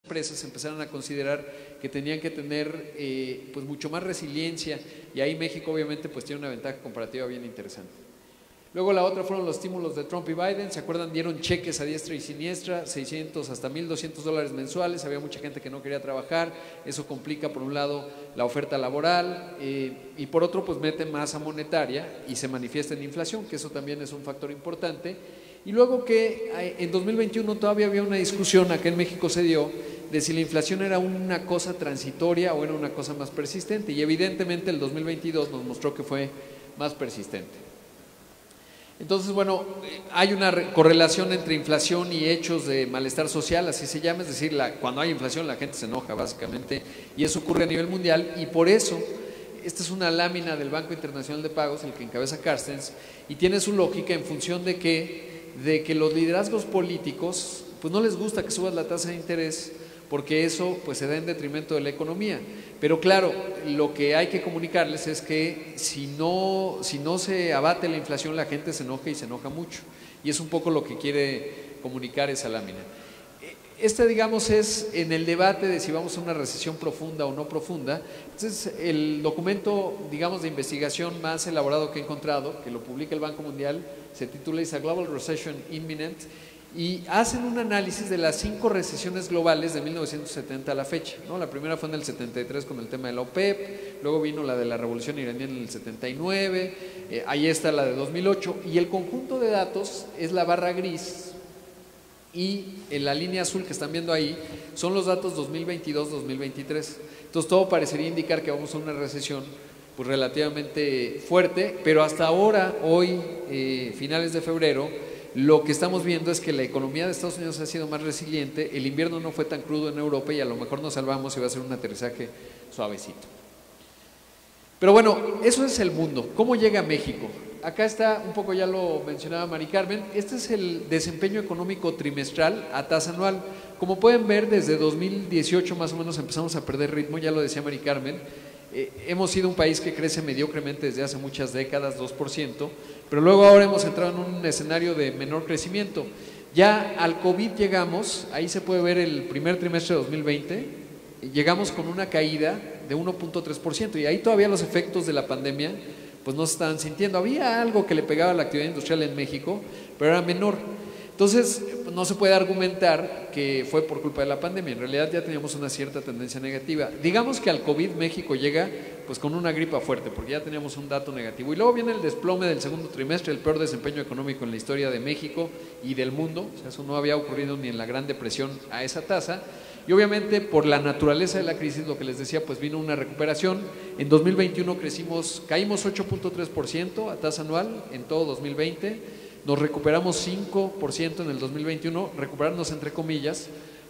empresas empezaron a considerar que tenían que tener pues mucho más resiliencia, y ahí México obviamente pues tiene una ventaja comparativa bien interesante. Luego la otra fueron los estímulos de Trump y Biden. ¿Se acuerdan? Dieron cheques a diestra y siniestra, 600 hasta $1,200 mensuales. Había mucha gente que no quería trabajar. Eso complica por un lado la oferta laboral y por otro pues mete masa monetaria y se manifiesta en inflación, que eso también es un factor importante. Y luego que en 2021 todavía había una discusión, acá en México se dio, de si la inflación era una cosa transitoria o era una cosa más persistente, y evidentemente el 2022 nos mostró que fue más persistente. Entonces, bueno, hay una correlación entre inflación y hechos de malestar social, así se llama, es decir, cuando hay inflación la gente se enoja básicamente, y eso ocurre a nivel mundial, y por eso, esta es una lámina del Banco Internacional de Pagos, el que encabeza Carstens, y tiene su lógica en función de que los liderazgos políticos, pues no les gusta que subas la tasa de interés, porque eso pues se da en detrimento de la economía. Pero claro, lo que hay que comunicarles es que si no se abate la inflación, la gente se enoja y se enoja mucho, y es un poco lo que quiere comunicar esa lámina. Digamos, es en el debate de si vamos a una recesión profunda o no profunda. Entonces, el documento, digamos, de investigación más elaborado que he encontrado, que lo publica el Banco Mundial, se titula "Is a Global Recession Imminent?", y hacen un análisis de las 5 recesiones globales de 1970 a la fecha, ¿no? La primera fue en el 73 con el tema de la OPEP, luego vino la de la revolución iraní en el 79, ahí está la de 2008, y el conjunto de datos es la barra gris, y en la línea azul que están viendo ahí son los datos 2022-2023. Entonces todo parecería indicar que vamos a una recesión pues relativamente fuerte, pero hasta ahora, hoy, finales de febrero, lo que estamos viendo es que la economía de Estados Unidos ha sido más resiliente, el invierno no fue tan crudo en Europa y a lo mejor nos salvamos y va a ser un aterrizaje suavecito. Pero bueno, eso es el mundo. ¿Cómo llega a México? Acá está, un poco ya lo mencionaba Mari Carmen, este es el desempeño económico trimestral a tasa anual. Como pueden ver, desde 2018 más o menos empezamos a perder ritmo, ya lo decía Mari Carmen. Hemos sido un país que crece mediocremente desde hace muchas décadas, 2%, pero luego ahora hemos entrado en un escenario de menor crecimiento. Ya al COVID llegamos, ahí se puede ver el primer trimestre de 2020, llegamos con una caída de 1.3%, y ahí todavía los efectos de la pandemia pues no se estaban sintiendo. Había algo que le pegaba a la actividad industrial en México, pero era menor. Entonces, no se puede argumentar que fue por culpa de la pandemia, en realidad ya teníamos una cierta tendencia negativa. Digamos que al COVID México llega pues con una gripa fuerte, porque ya teníamos un dato negativo. Y luego viene el desplome del segundo trimestre, el peor desempeño económico en la historia de México y del mundo. O sea, eso no había ocurrido ni en la Gran Depresión a esa tasa. Y obviamente por la naturaleza de la crisis, lo que les decía, pues vino una recuperación. En 2021 caímos 8.3% a tasa anual en todo 2020. Nos recuperamos 5% en el 2021, recuperarnos entre comillas,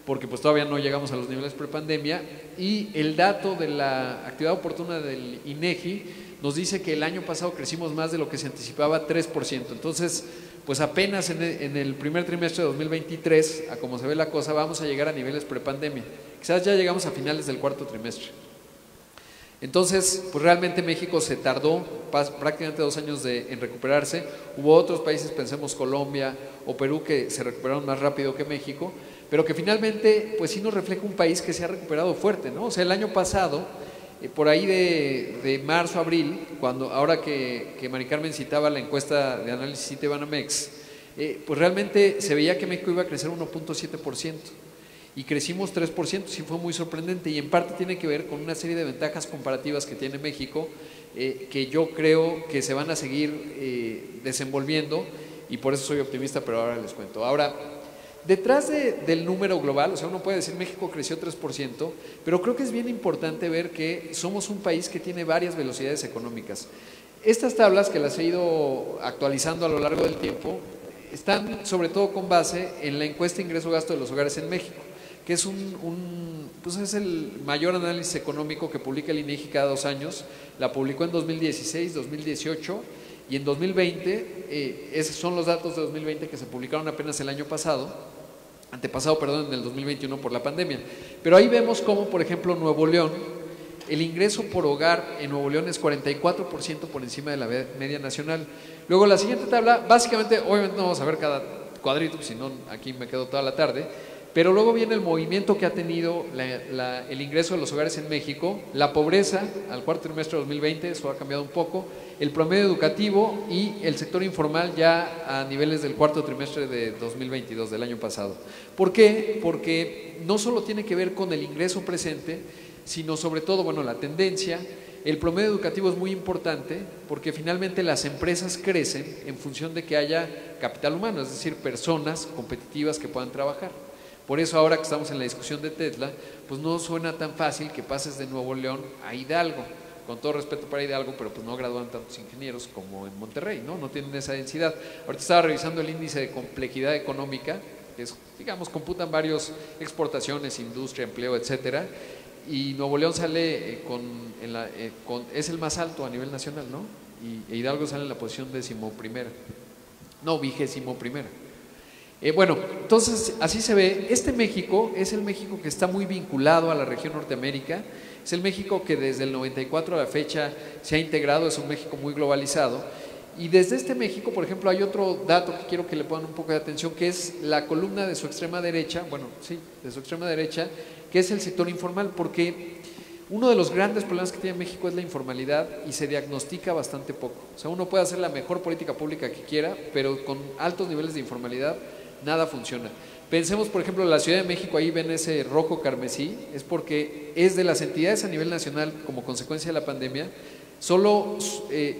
porque pues todavía no llegamos a los niveles prepandemia, y el dato de la actividad oportuna del INEGI nos dice que el año pasado crecimos más de lo que se anticipaba, 3%. Entonces, pues apenas en el primer trimestre de 2023, a como se ve la cosa, vamos a llegar a niveles prepandemia. Quizás ya llegamos a finales del cuarto trimestre. Entonces, pues realmente México se tardó prácticamente 2 años en recuperarse. Hubo otros países, pensemos Colombia o Perú, que se recuperaron más rápido que México, pero que finalmente, pues sí nos refleja un país que se ha recuperado fuerte, ¿no? O sea, el año pasado, por ahí de marzo, abril, ahora que Mari Carmen citaba la encuesta de análisis Citibanamex, pues realmente se veía que México iba a crecer 1.7%. Y crecimos 3%, sí fue muy sorprendente, y en parte tiene que ver con una serie de ventajas comparativas que tiene México, que yo creo que se van a seguir desenvolviendo, y por eso soy optimista, pero ahora les cuento. Ahora, detrás del número global, o sea, uno puede decir México creció 3%, pero creo que es bien importante ver que somos un país que tiene varias velocidades económicas. Estas tablas, que las he ido actualizando a lo largo del tiempo, están sobre todo con base en la encuesta ingreso-gasto de los hogares en México, que es pues es el mayor análisis económico que publica el INEGI cada 2 años. La publicó en 2016, 2018 y en 2020. Esos son los datos de 2020 que se publicaron apenas el año antepasado, perdón, en el 2021 por la pandemia. Pero ahí vemos cómo, por ejemplo, Nuevo León, el ingreso por hogar en Nuevo León es 44% por encima de la media nacional. Luego la siguiente tabla, básicamente, obviamente no vamos a ver cada cuadrito, si no aquí me quedo toda la tarde, Pero luego viene el movimiento que ha tenido el ingreso de los hogares en México, la pobreza al cuarto trimestre de 2020, eso ha cambiado un poco, el promedio educativo y el sector informal ya a niveles del cuarto trimestre de 2022, del año pasado. ¿Por qué? Porque no solo tiene que ver con el ingreso presente, sino sobre todo, bueno, la tendencia. El promedio educativo es muy importante porque finalmente las empresas crecen en función de que haya capital humano, es decir, personas competitivas que puedan trabajar. Por eso ahora que estamos en la discusión de Tesla, pues no suena tan fácil que pases de Nuevo León a Hidalgo, con todo respeto para Hidalgo, pero pues no gradúan tantos ingenieros como en Monterrey, no tienen esa densidad. Ahorita estaba revisando el índice de complejidad económica, que es, digamos, computan varios exportaciones, industria, empleo, etcétera, y Nuevo León sale es el más alto a nivel nacional, ¿no? Y Hidalgo sale en la posición 21ª, no, 21ª. Bueno, entonces así se ve. Este México es el México que está muy vinculado a la región Norteamérica, es el México que desde el 94 a la fecha se ha integrado, es un México muy globalizado. Y desde este México, por ejemplo, hay otro dato que quiero que le pongan un poco de atención, que es la columna de su extrema derecha, bueno, sí, de su extrema derecha, que es el sector informal, porque uno de los grandes problemas que tiene México es la informalidad y se diagnostica bastante poco. O sea, uno puede hacer la mejor política pública que quiera, pero con altos niveles de informalidad nada funciona. Pensemos, por ejemplo, la Ciudad de México, ahí ven ese rojo carmesí, es porque es de las entidades a nivel nacional como consecuencia de la pandemia, solo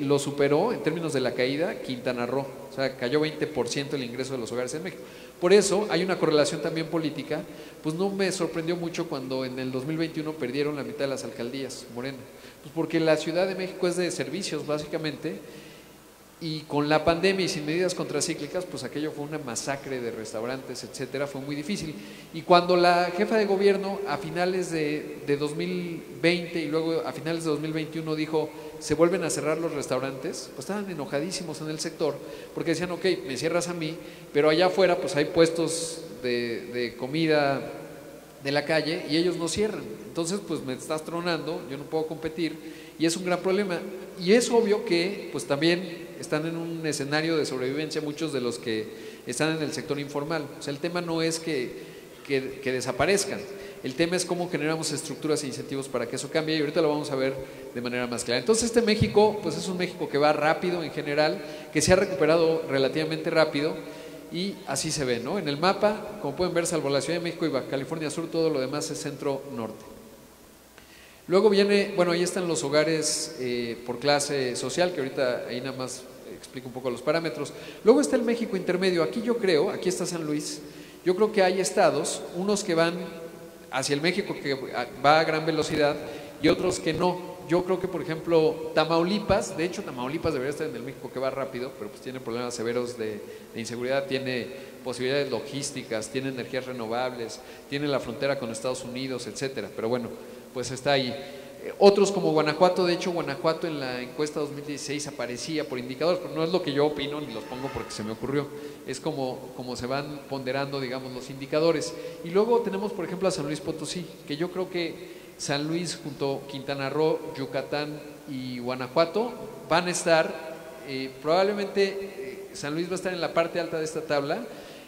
lo superó en términos de la caída Quintana Roo, o sea, cayó 20% el ingreso de los hogares en México. Por eso hay una correlación también política, pues no me sorprendió mucho cuando en el 2021 perdieron la mitad de las alcaldías, Morena, pues porque la Ciudad de México es de servicios básicamente, y con la pandemia y sin medidas contracíclicas, pues aquello fue una masacre de restaurantes, etcétera, fue muy difícil. Y cuando la jefa de gobierno a finales de 2020 y luego a finales de 2021 dijo, se vuelven a cerrar los restaurantes, pues estaban enojadísimos en el sector, porque decían, ok, me cierras a mí, pero allá afuera pues hay puestos de comida de la calle y ellos no cierran. Entonces pues me estás tronando, yo no puedo competir y es un gran problema. Y es obvio que pues también están en un escenario de sobrevivencia muchos de los que están en el sector informal. O sea, el tema no es que desaparezcan, el tema es cómo generamos estructuras e incentivos para que eso cambie y ahorita lo vamos a ver de manera más clara. Entonces este México pues es un México que va rápido en general, que se ha recuperado relativamente rápido y así se ve, ¿no? En el mapa, como pueden ver, salvo la Ciudad de México y Baja California Sur, todo lo demás es centro-norte. Luego viene, bueno, ahí están los hogares por clase social, que ahorita ahí nada más explico un poco los parámetros. Luego está el México intermedio, aquí yo creo, aquí está San Luis, yo creo que hay estados, unos que van hacia el México que va a gran velocidad y otros que no. Yo creo que, por ejemplo, Tamaulipas, de hecho Tamaulipas debería estar en el México que va rápido, pero pues tiene problemas severos de inseguridad, tiene posibilidades logísticas, tiene energías renovables, tiene la frontera con Estados Unidos, etcétera, pero bueno, pues está ahí. Otros como Guanajuato, de hecho Guanajuato en la encuesta 2016 aparecía por indicadores, pero no es lo que yo opino ni los pongo porque se me ocurrió, es como se van ponderando, digamos, los indicadores. Y luego tenemos, por ejemplo, a San Luis Potosí, que yo creo que San Luis junto a Quintana Roo, Yucatán y Guanajuato van a estar, probablemente San Luis va a estar en la parte alta de esta tabla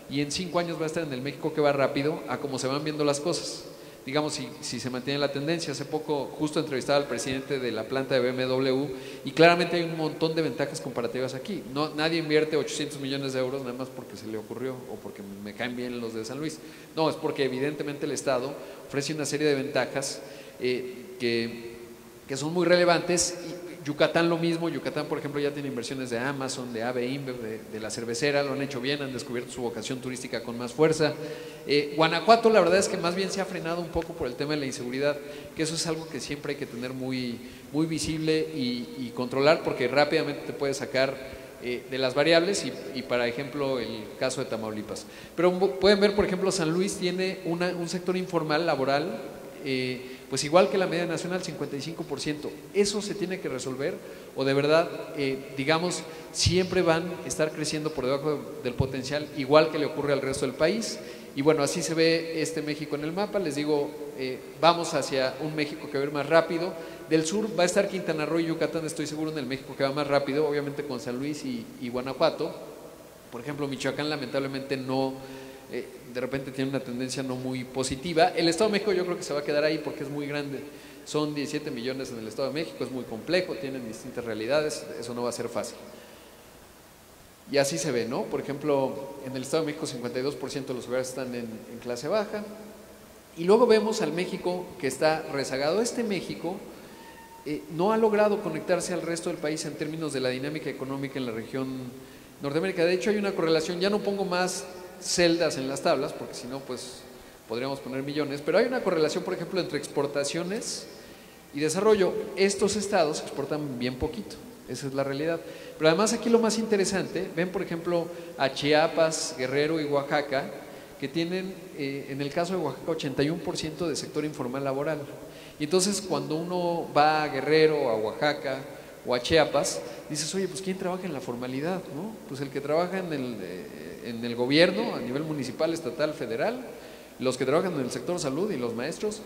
y en 5 años va a estar en el México que va rápido a como se van viendo las cosas. Digamos, si se mantiene la tendencia. Hace poco justo entrevistaba al presidente de la planta de BMW y claramente hay un montón de ventajas comparativas aquí. Nadie invierte 800 millones de euros nada más porque se le ocurrió o porque me caen bien los de San Luis. No, es porque evidentemente el Estado ofrece una serie de ventajas que son muy relevantes. Yucatán lo mismo, Yucatán por ejemplo ya tiene inversiones de Amazon, de AB InBev, de la cervecera, lo han hecho bien, han descubierto su vocación turística con más fuerza. Guanajuato la verdad es que más bien se ha frenado un poco por el tema de la inseguridad, que eso es algo que siempre hay que tener muy visible y controlar porque rápidamente te puede sacar de las variables y para ejemplo el caso de Tamaulipas. Pero pueden ver por ejemplo San Luis tiene un sector informal laboral pues igual que la media nacional, 55%. Eso se tiene que resolver o de verdad, digamos, siempre van a estar creciendo por debajo del potencial, igual que le ocurre al resto del país. Y bueno, así se ve este México en el mapa. Les digo, vamos hacia un México que va a ir más rápido. Del sur va a estar Quintana Roo y Yucatán, estoy seguro, en el México que va más rápido, obviamente con San Luis y Guanajuato. Por ejemplo, Michoacán lamentablemente no de repente tiene una tendencia no muy positiva. El Estado de México yo creo que se va a quedar ahí porque es muy grande. Son 17 millones en el Estado de México, es muy complejo, tienen distintas realidades, eso no va a ser fácil. Y así se ve, ¿no? Por ejemplo, en el Estado de México 52% de los hogares están en clase baja. Y luego vemos al México que está rezagado. Este México no ha logrado conectarse al resto del país en términos de la dinámica económica en la región Norteamérica. De hecho hay una correlación, ya no pongo más celdas en las tablas, porque si no pues podríamos poner millones, pero hay una correlación, por ejemplo, entre exportaciones y desarrollo. Estos estados exportan bien poquito, esa es la realidad. Pero además aquí lo más interesante, ven por ejemplo a Chiapas, Guerrero y Oaxaca, que tienen en el caso de Oaxaca 81% de sector informal laboral. Y entonces cuando uno va a Guerrero, a Oaxaca o a Chiapas, dices, oye, pues ¿quién trabaja en la formalidad? ¿No? Pues el que trabaja en el gobierno a nivel municipal, estatal, federal, los que trabajan en el sector salud y los maestros,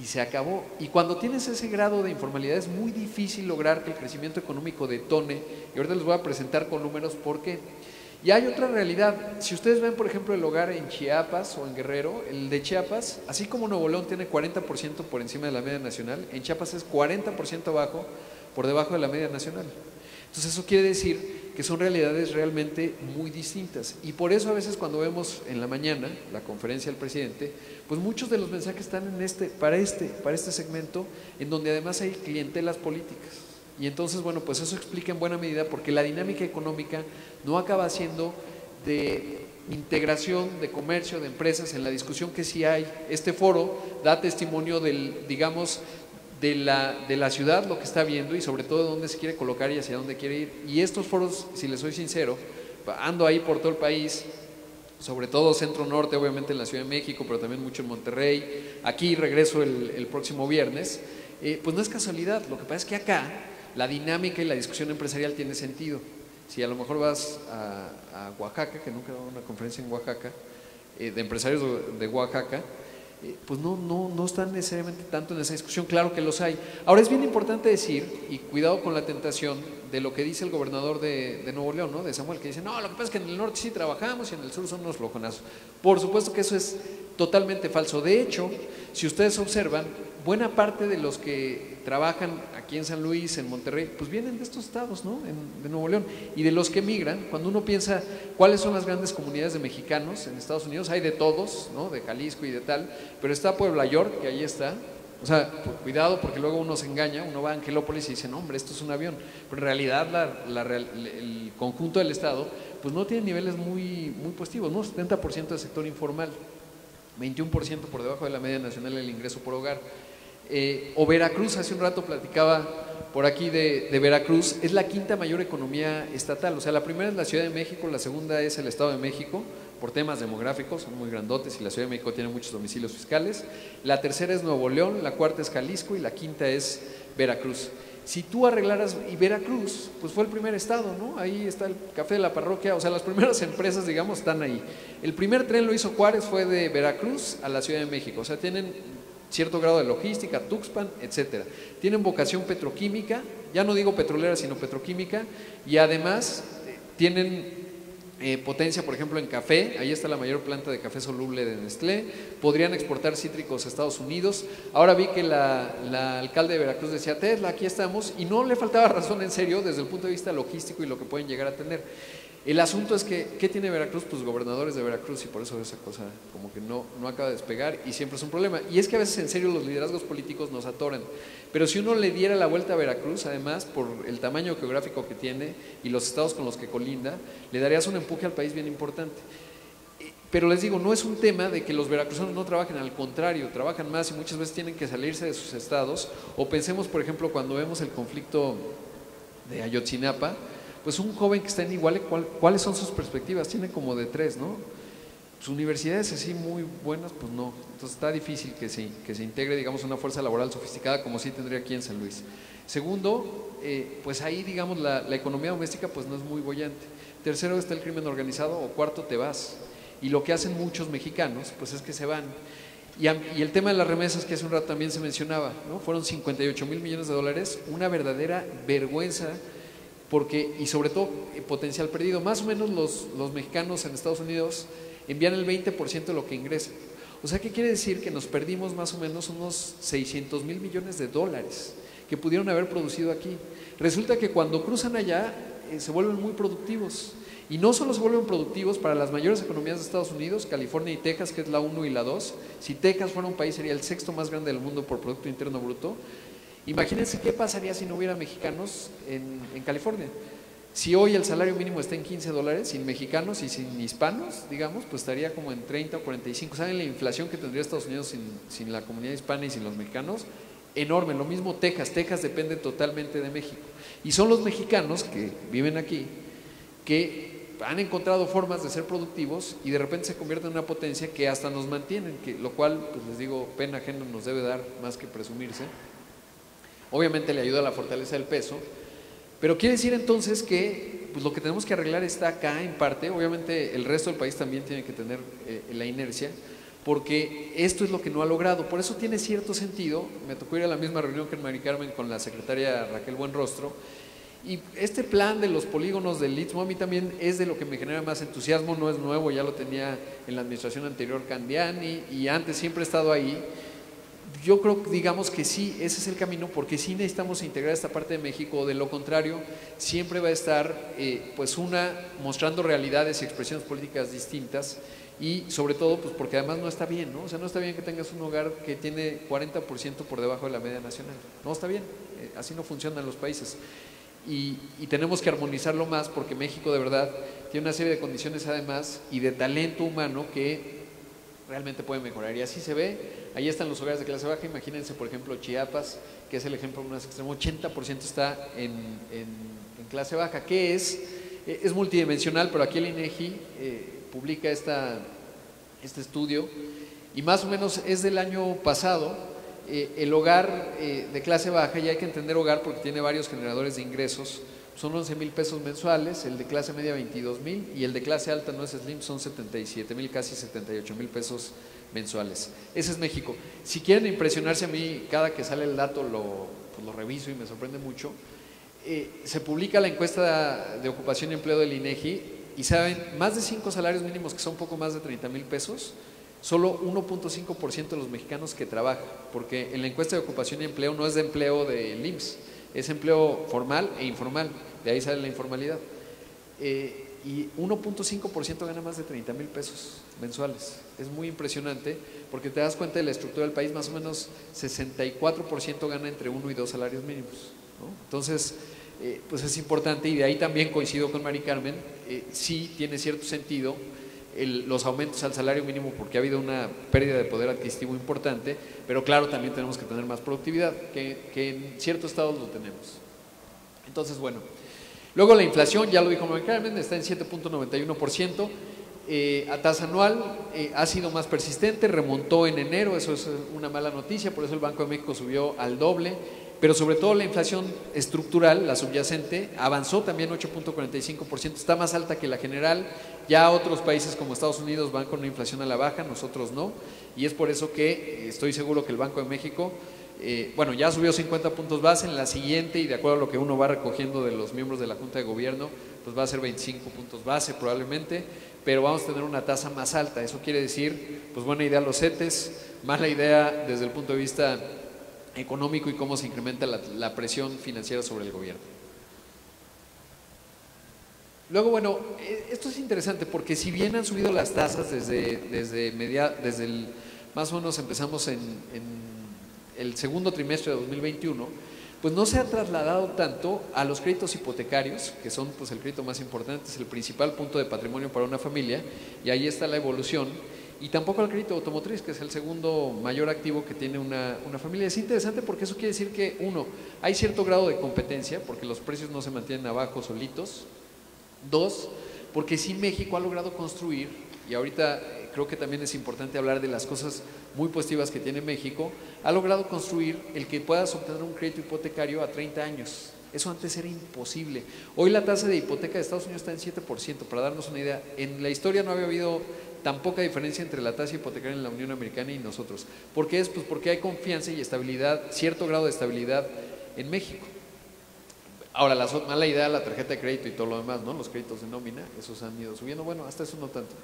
y se acabó. Y cuando tienes ese grado de informalidad es muy difícil lograr que el crecimiento económico detone, y ahorita les voy a presentar con números por qué. Y hay otra realidad, si ustedes ven por ejemplo el hogar en Chiapas o en Guerrero, el de Chiapas, así como Nuevo León tiene 40% por encima de la media nacional, en Chiapas es 40% abajo, por debajo de la media nacional. Entonces eso quiere decir que son realidades realmente muy distintas, y por eso a veces cuando vemos en la mañana la conferencia del presidente, pues muchos de los mensajes están en para este segmento, en donde además hay clientelas políticas. Y entonces, bueno, pues eso explica en buena medida porque la dinámica económica no acaba siendo de integración de comercio, de empresas, en la discusión que sí hay. Este foro da testimonio digamos, de la ciudad, lo que está viendo y sobre todo dónde se quiere colocar y hacia dónde quiere ir. Y estos foros, si les soy sincero, ando ahí por todo el país, sobre todo centro-norte, obviamente en la Ciudad de México, pero también mucho en Monterrey. Aquí regreso el próximo viernes. Pues no es casualidad, lo que pasa es que acá la dinámica y la discusión empresarial tiene sentido. Si a lo mejor vas a Oaxaca, que nunca he dado una conferencia en Oaxaca, de empresarios de Oaxaca, pues no están necesariamente tanto en esa discusión. Claro que los hay. Ahora es bien importante decir, y cuidado con la tentación de lo que dice el gobernador de Nuevo León, ¿no? De Samuel, que dice, no, lo que pasa es que en el norte sí trabajamos y en el sur son unos flojonazos. Por supuesto que eso es totalmente falso. De hecho, si ustedes observan, buena parte de los que trabajan aquí en San Luis, en Monterrey, pues vienen de estos estados, ¿no? De Nuevo León. Y de los que migran, cuando uno piensa cuáles son las grandes comunidades de mexicanos en Estados Unidos, hay de todos, ¿no? De Jalisco y de tal, pero está Puebla York, que ahí está. O sea, cuidado porque luego uno se engaña, uno va a Angelópolis y dice, no hombre, esto es un avión. Pero en realidad el conjunto del estado, pues no tiene niveles muy positivos, ¿no? 70% de sector informal, 21% por debajo de la media nacional del ingreso por hogar. O Veracruz, hace un rato platicaba por aquí de Veracruz, es la quinta mayor economía estatal. O sea, la primera es la Ciudad de México, la segunda es el Estado de México, por temas demográficos, son muy grandotes y la Ciudad de México tiene muchos domicilios fiscales. La tercera es Nuevo León, la cuarta es Jalisco y la quinta es Veracruz. Si tú arreglaras, y Veracruz, pues fue el primer estado, ¿no? Ahí está el café de la parroquia, o sea, las primeras empresas, digamos, están ahí. El primer tren lo hizo Juárez, fue de Veracruz a la Ciudad de México, o sea, tienen cierto grado de logística, Tuxpan, etcétera. Tienen vocación petroquímica, ya no digo petrolera, sino petroquímica, y además tienen potencia, por ejemplo, en café. Ahí está la mayor planta de café soluble de Nestlé. Podrían exportar cítricos a Estados Unidos. Ahora vi que la alcalde de Veracruz decía, Tesla, aquí estamos, y no le faltaba razón, en serio, desde el punto de vista logístico y lo que pueden llegar a tener. El asunto es que, ¿qué tiene Veracruz? Pues gobernadores de Veracruz, y por eso esa cosa como que no acaba de despegar y siempre es un problema. Y es que a veces en serio los liderazgos políticos nos atoran, pero si uno le diera la vuelta a Veracruz, además por el tamaño geográfico que tiene y los estados con los que colinda, le darías un empuje al país bien importante. Pero les digo, no es un tema de que los veracruzanos no trabajen, al contrario, trabajan más y muchas veces tienen que salirse de sus estados. O pensemos, por ejemplo, cuando vemos el conflicto de Ayotzinapa, pues un joven que está en Iguale, ¿cuáles son sus perspectivas? Tiene como de 3, ¿no? Pues universidades así muy buenas, pues no. Entonces está difícil que se integre, digamos, una fuerza laboral sofisticada como sí tendría aquí en San Luis. Segundo, pues ahí, digamos, la economía doméstica pues no es muy boyante. Tercero, está el crimen organizado, o cuarto, te vas. Y lo que hacen muchos mexicanos, pues es que se van. Y el tema de las remesas, que hace un rato también se mencionaba, ¿no? Fueron 58,000 millones de dólares, una verdadera vergüenza, porque, y sobre todo potencial perdido. Más o menos los mexicanos en Estados Unidos envían el 20% de lo que ingresa. O sea, ¿qué quiere decir? Que nos perdimos más o menos unos 600,000 millones de dólares que pudieron haber producido aquí. Resulta que cuando cruzan allá se vuelven muy productivos. Y no solo se vuelven productivos para las mayores economías de Estados Unidos, California y Texas, que es la 1 y la 2. Si Texas fuera un país, sería el sexto más grande del mundo por Producto Interno Bruto. Imagínense qué pasaría si no hubiera mexicanos en California. Si hoy el salario mínimo está en $15, sin mexicanos y sin hispanos, digamos, pues estaría como en 30 o 45. ¿Saben la inflación que tendría Estados Unidos sin la comunidad hispana y sin los mexicanos? Enorme. Lo mismo Texas. Texas depende totalmente de México. Y son los mexicanos que viven aquí que han encontrado formas de ser productivos y de repente se convierten en una potencia que hasta nos mantienen, lo cual, pues les digo, pena ajena nos debe dar más que presumirse. Obviamente le ayuda a la fortaleza del peso, pero quiere decir entonces que pues lo que tenemos que arreglar está acá en parte. Obviamente el resto del país también tiene que tener la inercia, porque esto es lo que no ha logrado. Por eso tiene cierto sentido. Me tocó ir a la misma reunión que en Mari Carmen con la secretaria Raquel Buenrostro, y este plan de los polígonos del Istmo a mí también es de lo que me genera más entusiasmo. No es nuevo, ya lo tenía en la administración anterior Candiani y antes siempre he estado ahí. Yo creo, digamos que sí, ese es el camino, porque sí necesitamos integrar esta parte de México. De lo contrario, siempre va a estar pues mostrando realidades y expresiones políticas distintas, y sobre todo pues porque además no está bien, ¿no? O sea, no está bien que tengas un hogar que tiene 40% por debajo de la media nacional. No está bien, así no funcionan los países. Y tenemos que armonizarlo más, porque México de verdad tiene una serie de condiciones además y de talento humano que realmente puede mejorar, y así se ve. Ahí están los hogares de clase baja. Imagínense, por ejemplo, Chiapas, que es el ejemplo más extremo. 80% está en clase baja, que es multidimensional, pero aquí el INEGI publica este estudio, y más o menos es del año pasado. El hogar de clase baja, y hay que entender hogar porque tiene varios generadores de ingresos, son 11,000 pesos mensuales, el de clase media 22,000, y el de clase alta no es slim, son 77,000, casi 78,000 pesos mensuales. Ese es México. Si quieren impresionarse, a mí cada que sale el dato lo reviso y me sorprende mucho. Se publica la encuesta de ocupación y empleo del INEGI, y saben, más de 5 salarios mínimos, que son un poco más de 30,000 pesos, solo 1.5% de los mexicanos que trabajan, porque en la encuesta de ocupación y empleo no es de empleo del IMSS, es empleo formal e informal, de ahí sale la informalidad. Y 1.5% gana más de 30,000 pesos mensuales. Es muy impresionante, porque te das cuenta de la estructura del país. Más o menos 64% gana entre 1 y 2 salarios mínimos, ¿no? Entonces, pues es importante, y de ahí también coincido con Mari Carmen. Sí tiene cierto sentido los aumentos al salario mínimo, porque ha habido una pérdida de poder adquisitivo importante, pero claro, también tenemos que tener más productividad, que en ciertos estados lo tenemos. Entonces, bueno, luego la inflación, ya lo dijo Mari Carmen, está en 7.91%, a tasa anual. Ha sido más persistente, remontó en enero, eso es una mala noticia, por eso el Banco de México subió al doble. Pero sobre todo la inflación estructural, la subyacente, avanzó también 8.45%, está más alta que la general. Ya otros países como Estados Unidos van con una inflación a la baja, nosotros no, y es por eso que estoy seguro que el Banco de México, bueno, ya subió 50 puntos base. En la siguiente, y de acuerdo a lo que uno va recogiendo de los miembros de la Junta de Gobierno, pues va a ser 25 puntos base probablemente, pero vamos a tener una tasa más alta. Eso quiere decir, pues buena idea los CETES, mala idea desde el punto de vista económico y cómo se incrementa la presión financiera sobre el gobierno. Luego, bueno, esto es interesante, porque si bien han subido las tasas más o menos empezamos en el segundo trimestre de 2021, pues no se ha trasladado tanto a los créditos hipotecarios, que son pues el crédito más importante, es el principal punto de patrimonio para una familia, y ahí está la evolución. Y tampoco al crédito automotriz, que es el segundo mayor activo que tiene una familia. Es interesante porque eso quiere decir que, uno, hay cierto grado de competencia, porque los precios no se mantienen abajo solitos. Dos, porque sí México ha logrado construir, y ahorita creo que también es importante hablar de las cosas muy positivas que tiene México, ha logrado construir el que puedas obtener un crédito hipotecario a 30 años. Eso antes era imposible. Hoy la tasa de hipoteca de Estados Unidos está en 7%, para darnos una idea. En la historia no había habido tan poca diferencia entre la tasa hipotecaria en la Unión Americana y nosotros. ¿Por qué es? Pues porque hay confianza y estabilidad, cierto grado de estabilidad en México. Ahora, la mala idea, la tarjeta de crédito y todo lo demás, ¿no? Los créditos de nómina, esos han ido subiendo. Bueno, hasta eso no tanto.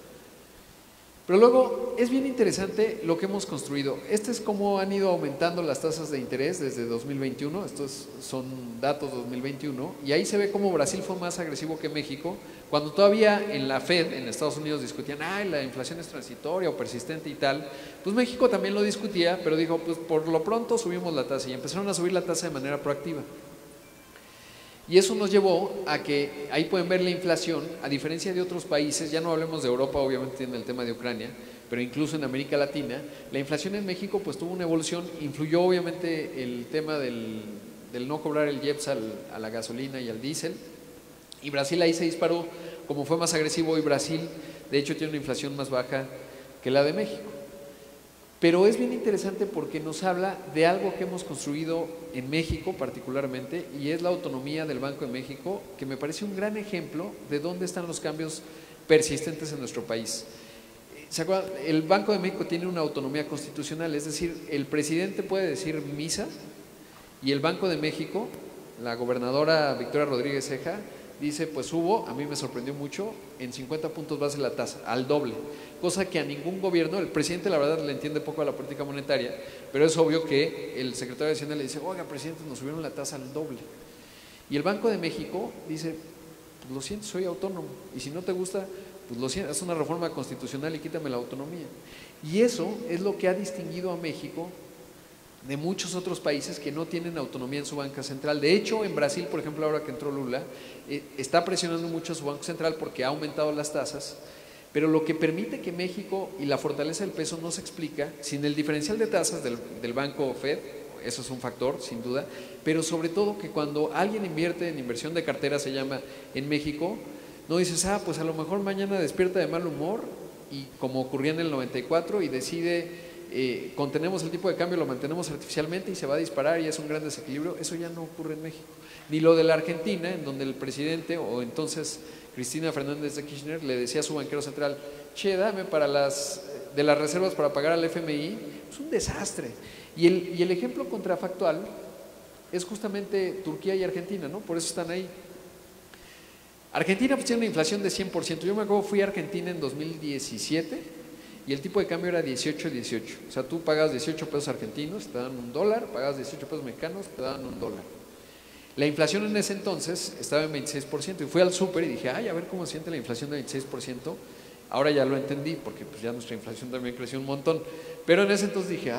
Pero luego es bien interesante lo que hemos construido. Este es cómo han ido aumentando las tasas de interés desde 2021, estos son datos 2021, y ahí se ve cómo Brasil fue más agresivo que México, cuando todavía en la Fed, en Estados Unidos, discutían, la inflación es transitoria o persistente y tal, pues México también lo discutía, pero dijo, pues por lo pronto subimos la tasa, y empezaron a subir la tasa de manera proactiva. Y eso nos llevó a que, ahí pueden ver la inflación, a diferencia de otros países, ya no hablemos de Europa, obviamente tiene el tema de Ucrania, pero incluso en América Latina, la inflación en México pues tuvo una evolución, influyó obviamente el tema del no cobrar el IEPS a la gasolina y al diésel, y Brasil ahí se disparó, como fue más agresivo, y Brasil de hecho tiene una inflación más baja que la de México. Pero es bien interesante porque nos habla de algo que hemos construido en México particularmente, y es la autonomía del Banco de México, que me parece un gran ejemplo de dónde están los cambios persistentes en nuestro país. ¿Se acuerdan? El Banco de México tiene una autonomía constitucional, es decir, el presidente puede decir misa, y el Banco de México, la gobernadora Victoria Rodríguez Ceja, dice, pues subo, a mí me sorprendió mucho, en 50 puntos base la tasa, al doble, cosa que a ningún gobierno, el presidente la verdad le entiende poco a la política monetaria, pero es obvio que el secretario de Hacienda le dice, oiga presidente, nos subieron la tasa al doble. Y el Banco de México dice, pues lo siento, soy autónomo, y si no te gusta, pues lo siento, haz una reforma constitucional y quítame la autonomía. Y eso es lo que ha distinguido a México de muchos otros países que no tienen autonomía en su banca central. De hecho, en Brasil, por ejemplo, ahora que entró Lula, está presionando mucho a su banco central porque ha aumentado las tasas, pero lo que permite que México y la fortaleza del peso no se explica sin el diferencial de tasas del banco Fed, eso es un factor, sin duda, pero sobre todo que cuando alguien invierte en inversión de cartera, se llama en México, no dices, pues a lo mejor mañana despierta de mal humor, y como ocurría en el 94, y decide contenemos el tipo de cambio, lo mantenemos artificialmente y se va a disparar y es un gran desequilibrio. Eso ya no ocurre en México. Ni lo de la Argentina, en donde el presidente, o entonces Cristina Fernández de Kirchner, le decía a su banquero central, che, dame de las reservas para pagar al FMI. Es un desastre. Y el ejemplo contrafactual es justamente Turquía y Argentina, ¿no? Por eso están ahí. Argentina pues tiene una inflación de 100%. Yo me acuerdo, fui a Argentina en 2017 y el tipo de cambio era 18. O sea, tú pagas 18 pesos argentinos, te dan $1, pagas 18 pesos mexicanos, te dan $1. La inflación en ese entonces estaba en 26%, y fui al súper y dije, a ver cómo se siente la inflación de 26%. Ahora ya lo entendí, porque pues ya nuestra inflación también creció un montón. Pero en ese entonces dije,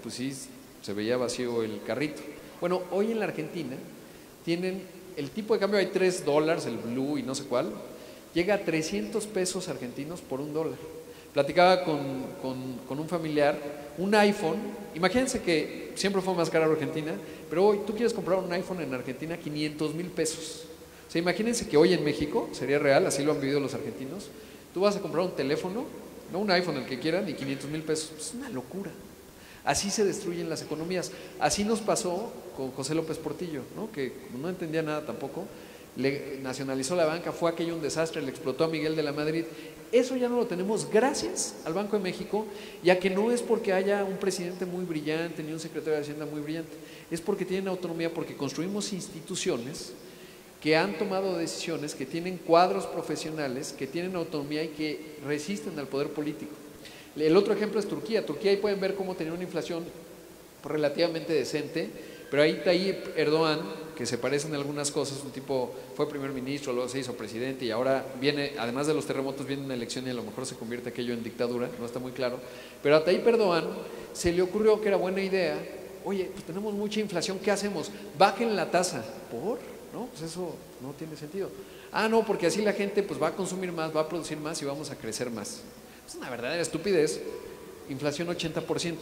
pues sí, se veía vacío el carrito. Bueno, hoy en la Argentina tienen el tipo de cambio, hay $3, el blue y no sé cuál, llega a 300 pesos argentinos por $1. Platicaba con un familiar, un iPhone, imagínense que siempre fue más caro Argentina, pero hoy tú quieres comprar un iPhone en Argentina, 500,000 pesos. O sea, imagínense que hoy en México, sería real, así lo han vivido los argentinos, tú vas a comprar un teléfono, no un iPhone, el que quieran, y 500,000 pesos. Es una locura. Así se destruyen las economías. Así nos pasó con José López Portillo, ¿no? Que no entendía nada tampoco, le nacionalizó la banca, fue aquello un desastre, le explotó a Miguel de la Madrid. Eso ya no lo tenemos gracias al Banco de México, ya que no es porque haya un presidente muy brillante ni un secretario de Hacienda muy brillante, es porque tienen autonomía, porque construimos instituciones que han tomado decisiones, que tienen cuadros profesionales, que tienen autonomía y que resisten al poder político. El otro ejemplo es Turquía. Turquía, ahí pueden ver cómo tenía una inflación relativamente decente, pero ahí Tayyip Erdoğan, que se parecen en algunas cosas, un tipo fue primer ministro, luego se hizo presidente y ahora viene, además de los terremotos, viene una elección y a lo mejor se convierte aquello en dictadura, no está muy claro, pero a Tayyip Erdoğan se le ocurrió que era buena idea, oye, pues tenemos mucha inflación, ¿qué hacemos? Bajen la tasa. ¿Por? No, pues eso no tiene sentido. No, porque así la gente pues va a consumir más, va a producir más y vamos a crecer más. Es una verdadera estupidez. Inflación 80%.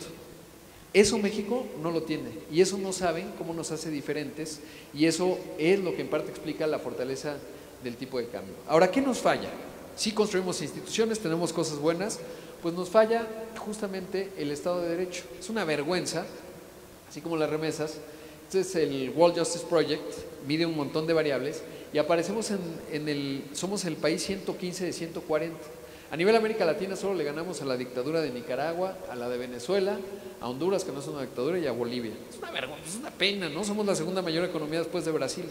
Eso México no lo tiene, y eso no saben cómo nos hace diferentes, y eso es lo que en parte explica la fortaleza del tipo de cambio. Ahora, ¿qué nos falla? Sí construimos instituciones, tenemos cosas buenas, pues nos falla justamente el Estado de Derecho. Es una vergüenza, así como las remesas. Este es el World Justice Project, mide un montón de variables, y aparecemos somos el país 115 de 140. A nivel América Latina solo le ganamos a la dictadura de Nicaragua, a la de Venezuela, a Honduras, que no es una dictadura, y a Bolivia. Es una vergüenza, es una pena, ¿no? Somos la segunda mayor economía después de Brasil.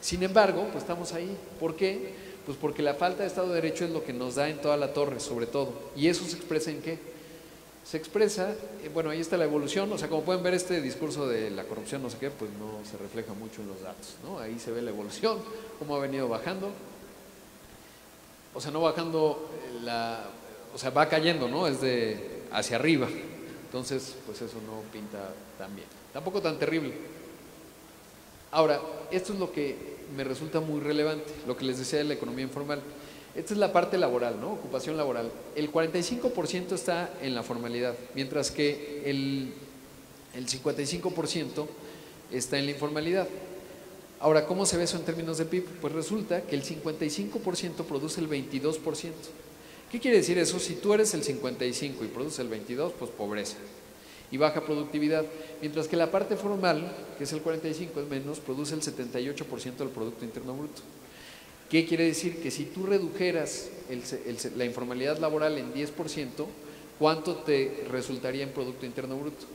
Sin embargo, pues estamos ahí. ¿Por qué? Pues porque la falta de Estado de Derecho es lo que nos da en toda la torre, sobre todo. ¿Y eso se expresa en qué? Se expresa, bueno, ahí está la evolución, o sea, como pueden ver, este discurso de la corrupción, no sé qué, pues no se refleja mucho en los datos, ¿no? Ahí se ve la evolución, cómo ha venido bajando, o sea, no bajando, o sea, va cayendo, ¿no? Es de hacia arriba, entonces, pues eso no pinta tan bien, tampoco tan terrible. Ahora, esto es lo que me resulta muy relevante, lo que les decía de la economía informal. Esta es la parte laboral, ¿no? Ocupación laboral. El 45% está en la formalidad, mientras que el 55% está en la informalidad. Ahora, ¿cómo se ve eso en términos de PIB? Pues resulta que el 55% produce el 22%. ¿Qué quiere decir eso? Si tú eres el 55 y produces el 22, pues pobreza y baja productividad, mientras que la parte formal, que es el 45, es menos, produce el 78% del Producto Interno Bruto. ¿Qué quiere decir? Que si tú redujeras la informalidad laboral en 10%, ¿cuánto te resultaría en Producto Interno Bruto?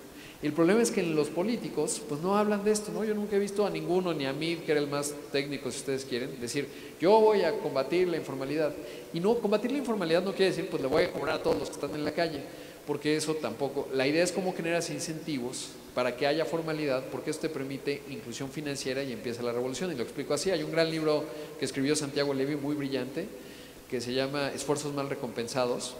Y el problema es que en los políticos, pues no hablan de esto, ¿no? Yo nunca he visto a ninguno, ni a mí, que era el más técnico, si ustedes quieren, decir, yo voy a combatir la informalidad. Y no, combatir la informalidad no quiere decir, pues le voy a cobrar a todos los que están en la calle, porque eso tampoco. La idea es cómo generas incentivos para que haya formalidad, porque esto te permite inclusión financiera y empieza la revolución. Y lo explico así. Hay un gran libro que escribió Santiago Levy, muy brillante, que se llama Esfuerzos mal recompensados,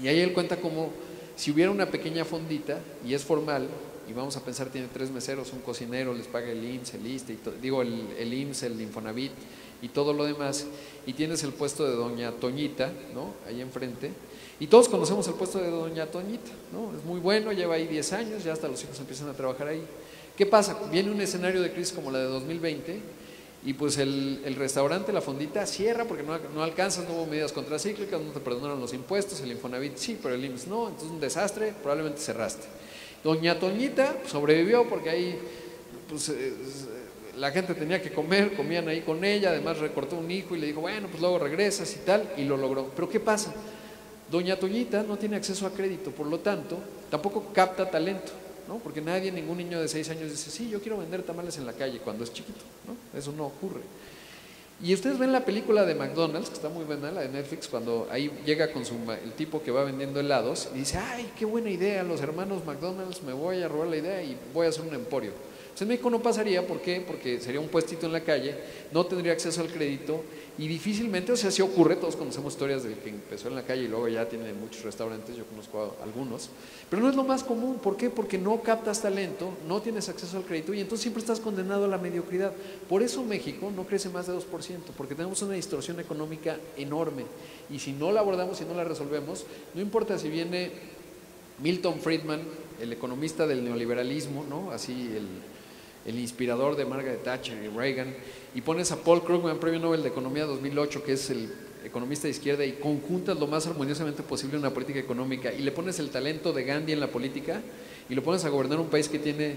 y ahí él cuenta cómo si hubiera una pequeña fondita y es formal, y vamos a pensar tiene 3 meseros, un cocinero, les paga el IMSS, el ISSSTE, el IMSS, el Infonavit y todo lo demás, y tienes el puesto de doña Toñita, ¿no? Ahí enfrente, y todos conocemos el puesto de doña Toñita, ¿no? Es muy bueno, lleva ahí 10 años, ya hasta los hijos empiezan a trabajar ahí. ¿Qué pasa? Viene un escenario de crisis como la de 2020 y pues el restaurante, la fondita, cierra porque no alcanzas, no hubo medidas contracíclicas, no te perdonaron los impuestos, el Infonavit sí, pero el IMSS no, entonces un desastre, probablemente cerraste. Doña Toñita sobrevivió porque ahí pues, la gente tenía que comer, comían ahí con ella, además recortó un hijo y le dijo, bueno, pues luego regresas y tal, y lo logró. Pero ¿qué pasa? Doña Toñita no tiene acceso a crédito, por lo tanto, tampoco capta talento, ¿no? Porque nadie, ningún niño de 6 años dice, sí, yo quiero vender tamales en la calle cuando es chiquito, ¿no? Eso no ocurre. Y ustedes ven la película de McDonald's, que está muy buena, la de Netflix, cuando ahí llega con el tipo que va vendiendo helados y dice, ay, qué buena idea, los hermanos McDonald's, me voy a robar la idea y voy a hacer un emporio. Pues en México no pasaría, ¿por qué? Porque sería un puestito en la calle, no tendría acceso al crédito y difícilmente, o sea, sí ocurre, todos conocemos historias del que empezó en la calle y luego ya tiene muchos restaurantes, yo conozco algunos, pero no es lo más común. ¿Por qué? Porque no captas talento, no tienes acceso al crédito y entonces siempre estás condenado a la mediocridad. Por eso México no crece más de 2%, porque tenemos una distorsión económica enorme y si no la abordamos y no la resolvemos, no importa si viene Milton Friedman, el economista del neoliberalismo, ¿no? Así el inspirador de Margaret Thatcher y Reagan, y pones a Paul Krugman, Premio Nobel de Economía 2008, que es el economista de izquierda, y conjuntas lo más armoniosamente posible una política económica, y le pones el talento de Gandhi en la política, y lo pones a gobernar un país que tiene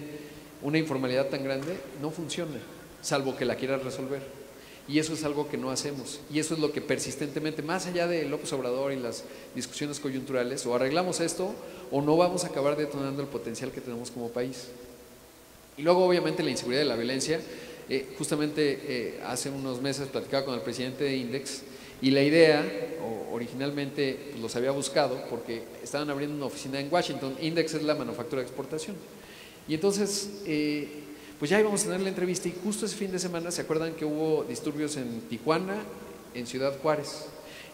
una informalidad tan grande, no funciona, salvo que la quieras resolver. Y eso es algo que no hacemos, y eso es lo que persistentemente, más allá de López Obrador y las discusiones coyunturales, o arreglamos esto, o no vamos a acabar detonando el potencial que tenemos como país. Y luego obviamente la inseguridad y la violencia. Justamente hace unos meses platicaba con el presidente de Index y la idea, originalmente pues, los había buscado porque estaban abriendo una oficina en Washington. Index es la manufactura de exportación. Y entonces, pues ya íbamos a tener la entrevista y justo ese fin de semana, ¿se acuerdan que hubo disturbios en Tijuana, en Ciudad Juárez?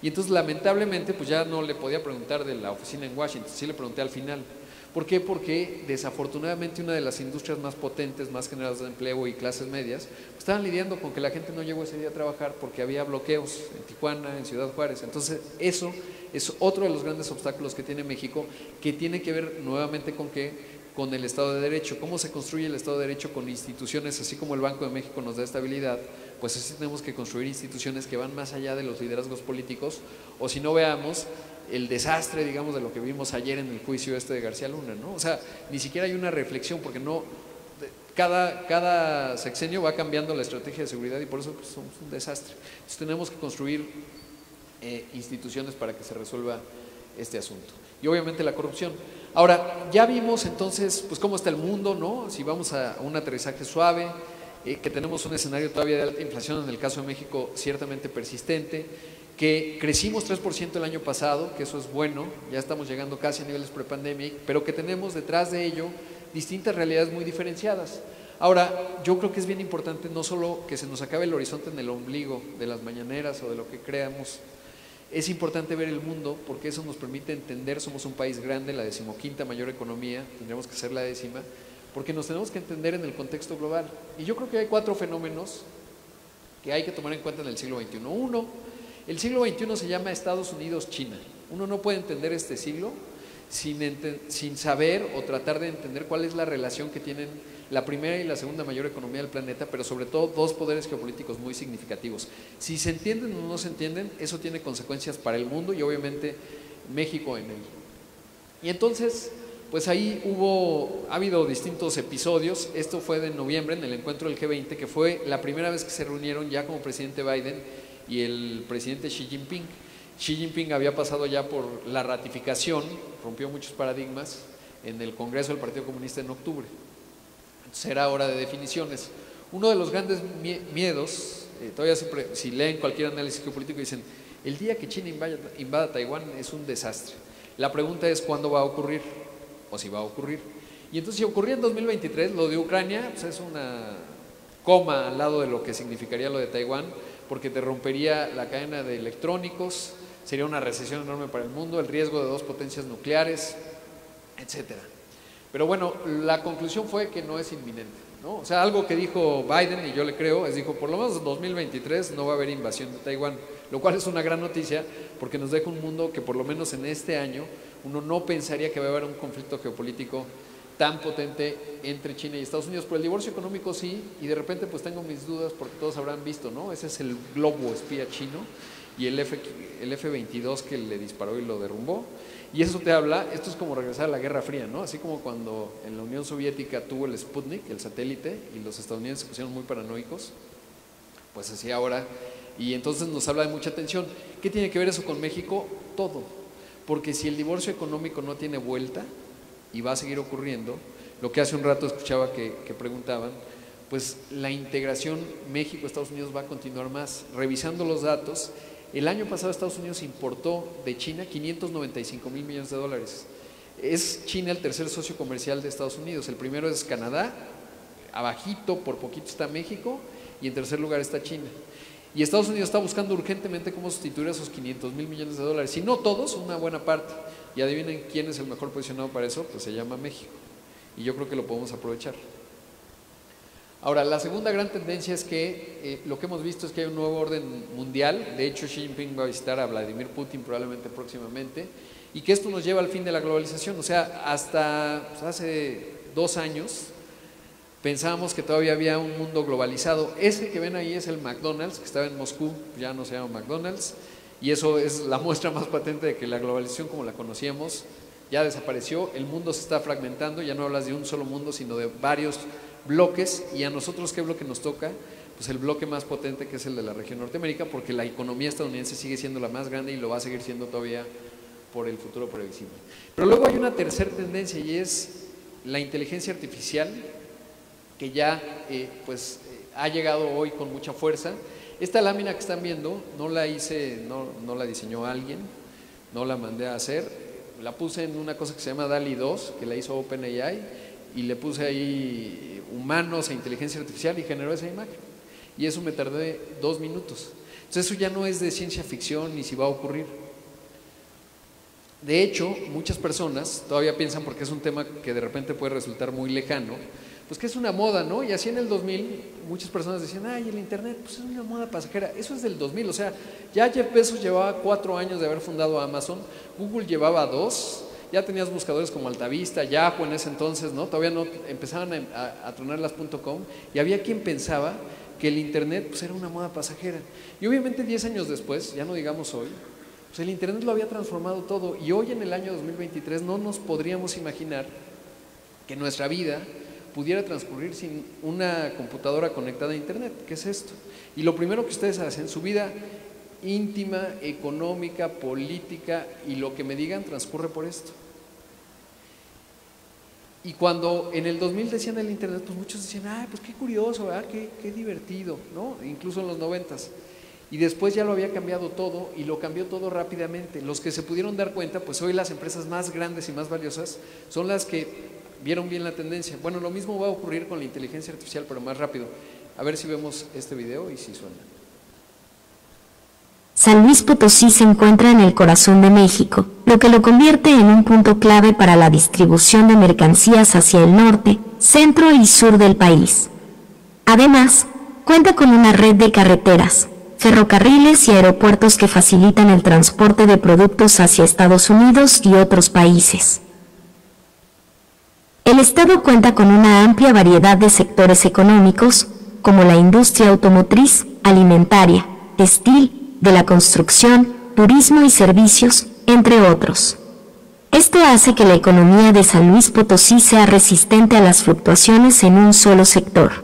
Y entonces lamentablemente pues ya no le podía preguntar de la oficina en Washington, sí le pregunté al final. ¿Por qué? Porque desafortunadamente una de las industrias más potentes, más generadoras de empleo y clases medias, estaban lidiando con que la gente no llegó ese día a trabajar porque había bloqueos en Tijuana, en Ciudad Juárez. Entonces eso es otro de los grandes obstáculos que tiene México, que tiene que ver nuevamente con qué, con el Estado de Derecho. ¿Cómo se construye el Estado de Derecho? Con instituciones, así como el Banco de México nos da estabilidad, pues así tenemos que construir instituciones que van más allá de los liderazgos políticos, o si no veamos el desastre, digamos, de lo que vimos ayer en el juicio este de García Luna, ¿no? O sea, ni siquiera hay una reflexión, porque no, cada sexenio va cambiando la estrategia de seguridad y por eso pues, somos un desastre. Entonces tenemos que construir instituciones para que se resuelva este asunto. Y obviamente la corrupción. Ahora, ya vimos entonces, pues cómo está el mundo, ¿no? Si vamos a un aterrizaje suave, que tenemos un escenario todavía de alta inflación, en el caso de México ciertamente persistente, que crecimos 3% el año pasado, que eso es bueno, ya estamos llegando casi a niveles prepandemia, pero que tenemos detrás de ello distintas realidades muy diferenciadas. Ahora, yo creo que es bien importante no solo que se nos acabe el horizonte en el ombligo de las mañaneras o de lo que creamos, es importante ver el mundo porque eso nos permite entender, somos un país grande, la 15ª mayor economía, tendríamos que ser la 10ª, porque nos tenemos que entender en el contexto global. Y yo creo que hay 4 fenómenos que hay que tomar en cuenta en el siglo XXI. Uno, el siglo XXI se llama Estados Unidos-China. Uno no puede entender este siglo sin saber o tratar de entender cuál es la relación que tienen la primera y la segunda mayor economía del planeta, pero sobre todo dos poderes geopolíticos muy significativos. Si se entienden o no se entienden, eso tiene consecuencias para el mundo y obviamente México en él. Y entonces, pues ahí ha habido distintos episodios. Esto fue de noviembre en el encuentro del G20, que fue la primera vez que se reunieron ya como presidente Biden y el presidente Xi Jinping. Xi Jinping había pasado ya por la ratificación, rompió muchos paradigmas en el Congreso del Partido Comunista en octubre. Entonces era hora de definiciones. Uno de los grandes miedos, todavía siempre, si leen cualquier análisis geopolítico, dicen, el día que China invada Taiwán es un desastre. La pregunta es cuándo va a ocurrir, o si va a ocurrir. Y entonces si ocurría en 2023, lo de Ucrania pues es una coma al lado de lo que significaría lo de Taiwán, porque te rompería la cadena de electrónicos, sería una recesión enorme para el mundo, el riesgo de 2 potencias nucleares, etcétera. Pero bueno, la conclusión fue que no es inminente, ¿no? O sea, algo que dijo Biden, y yo le creo, dijo, por lo menos en 2023 no va a haber invasión de Taiwán, lo cual es una gran noticia porque nos deja un mundo que por lo menos en este año uno no pensaría que va a haber un conflicto geopolítico tan potente entre China y Estados Unidos. Por el divorcio económico sí, y de repente pues tengo mis dudas porque todos habrán visto, ¿no? Ese es el globo espía chino y el F-22 que le disparó y lo derrumbó. Y eso te habla, esto es como regresar a la Guerra Fría, ¿no? Así como cuando en la Unión Soviética tuvo el Sputnik, el satélite, y los estadounidenses se pusieron muy paranoicos, pues así ahora, y entonces nos habla de mucha tensión. ¿Qué tiene que ver eso con México? Todo, porque si el divorcio económico no tiene vuelta, y va a seguir ocurriendo, lo que hace un rato escuchaba que preguntaban, pues la integración México-Estados Unidos va a continuar más. Revisando los datos, el año pasado Estados Unidos importó de China 595,000 millones de dólares. Es China el tercer socio comercial de Estados Unidos, el primero es Canadá, abajito, por poquito está México, y en tercer lugar está China. Y Estados Unidos está buscando urgentemente cómo sustituir esos 500,000 millones de dólares, si no todos, una buena parte. Y adivinen quién es el mejor posicionado para eso, pues se llama México. Y yo creo que lo podemos aprovechar. Ahora, la segunda gran tendencia es que lo que hemos visto es que hay un nuevo orden mundial. De hecho, Xi Jinping va a visitar a Vladimir Putin probablemente próximamente, y que esto nos lleva al fin de la globalización. O sea, hasta pues, hace 2 años pensábamos que todavía había un mundo globalizado. Ese que ven ahí es el McDonald's, que estaba en Moscú, ya no se llama McDonald's, y eso es la muestra más patente de que la globalización como la conocíamos ya desapareció. El mundo se está fragmentando, ya no hablas de un solo mundo, sino de varios bloques. Y a nosotros, ¿qué bloque nos toca? Pues el bloque más potente, que es el de la región Norteamérica, porque la economía estadounidense sigue siendo la más grande y lo va a seguir siendo todavía por el futuro previsible. Pero luego hay una tercera tendencia, y es la inteligencia artificial, que ya ha llegado hoy con mucha fuerza. Esta lámina que están viendo no la hice, no la diseñó alguien, no la mandé a hacer, la puse en una cosa que se llama DALL-E 2, que la hizo OpenAI, y le puse ahí humanos e inteligencia artificial y generó esa imagen. Y eso me tardé 2 minutos. Entonces eso ya no es de ciencia ficción ni si va a ocurrir. De hecho, muchas personas todavía piensan, porque es un tema que de repente puede resultar muy lejano, pues que es una moda, ¿no? Y así en el 2000 muchas personas decían, ay, el internet, pues es una moda pasajera. Eso es del 2000, o sea, ya Jeff Bezos llevaba 4 años de haber fundado Amazon, Google llevaba 2, ya tenías buscadores como Altavista, Yahoo en ese entonces, ¿no? Todavía no empezaban a tronar las .com, y había quien pensaba que el internet pues era una moda pasajera. Y obviamente 10 años después, ya no digamos hoy, pues el internet lo había transformado todo, y hoy en el año 2023 no nos podríamos imaginar que nuestra vida pudiera transcurrir sin una computadora conectada a internet. ¿Qué es esto? Y lo primero que ustedes hacen, su vida íntima, económica, política y lo que me digan transcurre por esto. Y cuando en el 2000 decían el internet, pues muchos decían, ay, pues qué curioso, ¿verdad? Qué divertido, ¿no? Incluso en los 90s. Y después ya lo había cambiado todo y lo cambió todo rápidamente. Los que se pudieron dar cuenta, pues hoy las empresas más grandes y más valiosas son las que vieron bien la tendencia. Bueno, lo mismo va a ocurrir con la inteligencia artificial, pero más rápido. A ver si vemos este video y si suena. San Luis Potosí se encuentra en el corazón de México, lo que lo convierte en un punto clave para la distribución de mercancías hacia el norte, centro y sur del país. Además, cuenta con una red de carreteras, ferrocarriles y aeropuertos que facilitan el transporte de productos hacia Estados Unidos y otros países. El estado cuenta con una amplia variedad de sectores económicos, como la industria automotriz, alimentaria, textil, de la construcción, turismo y servicios, entre otros. Esto hace que la economía de San Luis Potosí sea resistente a las fluctuaciones en un solo sector.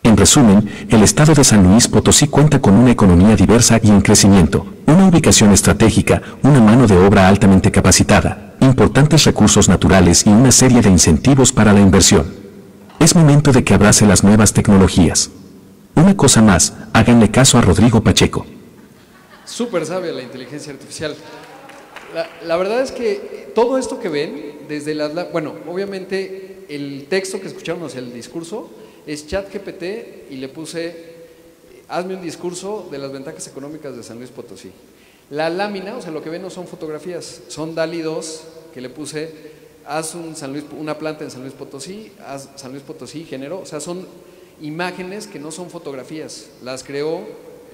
En resumen, el estado de San Luis Potosí cuenta con una economía diversa y en crecimiento, una ubicación estratégica, una mano de obra altamente capacitada, importantes recursos naturales y una serie de incentivos para la inversión. Es momento de que abrace las nuevas tecnologías. Una cosa más, háganle caso a Rodrigo Pacheco. Súper sabia la inteligencia artificial. La verdad es que todo esto que ven, desde las... Bueno, obviamente el texto que escucharon, o sea, el discurso, es ChatGPT y le puse, hazme un discurso de las ventajas económicas de San Luis Potosí. La lámina, o sea, lo que ven no son fotografías, son DALL-E 2, que le puse, haz una planta en San Luis Potosí, haz San Luis Potosí, género, o sea, son imágenes que no son fotografías, las creó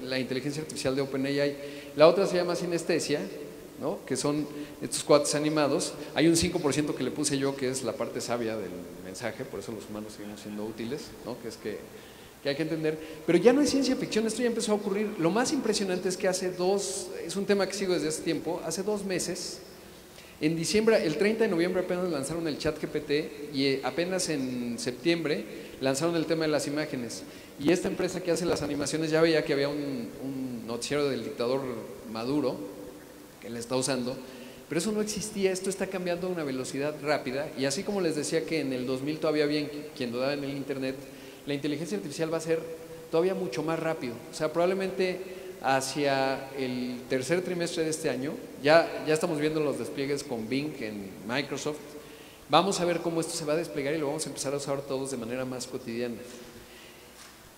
la inteligencia artificial de OpenAI. La otra se llama sinestesia, ¿no? Que son estos cuates animados. Hay un 5% que le puse yo, que es la parte sabia del mensaje, por eso los humanos seguimos siendo útiles, ¿no? Que es que hay que entender. Pero ya no es ciencia ficción, esto ya empezó a ocurrir. Lo más impresionante es que es un tema que sigo desde hace tiempo, hace 2 meses, en diciembre, el 30 de noviembre apenas lanzaron el ChatGPT y apenas en septiembre lanzaron el tema de las imágenes. Y esta empresa que hace las animaciones ya veía que había un noticiero del dictador Maduro que la está usando, pero eso no existía. Esto está cambiando a una velocidad rápida y así como les decía que en el 2000 todavía había quien dudaba en el internet, la inteligencia artificial va a ser todavía mucho más rápido. O sea, probablemente hacia el tercer trimestre de este año, ya estamos viendo los despliegues con Bing en Microsoft, vamos a ver cómo esto se va a desplegar y lo vamos a empezar a usar todos de manera más cotidiana.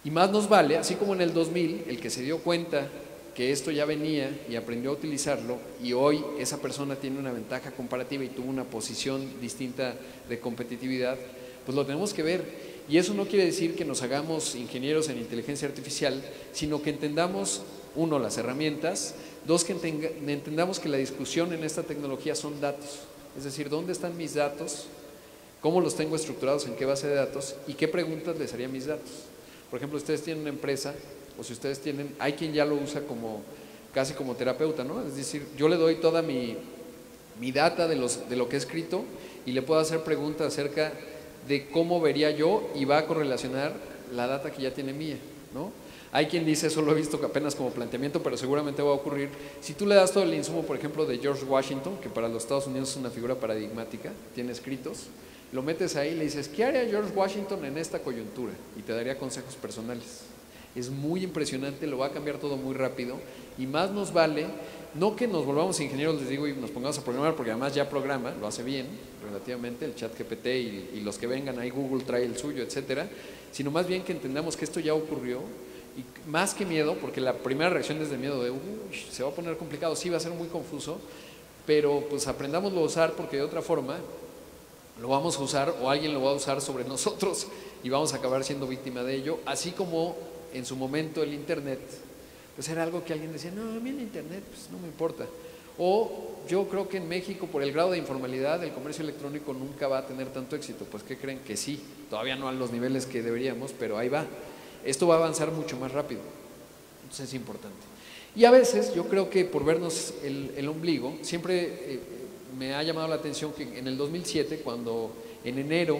Y más nos vale, así como en el 2000, el que se dio cuenta que esto ya venía y aprendió a utilizarlo y hoy esa persona tiene una ventaja comparativa y tuvo una posición distinta de competitividad, pues lo tenemos que ver. Y eso no quiere decir que nos hagamos ingenieros en inteligencia artificial, sino que entendamos, uno, las herramientas, dos, que entendamos que la discusión en esta tecnología son datos. Es decir, ¿dónde están mis datos? ¿Cómo los tengo estructurados? ¿En qué base de datos? ¿Y qué preguntas les haría a mis datos? Por ejemplo, ustedes tienen una empresa, o si ustedes tienen, hay quien ya lo usa casi como terapeuta, ¿no? Es decir, yo le doy toda mi data de lo que he escrito y le puedo hacer preguntas acerca de cómo vería yo y va a correlacionar la data que ya tiene mía, ¿no? Hay quien dice, eso lo he visto apenas como planteamiento, pero seguramente va a ocurrir. Si tú le das todo el insumo, por ejemplo, de George Washington, que para los Estados Unidos es una figura paradigmática, tiene escritos, lo metes ahí y le dices, ¿qué haría George Washington en esta coyuntura? Y te daría consejos personales. Es muy impresionante, lo va a cambiar todo muy rápido y más nos vale, no que nos volvamos ingenieros, les digo, y nos pongamos a programar, porque además ya programa, lo hace bien relativamente, el ChatGPT y los que vengan ahí, Google trae el suyo, etcétera, sino más bien que entendamos que esto ya ocurrió. Y más que miedo, porque la primera reacción es de miedo de se va a poner complicado, sí va a ser muy confuso, pero pues aprendámoslo a usar, porque de otra forma lo vamos a usar o alguien lo va a usar sobre nosotros y vamos a acabar siendo víctima de ello, así como en su momento el internet, pues era algo que alguien decía, no, a mí el internet pues no me importa. O yo creo que en México, por el grado de informalidad, el comercio electrónico nunca va a tener tanto éxito. Pues ¿qué creen? Que sí, todavía no a los niveles que deberíamos, pero ahí va. Esto va a avanzar mucho más rápido, entonces es importante. Y a veces yo creo que por vernos el ombligo, siempre me ha llamado la atención que en el 2007, cuando en enero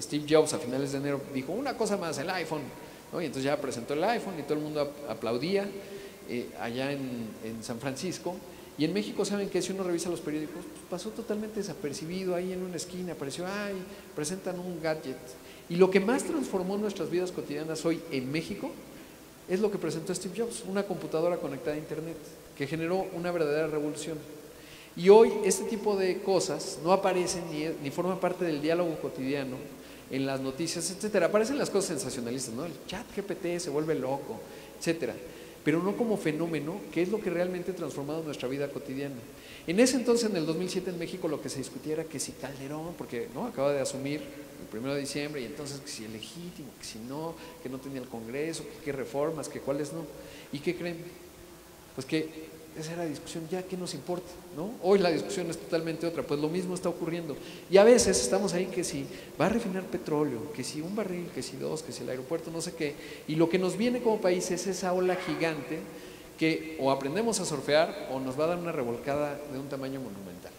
Steve Jobs a finales de enero dijo una cosa más, el iPhone, ¿no? Y entonces ya presentó el iPhone y todo el mundo aplaudía allá en San Francisco, Y en México, ¿saben qué? Si uno revisa los periódicos, pues pasó totalmente desapercibido, ahí en una esquina apareció, ay, presentan un gadget. Y lo que más transformó nuestras vidas cotidianas hoy en México es lo que presentó Steve Jobs, una computadora conectada a internet, que generó una verdadera revolución. Y hoy este tipo de cosas no aparecen ni forman parte del diálogo cotidiano, en las noticias, etcétera. Aparecen las cosas sensacionalistas, ¿no? El chat GPT se vuelve loco, etcétera, pero no como fenómeno, que es lo que realmente ha transformado nuestra vida cotidiana. En ese entonces, en el 2007 en México, lo que se discutía era que si Calderón, porque ¿no? acaba de asumir el 1 de diciembre, y entonces que si es legítimo, que si no, que no tenía el Congreso, que qué reformas, que cuáles no. ¿Y qué creen? Pues que esa era la discusión, ya qué nos importa, ¿no? Hoy la discusión es totalmente otra, pues lo mismo está ocurriendo. Y a veces estamos ahí que si va a refinar petróleo, que si un barril, que si dos, que si el aeropuerto, no sé qué. Y lo que nos viene como país es esa ola gigante que o aprendemos a surfear o nos va a dar una revolcada de un tamaño monumental.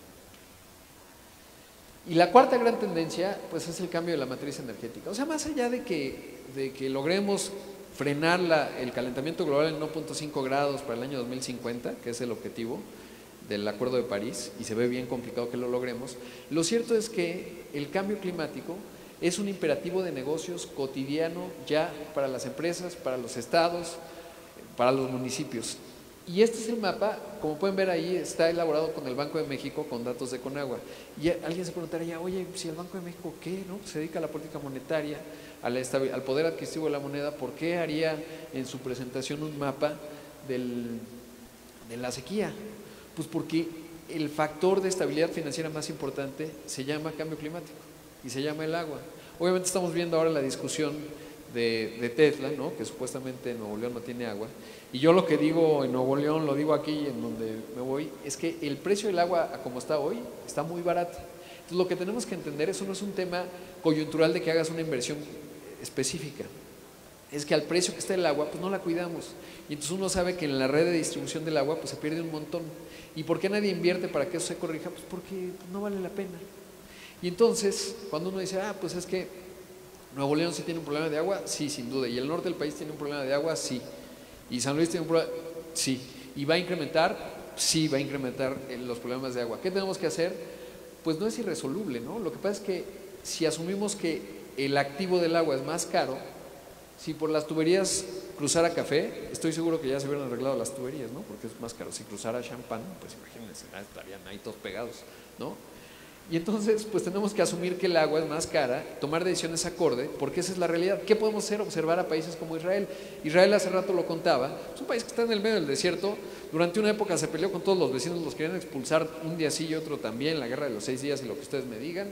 Y la cuarta gran tendencia, pues es el cambio de la matriz energética. O sea, más allá de que logremos frenar el calentamiento global en 1.5 grados para el año 2050, que es el objetivo del Acuerdo de París, y se ve bien complicado que lo logremos, lo cierto es que el cambio climático es un imperativo de negocios cotidiano ya para las empresas, para los estados, para los municipios. Y este es el mapa, como pueden ver ahí, está elaborado con el Banco de México con datos de Conagua. Y alguien se preguntaría, oye, si el Banco de México, ¿qué? ¿No? Se dedica a la política monetaria, al poder adquisitivo de la moneda, ¿por qué haría en su presentación un mapa de la sequía? Pues porque el factor de estabilidad financiera más importante se llama cambio climático y se llama el agua. Obviamente estamos viendo ahora la discusión de Tesla, ¿no? Que supuestamente en Nuevo León no tiene agua. Y yo lo que digo en Nuevo León, lo digo aquí en donde me voy, es que el precio del agua, como está hoy, está muy barato. Entonces lo que tenemos que entender, eso no es un tema coyuntural de que hagas una inversión específica, es que al precio que está el agua, pues no la cuidamos. Y entonces uno sabe que en la red de distribución del agua, pues se pierde un montón. ¿Y por qué nadie invierte para que eso se corrija? Pues porque no vale la pena. Y entonces, cuando uno dice, pues es que Nuevo León sí tiene un problema de agua, sí, sin duda. Y el norte del país tiene un problema de agua, sí. Y San Luis tiene un problema, sí. ¿Y va a incrementar? Sí, va a incrementar los problemas de agua. ¿Qué tenemos que hacer? Pues no es irresoluble, ¿no? Lo que pasa es que si asumimos que el activo del agua es más caro, si por las tuberías cruzara café, estoy seguro que ya se hubieran arreglado las tuberías, ¿no? Porque es más caro. Si cruzara champán, pues imagínense, estarían ahí todos pegados, ¿no? Y entonces, pues tenemos que asumir que el agua es más cara, tomar decisiones acorde, porque esa es la realidad. ¿Qué podemos hacer? Observar a países como Israel. Israel hace rato lo contaba, es un país que está en el medio del desierto, durante una época se peleó con todos los vecinos, los querían expulsar un día sí y otro también, la guerra de los 6 días y lo que ustedes me digan.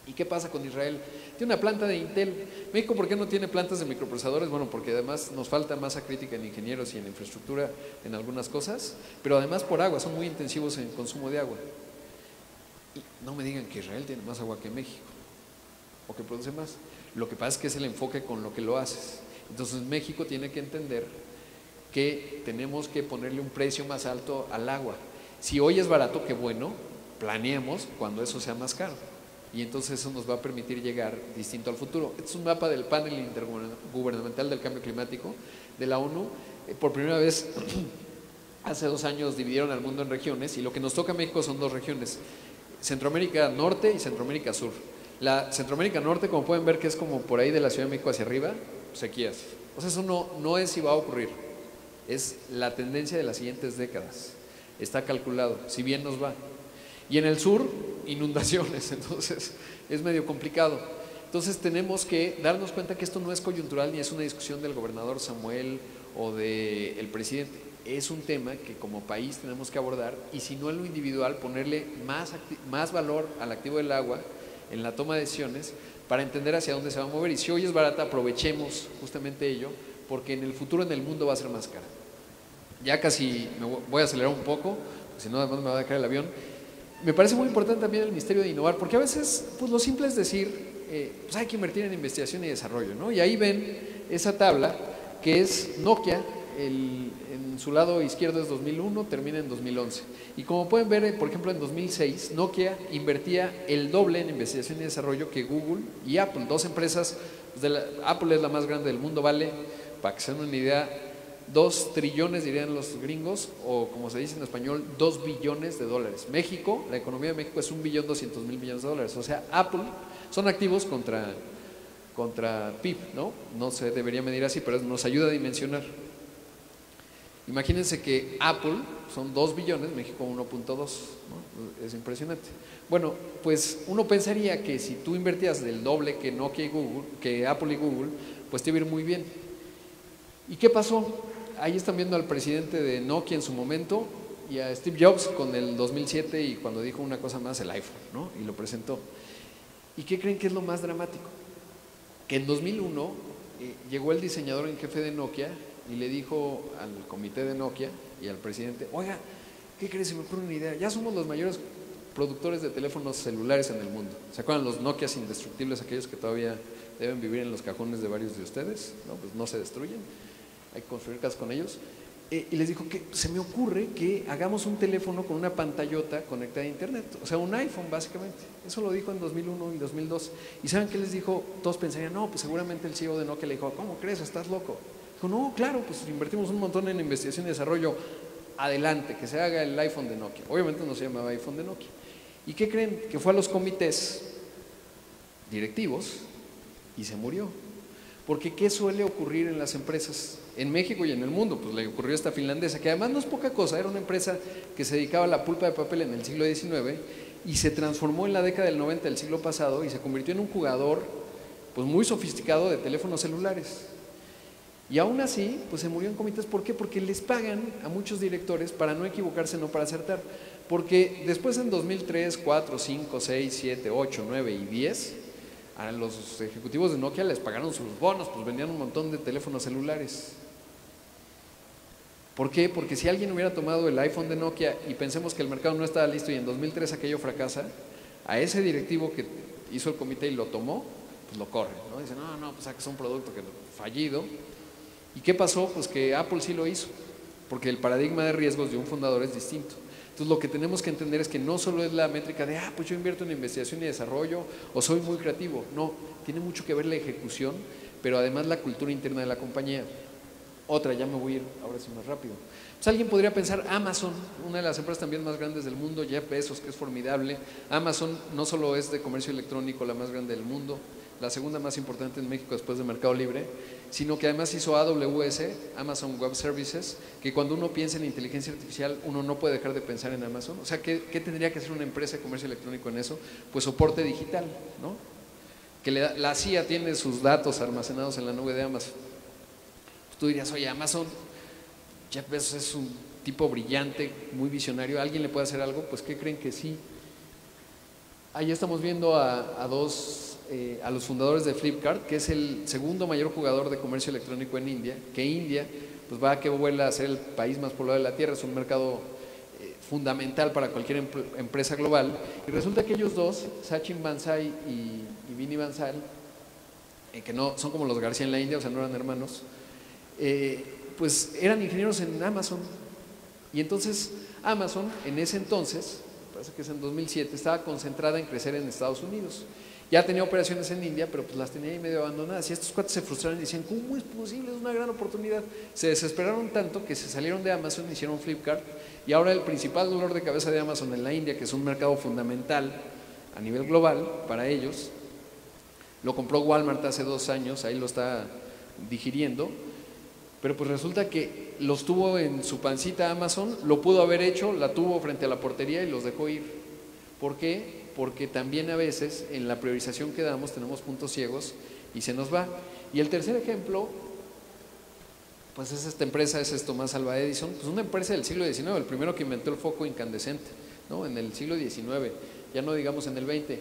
¿Y qué pasa con Israel? Tiene una planta de Intel. México, ¿por qué no tiene plantas de microprocesadores? Bueno, porque además nos falta masa crítica en ingenieros y en infraestructura en algunas cosas, pero además por agua, son muy intensivos en consumo de agua. Y no me digan que Israel tiene más agua que México o que produce más. Lo que pasa es que es el enfoque con lo que lo haces. Entonces México tiene que entender que tenemos que ponerle un precio más alto al agua. Si hoy es barato, qué bueno, planeemos cuando eso sea más caro. Y entonces eso nos va a permitir llegar distinto al futuro. Este es un mapa del panel intergubernamental del cambio climático de la ONU. Por primera vez, hace 2 años dividieron al mundo en regiones y lo que nos toca a México son 2 regiones, Centroamérica Norte y Centroamérica Sur. La Centroamérica Norte, como pueden ver, que es como por ahí de la Ciudad de México hacia arriba, sequías. O sea, eso no es si va a ocurrir, es la tendencia de las siguientes décadas. Está calculado, si bien nos va. Y en el sur, inundaciones, entonces es medio complicado. Entonces tenemos que darnos cuenta que esto no es coyuntural ni es una discusión del gobernador Samuel o del presidente. Es un tema que como país tenemos que abordar y si no en lo individual ponerle más valor al activo del agua en la toma de decisiones para entender hacia dónde se va a mover. Y si hoy es barata, aprovechemos justamente ello, porque en el futuro en el mundo va a ser más cara. Ya casi me voy a acelerar un poco, si no además me va a caer el avión. Me parece muy importante también el misterio de innovar, porque a veces pues lo simple es decir, pues hay que invertir en investigación y desarrollo, ¿no? Y ahí ven esa tabla que es Nokia, en su lado izquierdo es 2001, termina en 2011. Y como pueden ver, por ejemplo, en 2006, Nokia invertía el doble en investigación y desarrollo que Google y Apple, 2 empresas. Apple es la más grande del mundo, vale, para que se den una idea, 2 trillones, dirían los gringos, o como se dice en español, 2 billones de dólares. México, la economía de México es 1.200.000.000.000 de dólares. O sea, Apple son activos contra PIB, ¿no? No se debería medir así, pero nos ayuda a dimensionar. Imagínense que Apple son 2 billones, México 1.2, ¿no? Es impresionante. Bueno, pues uno pensaría que si tú invertías del doble que Nokia y Google, que Apple y Google, pues te iba a ir muy bien. ¿Y qué pasó? Ahí están viendo al presidente de Nokia en su momento y a Steve Jobs con el 2007 y cuando dijo una cosa más, el iPhone, ¿no? Y lo presentó. ¿Y qué creen que es lo más dramático? Que en 2001 llegó el diseñador en jefe de Nokia y le dijo al comité de Nokia y al presidente: oiga, ¿qué crees? Se me ocurre una idea. Ya somos los mayores productores de teléfonos celulares en el mundo. ¿Se acuerdan los Nokias indestructibles, aquellos que todavía deben vivir en los cajones de varios de ustedes? ¿No? Pues no se destruyen, hay que construir casas con ellos. Y les dijo que se me ocurre que hagamos un teléfono con una pantallota conectada a internet, o sea, un iPhone básicamente. Eso lo dijo en 2001 y 2002. ¿Y saben qué les dijo? Todos pensarían, no, pues seguramente el CEO de Nokia le dijo: ¿cómo crees? ¿Estás loco? Dijo: no, claro, pues invertimos un montón en investigación y desarrollo, adelante, que se haga el iPhone de Nokia. Obviamente no se llamaba iPhone de Nokia. ¿Y qué creen? Que fue a los comités directivos y se murió. Porque ¿qué suele ocurrir en las empresas? En México y en el mundo, pues le ocurrió a esta finlandesa, que además no es poca cosa, era una empresa que se dedicaba a la pulpa de papel en el siglo XIX y se transformó en la década del 90 del siglo pasado y se convirtió en un jugador pues muy sofisticado de teléfonos celulares. Y aún así, pues se murió en comités. ¿Por qué? Porque les pagan a muchos directores para no equivocarse, no para acertar. Porque después en 2003, 4, 5, 6, 7, 8, 9 y 10, a los ejecutivos de Nokia les pagaron sus bonos, pues vendían un montón de teléfonos celulares. ¿Por qué? Porque si alguien hubiera tomado el iPhone de Nokia y pensemos que el mercado no estaba listo y en 2003 aquello fracasa, a ese directivo que hizo el comité y lo tomó, pues lo corre, ¿no? Dice: no, pues es un producto que fallido. ¿Y qué pasó? Pues que Apple sí lo hizo, porque el paradigma de riesgos de un fundador es distinto. Entonces lo que tenemos que entender es que no solo es la métrica de pues yo invierto en investigación y desarrollo o soy muy creativo. No, tiene mucho que ver la ejecución, pero además la cultura interna de la compañía. Otra, ya me voy a ir ahora sí más rápido. Pues alguien podría pensar: Amazon, una de las empresas también más grandes del mundo, Jeff Bezos, que es formidable. Amazon no solo es de comercio electrónico la más grande del mundo, la segunda más importante en México después de Mercado Libre, sino que además hizo AWS, Amazon Web Services, que cuando uno piensa en inteligencia artificial, uno no puede dejar de pensar en Amazon. O sea, ¿qué tendría que hacer una empresa de comercio electrónico en eso? Pues soporte digital, ¿no? Que la CIA tiene sus datos almacenados en la nube de Amazon. Pues tú dirías: oye, Amazon, Jeff Bezos es un tipo brillante, muy visionario, ¿alguien le puede hacer algo? Pues ¿qué creen? Que sí. Ahí estamos viendo a los fundadores de Flipkart, que es el segundo mayor jugador de comercio electrónico en India, que India pues va a que vuela a ser el país más poblado de la Tierra, es un mercado fundamental para cualquier empresa global. Y resulta que ellos dos, Sachin Bansal y Vinny Bansal, que no son como los García en la India, o sea, no eran hermanos, pues eran ingenieros en Amazon. Y entonces Amazon en ese entonces, parece que es en 2007, estaba concentrada en crecer en Estados Unidos. Ya tenía operaciones en India, pero pues las tenía ahí medio abandonadas. Y estos cuates se frustraron y decían: ¿cómo es posible? Es una gran oportunidad. Se desesperaron tanto que se salieron de Amazon, hicieron Flipkart. Y ahora el principal dolor de cabeza de Amazon en la India, que es un mercado fundamental a nivel global para ellos, lo compró Walmart hace 2 años, ahí lo está digiriendo. Pero pues resulta que los tuvo en su pancita Amazon, lo pudo haber hecho, la tuvo frente a la portería y los dejó ir. ¿Por qué? Porque también a veces en la priorización que damos tenemos puntos ciegos y se nos va. Y el tercer ejemplo, pues es esta empresa, es Thomas Alva Edison, pues una empresa del siglo XIX, el primero que inventó el foco incandescente, ¿no? En el siglo XIX, ya no digamos en el XX.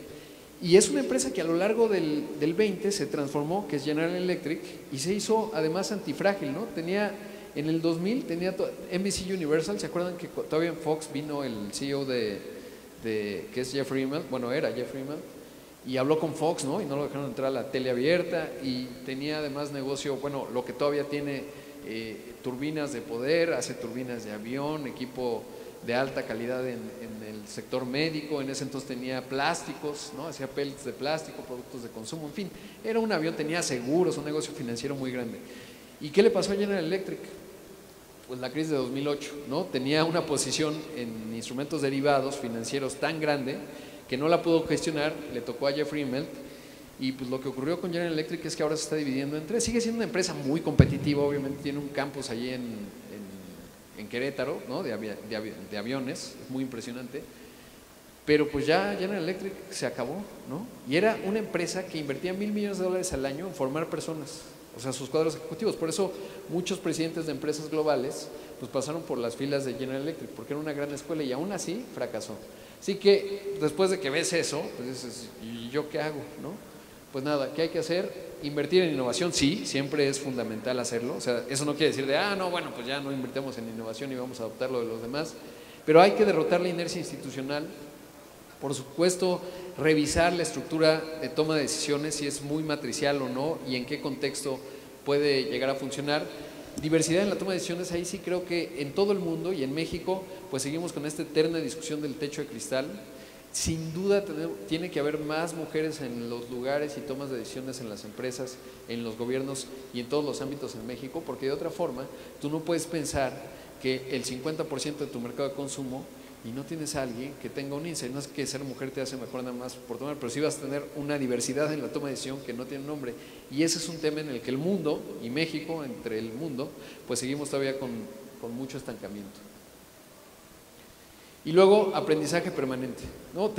Y es una empresa que a lo largo del 20 se transformó, que es General Electric, y se hizo además antifrágil, ¿no? En el 2000 tenía NBC Universal, ¿se acuerdan que todavía en Fox vino el CEO que es Jeffrey Immelt? Bueno, era Jeffrey Immelt, y habló con Fox, ¿no? Y no lo dejaron entrar a la tele abierta, y tenía además negocio, bueno, lo que todavía tiene, turbinas de poder, hace turbinas de avión, equipo de alta calidad en el sector médico. En ese entonces tenía plásticos, ¿no? Hacía pellets de plástico, productos de consumo, en fin, era un avión, tenía seguros, un negocio financiero muy grande. ¿Y qué le pasó a General Electric? pues la crisis de 2008, ¿no? Tenía una posición en instrumentos derivados financieros tan grande que no la pudo gestionar, le tocó a Jeffrey Immelt, y pues lo que ocurrió con General Electric es que ahora se está dividiendo en tres. Sigue siendo una empresa muy competitiva, obviamente tiene un campus allí en Querétaro, ¿no? de aviones, es muy impresionante, pero pues ya General Electric se acabó, ¿no? Y era una empresa que invertía $1,000 millones al año en formar personas, o sea, sus cuadros ejecutivos. Por eso muchos presidentes de empresas globales pues pasaron por las filas de General Electric, porque era una gran escuela y aún así fracasó. Así que después de que ves eso, pues dices, ¿y yo qué hago, no? Pues nada, ¿qué hay que hacer? Invertir en innovación, sí, siempre es fundamental hacerlo. O sea, eso no quiere decir de, no, bueno, pues ya no invertimos en innovación y vamos a adoptar lo de los demás. Pero hay que derrotar la inercia institucional. Por supuesto, revisar la estructura de toma de decisiones, si es muy matricial o no, y en qué contexto puede llegar a funcionar. Diversidad en la toma de decisiones, ahí sí creo que en todo el mundo y en México, pues seguimos con esta eterna discusión del techo de cristal. Sin duda tiene que haber más mujeres en los lugares y tomas de decisiones en las empresas, en los gobiernos y en todos los ámbitos en México, porque de otra forma tú no puedes pensar que el 50% de tu mercado de consumo y no tienes a alguien que tenga un índice. No es que ser mujer te hace mejor nada más por tomar, pero sí vas a tener una diversidad en la toma de decisión que no tiene nombre. Y ese es un tema en el que el mundo, y México entre el mundo, pues seguimos todavía con mucho estancamiento. Y luego, aprendizaje permanente, ¿no?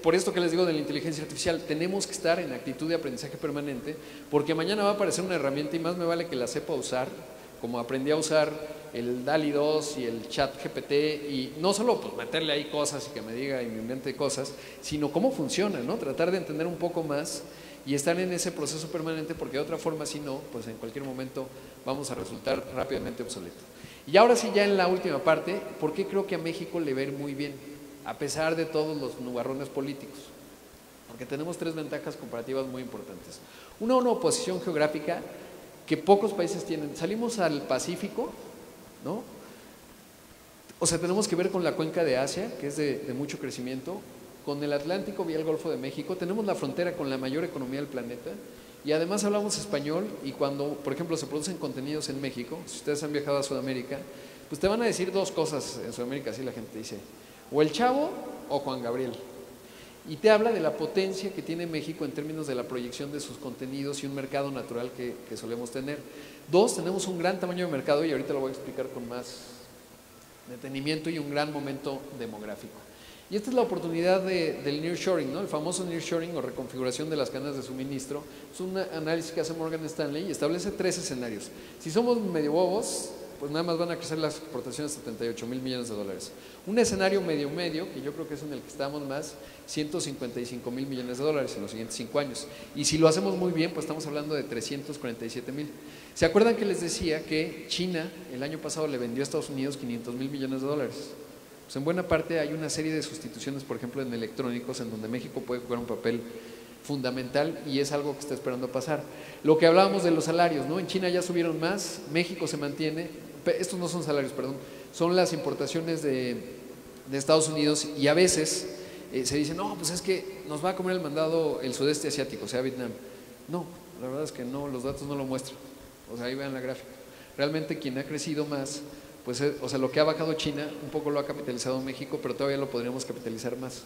Por esto que les digo de la inteligencia artificial, tenemos que estar en actitud de aprendizaje permanente, porque mañana va a aparecer una herramienta y más me vale que la sepa usar, como aprendí a usar el DALL-E 2 y el ChatGPT, y no solo pues meterle ahí cosas y que me diga y me invente cosas, sino cómo funciona, ¿no? Tratar de entender un poco más y estar en ese proceso permanente, porque de otra forma, si no, pues en cualquier momento vamos a resultar rápidamente obsoletos. Y ahora sí, ya en la última parte, ¿por qué creo que a México le va a ir muy bien, a pesar de todos los nubarrones políticos? Porque tenemos tres ventajas comparativas muy importantes. Una posición geográfica que pocos países tienen. Salimos al Pacífico, ¿no? O sea, tenemos que ver con la cuenca de Asia, que es de mucho crecimiento, con el Atlántico vía el Golfo de México, tenemos la frontera con la mayor economía del planeta, y además hablamos español, y cuando, por ejemplo, se producen contenidos en México, si ustedes han viajado a Sudamérica, pues te van a decir dos cosas en Sudamérica, así la gente dice, o el Chavo o Juan Gabriel. Y te habla de la potencia que tiene México en términos de la proyección de sus contenidos y un mercado natural que solemos tener. Dos, tenemos un gran tamaño de mercado, y ahorita lo voy a explicar con más detenimiento, y un gran momento demográfico. Y esta es la oportunidad del nearshoring, ¿no? El famoso nearshoring o reconfiguración de las cadenas de suministro. Es un análisis que hace Morgan Stanley y establece tres escenarios. Si somos medio bobos, pues nada más van a crecer las exportaciones $78,000 millones. Un escenario medio, que yo creo que es en el que estamos más, $155,000 millones en los siguientes 5 años. Y si lo hacemos muy bien, pues estamos hablando de 347,000. ¿Se acuerdan que les decía que China el año pasado le vendió a Estados Unidos $500,000 millones? Pues en buena parte hay una serie de sustituciones, por ejemplo en electrónicos, en donde México puede jugar un papel fundamental, y es algo que está esperando pasar. Lo que hablábamos de los salarios, ¿no? En China ya subieron más, México se mantiene. Estos no son salarios, perdón, son las importaciones de Estados Unidos, y a veces se dice, no, pues es que nos va a comer el mandado el sudeste asiático, o sea, Vietnam. No, la verdad es que no, los datos no lo muestran. O sea, ahí vean la gráfica. Realmente quien ha crecido más, pues, o sea, lo que ha bajado China, un poco lo ha capitalizado México, pero todavía lo podríamos capitalizar más.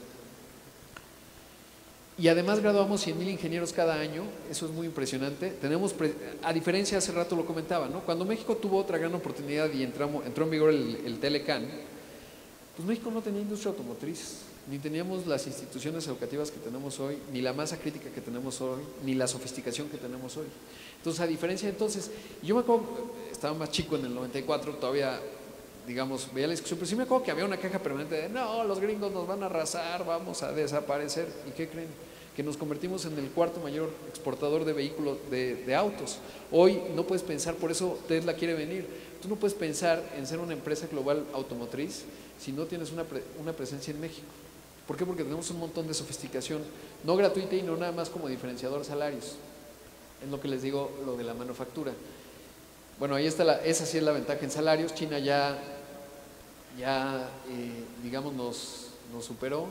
Y además graduamos 100,000 ingenieros cada año, eso es muy impresionante. Tenemos, a diferencia, hace rato lo comentaba, ¿no? Cuando México tuvo otra gran oportunidad y entró en vigor el Telecan, pues México no tenía industria automotriz, ni teníamos las instituciones educativas que tenemos hoy, ni la masa crítica que tenemos hoy, ni la sofisticación que tenemos hoy. Entonces, a diferencia entonces, yo me acuerdo, estaba más chico en el 94, todavía, digamos, veía la discusión, pero sí me acuerdo que había una queja permanente de, no, los gringos nos van a arrasar, vamos a desaparecer. ¿Y qué creen? Que nos convertimos en el cuarto mayor exportador de vehículos, de autos. Hoy no puedes pensar, por eso Tesla quiere venir, tú no puedes pensar en ser una empresa global automotriz si no tienes una presencia en México. ¿Por qué? Porque tenemos un montón de sofisticación, no gratuita y no nada más como diferenciador salarios. Es lo que les digo, lo de la manufactura. Bueno, ahí está, esa sí es la ventaja en salarios. China ya digamos, nos superó,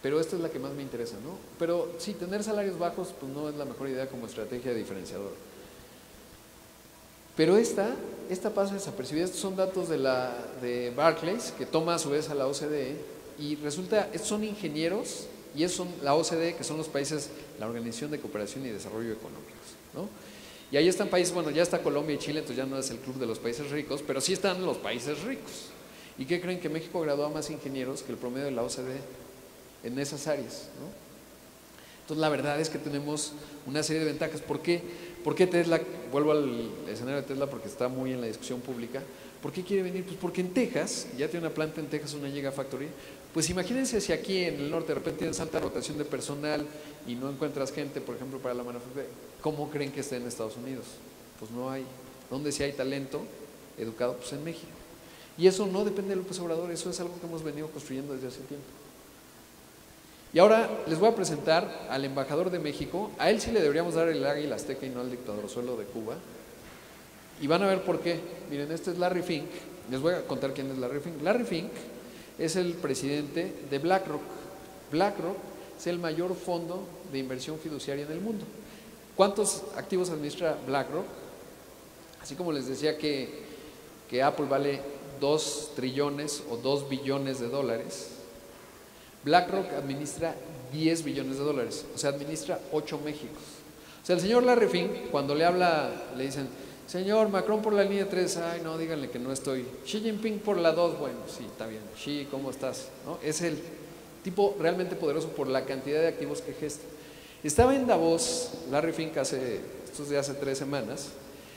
pero esta es la que más me interesa, ¿no? Pero sí, tener salarios bajos pues no es la mejor idea como estrategia de diferenciador. Pero esta pasa desapercibida. Estos son datos de Barclays, que toma a su vez a la OCDE, y resulta, estos son ingenieros, y estos son la OCDE, que son los países, la Organización de Cooperación y Desarrollo Económicos, ¿no? Y ahí están países, bueno, ya está Colombia y Chile, entonces ya no es el club de los países ricos, pero sí están los países ricos. ¿Y qué creen? Que México gradúa más ingenieros que el promedio de la OCDE en esas áreas, ¿no? Entonces la verdad es que tenemos una serie de ventajas. ¿Por qué? ¿Por qué Tesla? Vuelvo al escenario de Tesla porque está muy en la discusión pública. ¿Por qué quiere venir? Pues porque en Texas, ya tiene una planta en Texas, una Gigafactory. Pues imagínense si aquí en el norte de repente tienes alta rotación de personal y no encuentras gente, por ejemplo, para la manufactura, ¿cómo creen que esté en Estados Unidos? Pues no hay. ¿Dónde sí hay talento educado? Pues en México. Y eso no depende de López Obrador, eso es algo que hemos venido construyendo desde hace tiempo. Y ahora les voy a presentar al embajador de México. A él sí le deberíamos dar el águila azteca y no al dictadorzuelo de Cuba. Y van a ver por qué. Miren, este es Larry Fink. Les voy a contar quién es Larry Fink. Larry Fink es el presidente de BlackRock. BlackRock es el mayor fondo de inversión fiduciaria en el mundo. ¿Cuántos activos administra BlackRock? Así como les decía que Apple vale 2 trillones o 2 billones de dólares, BlackRock administra 10 billones de dólares, o sea, administra 8 Méxicos. O sea, el señor Larry Fink, cuando le habla, le dicen, señor Macron por la línea 3, ay no, díganle que no estoy. Xi Jinping por la 2, bueno, sí, está bien. Xi, ¿cómo estás? ¿No? Es el tipo realmente poderoso por la cantidad de activos que gesta. Estaba en Davos, Larry Fink, estos de hace 3 semanas,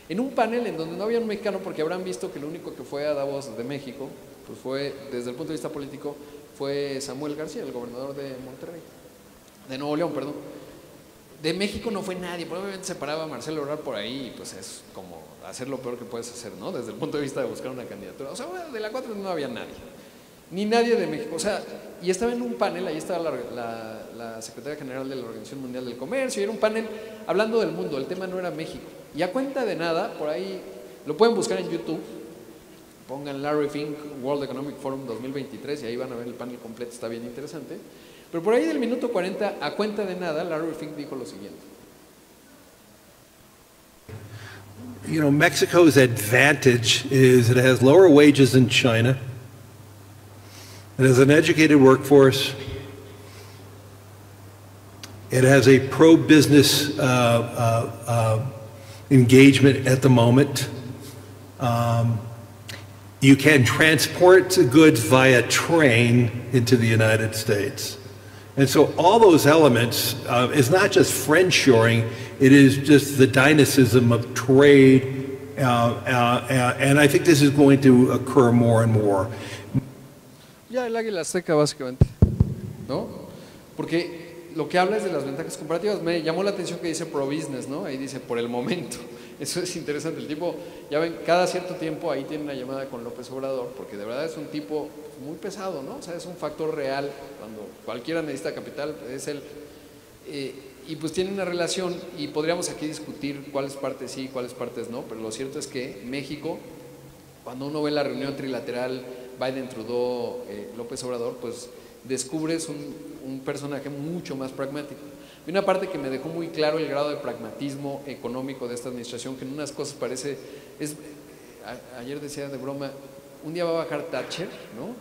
en un panel en donde no había un mexicano, porque habrán visto que el único que fue a Davos de México, pues fue, desde el punto de vista político, fue Samuel García, el gobernador de Monterrey, de Nuevo León, perdón. De México no fue nadie, probablemente se paraba Marcelo Ebrard por ahí, y pues es como hacer lo peor que puedes hacer, ¿no? Desde el punto de vista de buscar una candidatura. O sea, bueno, de la 4 no había nadie, ni nadie de México. O sea, y estaba en un panel, ahí estaba la secretaria general de la Organización Mundial del Comercio, y era un panel hablando del mundo, el tema no era México. Y a cuenta de nada, por ahí, lo pueden buscar en YouTube, pongan Larry Fink World Economic Forum 2023 y ahí van a ver el panel completo, está bien interesante. Pero por ahí del minuto 40, a cuenta de nada, Larry Fink dijo lo siguiente. You know, Mexico's advantage is it has lower wages than China. It has an educated workforce. It has a pro-business engagement at the moment. You can transport goods via train into the United States. And so all those elements, it's not just friendshoring, it is just the dynamism of trade, and I think this is going to occur more and more. Ya el águila azteca básicamente, ¿no? Porque lo que habla es de las ventajas comparativas. Me llamó la atención que dice pro business, ¿no? Ahí dice por el momento. Eso es interesante. El tipo, ya ven, cada cierto tiempo ahí tiene una llamada con López Obrador, porque de verdad es un tipo muy pesado, ¿no? O sea, es un factor real. Cuando cualquiera necesita capital, es él. Y pues tiene una relación, y podríamos aquí discutir cuáles partes sí y cuáles partes no, pero lo cierto es que México, cuando uno ve la reunión trilateral Biden-Trudeau, López Obrador, pues descubres un personaje mucho más pragmático. Y una parte que me dejó muy claro el grado de pragmatismo económico de esta administración, que en unas cosas parece, ayer decía de broma, un día va a bajar Thatcher, ¿no?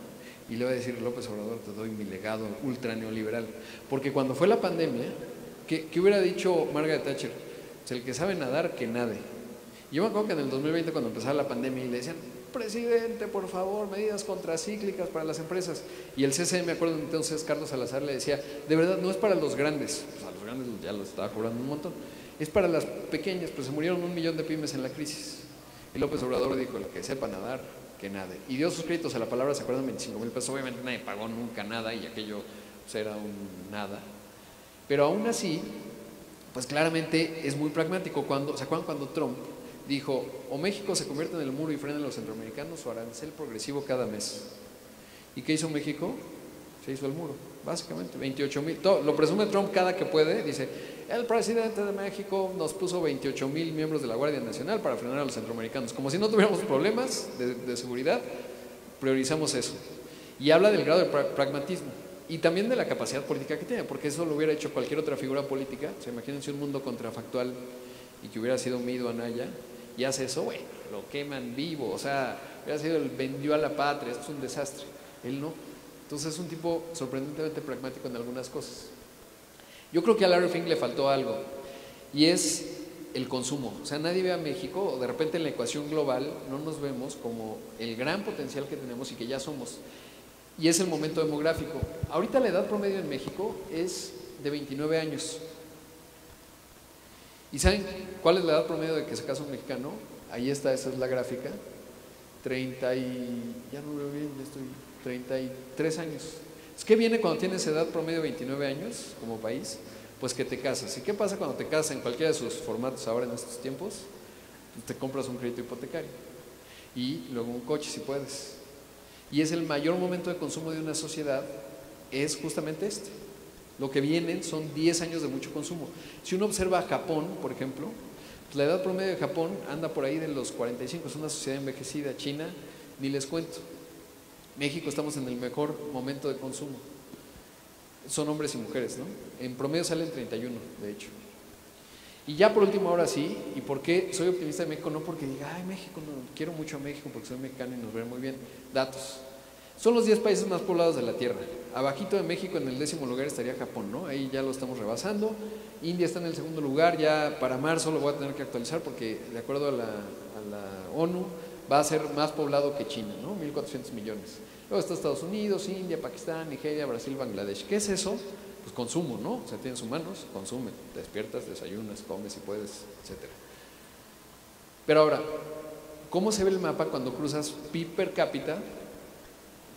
Y le va a decir López Obrador, te doy mi legado ultra neoliberal. Porque cuando fue la pandemia, ¿qué hubiera dicho Margaret Thatcher? Pues el que sabe nadar, que nade. Y yo me acuerdo que en el 2020, cuando empezaba la pandemia, y le decían, presidente, por favor, medidas contracíclicas para las empresas. Y el CCE, me acuerdo entonces, Carlos Salazar le decía, de verdad, no es para los grandes, pues a los grandes ya los estaba cobrando un montón, es para las pequeñas, pues se murieron 1 millón de pymes en la crisis. Y López Obrador dijo, el que sepa nadar, que nade. Y dio sus créditos a la palabra, ¿se acuerdan? 25,000 pesos, obviamente nadie pagó nunca nada y aquello pues, era un nada. Pero aún así, pues claramente es muy pragmático. ¿Se acuerdan cuando Trump dijo, o México se convierte en el muro y frena a los centroamericanos o arancel progresivo cada mes? ¿Y qué hizo México? Se hizo el muro, básicamente, 28,000. Lo presume Trump cada que puede, dice, el presidente de México nos puso 28,000 miembros de la Guardia Nacional para frenar a los centroamericanos. Como si no tuviéramos problemas de seguridad, priorizamos eso. Y habla del grado de pragmatismo y también de la capacidad política que tiene, porque eso lo hubiera hecho cualquier otra figura política. O sea, imagínense un mundo contrafactual y que hubiera sido Mido Anaya, y hace eso, bueno, lo queman vivo, o sea, hubiera sido el vendió a la patria, esto es un desastre. Él no. Entonces es un tipo sorprendentemente pragmático en algunas cosas. Yo creo que a Larry Fink le faltó algo, y es el consumo. O sea, nadie ve a México, o de repente en la ecuación global no nos vemos como el gran potencial que tenemos y que ya somos. Y es el momento demográfico. Ahorita la edad promedio en México es de 29 años. ¿Y saben cuál es la edad promedio de que se casa un mexicano? Ahí está, esa es la gráfica. 33 años. ¿Qué viene cuando tienes edad promedio de 29 años como país? Pues que te casas. ¿Y qué pasa cuando te casas en cualquiera de sus formatos ahora en estos tiempos? Pues te compras un crédito hipotecario y luego un coche si puedes. Y es el mayor momento de consumo de una sociedad, es justamente este. Lo que vienen son 10 años de mucho consumo. Si uno observa a Japón, por ejemplo, pues la edad promedio de Japón anda por ahí de los 45, es una sociedad envejecida. China, ni les cuento. México estamos en el mejor momento de consumo. Son hombres y mujeres, ¿no? En promedio salen 31, de hecho. Y ya por último, ahora sí, ¿y por qué soy optimista de México? No porque diga, ay, México, no, quiero mucho a México porque soy mexicano y nos ven muy bien. Datos. Son los 10 países más poblados de la Tierra. Abajito de México, en el 10º lugar, estaría Japón, ¿no? Ahí ya lo estamos rebasando. India está en el 2º lugar, ya para marzo lo voy a tener que actualizar porque de acuerdo a la ONU va a ser más poblado que China, ¿no? 1.400 millones. Luego está Estados Unidos, India, Pakistán, Nigeria, Brasil, Bangladesh. ¿Qué es eso? Pues consumo, ¿no? O sea, tienes humanos, consumen, te despiertas, desayunas, comes si puedes, etc. Pero ahora, ¿cómo se ve el mapa cuando cruzas PIB per cápita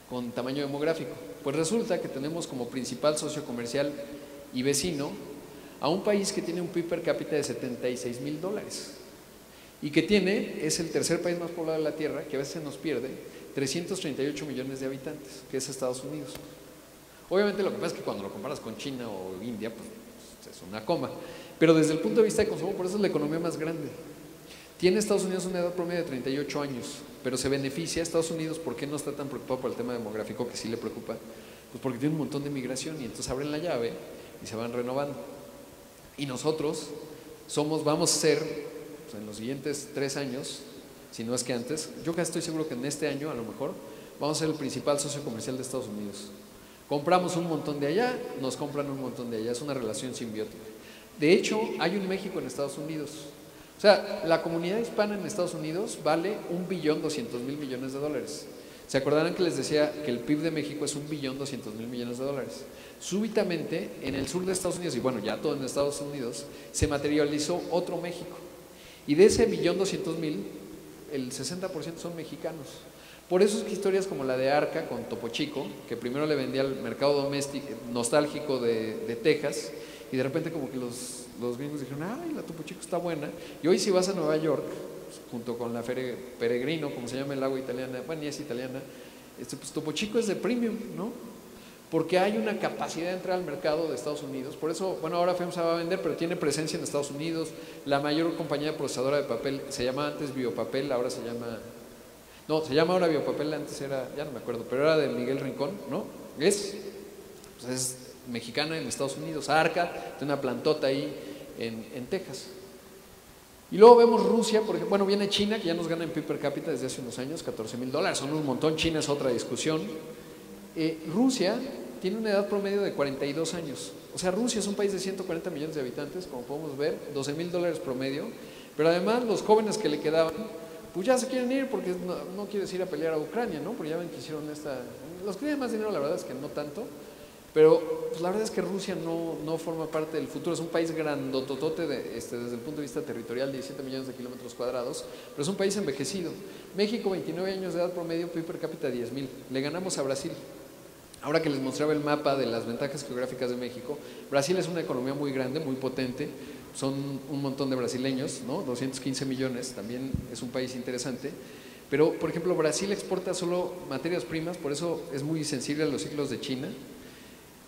con tamaño demográfico? Pues resulta que tenemos como principal socio comercial y vecino a un país que tiene un PIB per cápita de $76,000 y que es el tercer país más poblado de la Tierra, que a veces se nos pierde, 338 millones de habitantes, que es Estados Unidos. Obviamente lo que pasa es que cuando lo comparas con China o India, pues es una coma, pero desde el punto de vista de consumo, por eso es la economía más grande. Tiene Estados Unidos una edad promedio de 38 años, pero se beneficia. Estados Unidos, ¿por qué no está tan preocupado por el tema demográfico que sí le preocupa? Pues porque tiene un montón de migración y entonces abren la llave y se van renovando. Y nosotros vamos a ser, pues en los siguientes 3 años, si no es que antes, yo casi estoy seguro que en este año a lo mejor vamos a ser el principal socio comercial de Estados Unidos. Compramos un montón de allá, nos compran un montón de allá, es una relación simbiótica. De hecho, hay un México en Estados Unidos. O sea, la comunidad hispana en Estados Unidos vale $1.2 billones. ¿Se acordarán que les decía que el PIB de México es $1.2 billones? Súbitamente, en el sur de Estados Unidos, y bueno, ya todo en Estados Unidos, se materializó otro México. Y de ese $1.2 el 60% son mexicanos. Por eso es que historias como la de Arca con Topo Chico, que primero le vendía al mercado doméstico nostálgico de Texas, y de repente como que los gringos dijeron, ay, la Topo Chico está buena, y hoy si vas a Nueva York, pues, junto con la Peregrino, como se llama el agua italiana, bueno, y es italiana, pues Topo Chico es de premium, ¿no? Porque hay una capacidad de entrar al mercado de Estados Unidos. Por eso, bueno, ahora FEMSA va a vender, pero tiene presencia en Estados Unidos. La mayor compañía procesadora de papel, se llamaba antes Biopapel, ahora se llama... No, se llama ahora Biopapel, antes era, ya no me acuerdo, pero era de Miguel Rincón, ¿no? Es mexicana en Estados Unidos. Arca, tiene una plantota ahí en Texas. Y luego vemos Rusia, por ejemplo, bueno, viene China, que ya nos gana en PIB per cápita desde hace unos años, $14,000, son un montón. China es otra discusión. Rusia tiene una edad promedio de 42 años. O sea, Rusia es un país de 140 millones de habitantes, como podemos ver, $12,000 promedio, pero además los jóvenes que le quedaban, pues ya se quieren ir porque no quieres ir a pelear a Ucrania, ¿no? Porque ya ven que hicieron los que tienen más dinero, la verdad es que no tanto, pero pues la verdad es que Rusia no forma parte del futuro. Es un país grandototote desde el punto de vista territorial, 17 millones de kilómetros cuadrados, pero es un país envejecido. México, 29 años de edad promedio, PIB per cápita 10,000. Le ganamos a Brasil. Ahora que les mostraba el mapa de las ventajas geográficas de México, Brasil es una economía muy grande, muy potente, son un montón de brasileños, ¿no? 215 millones, también es un país interesante, pero por ejemplo Brasil exporta solo materias primas, por eso es muy sensible a los ciclos de China,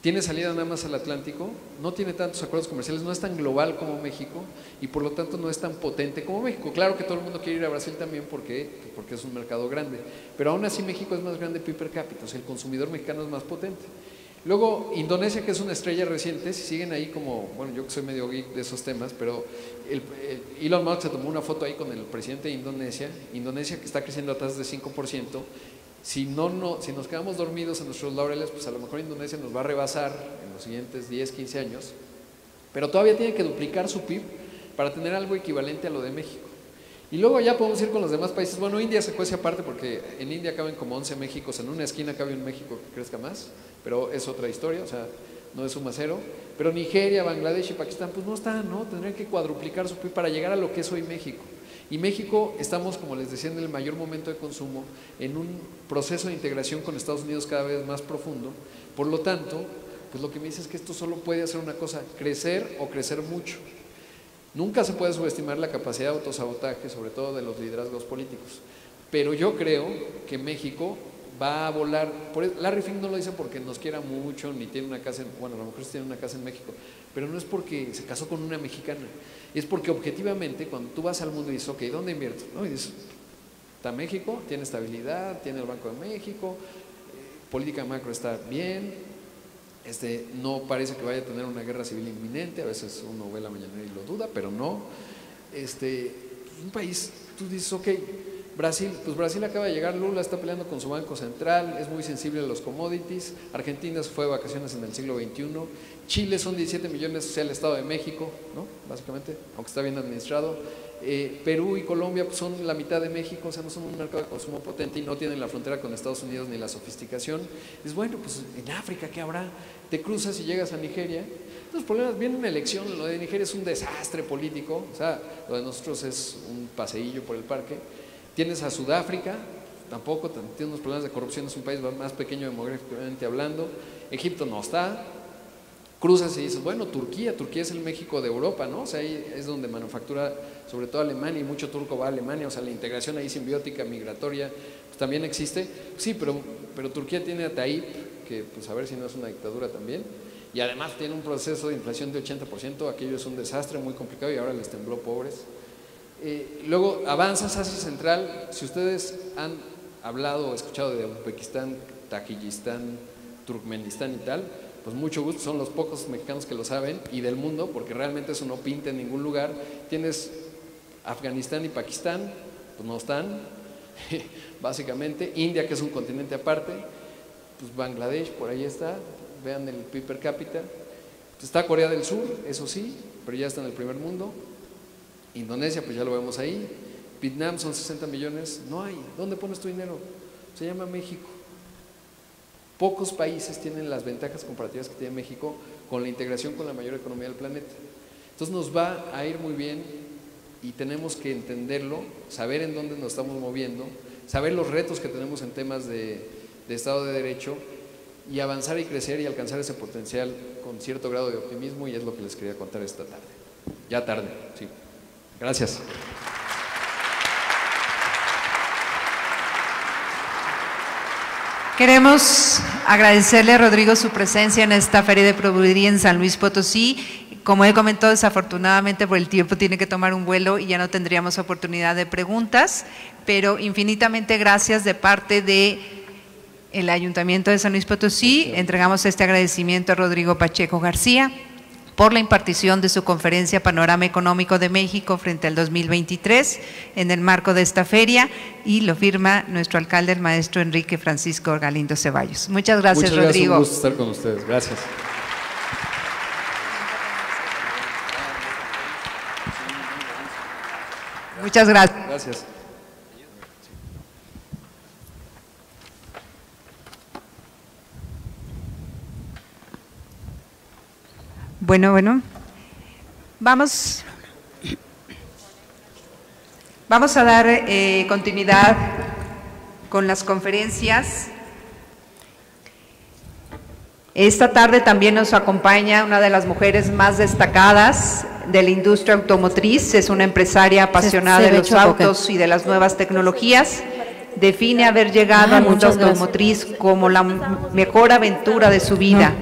tiene salida nada más al Atlántico, no tiene tantos acuerdos comerciales, no es tan global como México y por lo tanto no es tan potente como México. Claro que todo el mundo quiere ir a Brasil también porque es un mercado grande, pero aún así México es más grande PIB per cápita, o sea, el consumidor mexicano es más potente. Luego, Indonesia, que es una estrella reciente, si siguen ahí como, bueno, yo que soy medio geek de esos temas, pero Elon Musk se tomó una foto ahí con el presidente de Indonesia que está creciendo a tasas de 5%. Si nos quedamos dormidos en nuestros laureles, pues a lo mejor Indonesia nos va a rebasar en los siguientes 10, 15 años, pero todavía tiene que duplicar su PIB para tener algo equivalente a lo de México. Y luego ya podemos ir con los demás países. Bueno, India se cuece aparte porque en India caben como 11 Méxicos, en una esquina cabe un México que crezca más, pero es otra historia, o sea, no es suma cero. Pero Nigeria, Bangladesh y Pakistán, pues no están, ¿no? Tendrían que cuadruplicar su PIB para llegar a lo que es hoy México. Y México estamos, como les decía, en el mayor momento de consumo, en un proceso de integración con Estados Unidos cada vez más profundo. Por lo tanto, pues lo que me dice es que esto solo puede hacer una cosa, crecer o crecer mucho. Nunca se puede subestimar la capacidad de autosabotaje, sobre todo de los liderazgos políticos. Pero yo creo que México va a volar. Larry Fink no lo dice porque nos quiera mucho, ni tiene una casa bueno, a lo mejor sí tiene una casa en México, pero no es porque se casó con una mexicana, es porque objetivamente cuando tú vas al mundo y dices, ok, ¿dónde invierto? ¿No? Y dices, está México, tiene estabilidad, tiene el Banco de México, política macro está bien, no parece que vaya a tener una guerra civil inminente, a veces uno ve la mañanera y lo duda, pero no. Un país, tú dices, ok, Brasil, pues Brasil acaba de llegar, Lula está peleando con su banco central, es muy sensible a los commodities. Argentina se fue de vacaciones en el siglo XXI, Chile son 17 millones, o sea, el Estado de México, ¿no? Básicamente, aunque está bien administrado. Perú y Colombia pues, son la mitad de México, o sea, no son un mercado de consumo potente y no tienen la frontera con Estados Unidos ni la sofisticación. Es bueno, pues en África, ¿qué habrá? Te cruzas y llegas a Nigeria. Los problemas, viene una elección, lo de Nigeria es un desastre político, o sea, lo de nosotros es un paseillo por el parque. Tienes a Sudáfrica, tampoco, tiene unos problemas de corrupción, es un país más pequeño demográficamente hablando. Egipto no está. Cruzas y dices, bueno, Turquía es el México de Europa, ¿no? O sea, ahí es donde manufactura, sobre todo Alemania, y mucho turco va a Alemania, o sea, la integración ahí simbiótica, migratoria, pues también existe. Sí, pero Turquía tiene a Tayyip, que pues a ver si no es una dictadura también, y además tiene un proceso de inflación de 80%, aquello es un desastre muy complicado y ahora les tembló pobres. Luego avanzas Asia Central, si ustedes han hablado o escuchado de Uzbekistán, Tayikistán, Turkmenistán y tal, pues mucho gusto, son los pocos mexicanos que lo saben y del mundo, porque realmente eso no pinta en ningún lugar. Tienes Afganistán y Pakistán, pues no están, básicamente. India, que es un continente aparte, pues Bangladesh, por ahí está, vean el PIB per cápita. Está Corea del Sur, eso sí, pero ya está en el primer mundo. Indonesia, pues ya lo vemos ahí. Vietnam son 60 millones, no hay. ¿Dónde pones tu dinero? Se llama México. Pocos países tienen las ventajas comparativas que tiene México con la integración con la mayor economía del planeta. Entonces nos va a ir muy bien y tenemos que entenderlo, saber en dónde nos estamos moviendo, saber los retos que tenemos en temas de Estado de Derecho y avanzar y crecer y alcanzar ese potencial con cierto grado de optimismo, y es lo que les quería contar esta tarde. Ya tarde, sí. Gracias. Queremos agradecerle a Rodrigo su presencia en esta Feria de Proveeduría en San Luis Potosí. Como él comentó, desafortunadamente por el tiempo tiene que tomar un vuelo y ya no tendríamos oportunidad de preguntas, pero infinitamente gracias de parte del Ayuntamiento de San Luis Potosí. Entregamos este agradecimiento a Rodrigo Pacheco García por la impartición de su conferencia Panorama Económico de México frente al 2023 en el marco de esta feria, y lo firma nuestro alcalde, el maestro Enrique Francisco Galindo Ceballos. Muchas gracias, Rodrigo. Muchas gracias, un gusto estar con ustedes. Gracias. Muchas gracias. Gracias. Bueno, vamos a dar continuidad con las conferencias. Esta tarde también nos acompaña una de las mujeres más destacadas de la industria automotriz. Es una empresaria apasionada de los autos y de las nuevas tecnologías. Define haber llegado al mundo automotriz como la mejor aventura de su vida.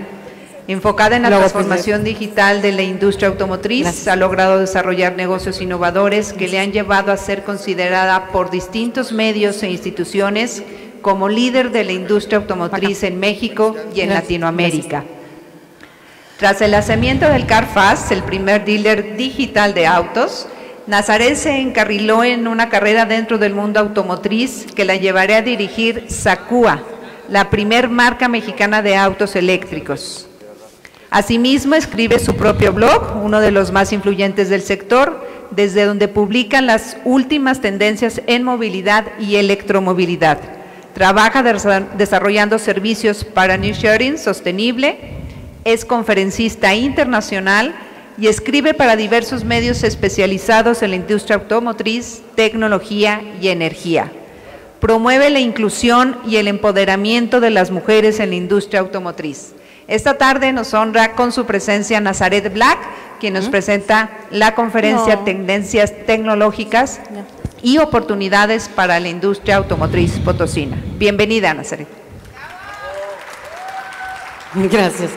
Enfocada en la transformación digital de la industria automotriz, ha logrado desarrollar negocios innovadores que le han llevado a ser considerada por distintos medios e instituciones como líder de la industria automotriz en México y en Latinoamérica. Tras el lanzamiento del CarFast, el primer dealer digital de autos, Nazaret se encarriló en una carrera dentro del mundo automotriz que la llevará a dirigir SACUA, la primer marca mexicana de autos eléctricos. Asimismo, escribe su propio blog, uno de los más influyentes del sector, desde donde publican las últimas tendencias en movilidad y electromovilidad. Trabaja desarrollando servicios para New Sharing sostenible, es conferencista internacional y escribe para diversos medios especializados en la industria automotriz, tecnología y energía. Promueve la inclusión y el empoderamiento de las mujeres en la industria automotriz. Esta tarde nos honra con su presencia Nazaret Black, quien nos presenta la conferencia Tendencias Tecnológicas y Oportunidades para la Industria Automotriz Potosina. Bienvenida, Nazaret. Gracias,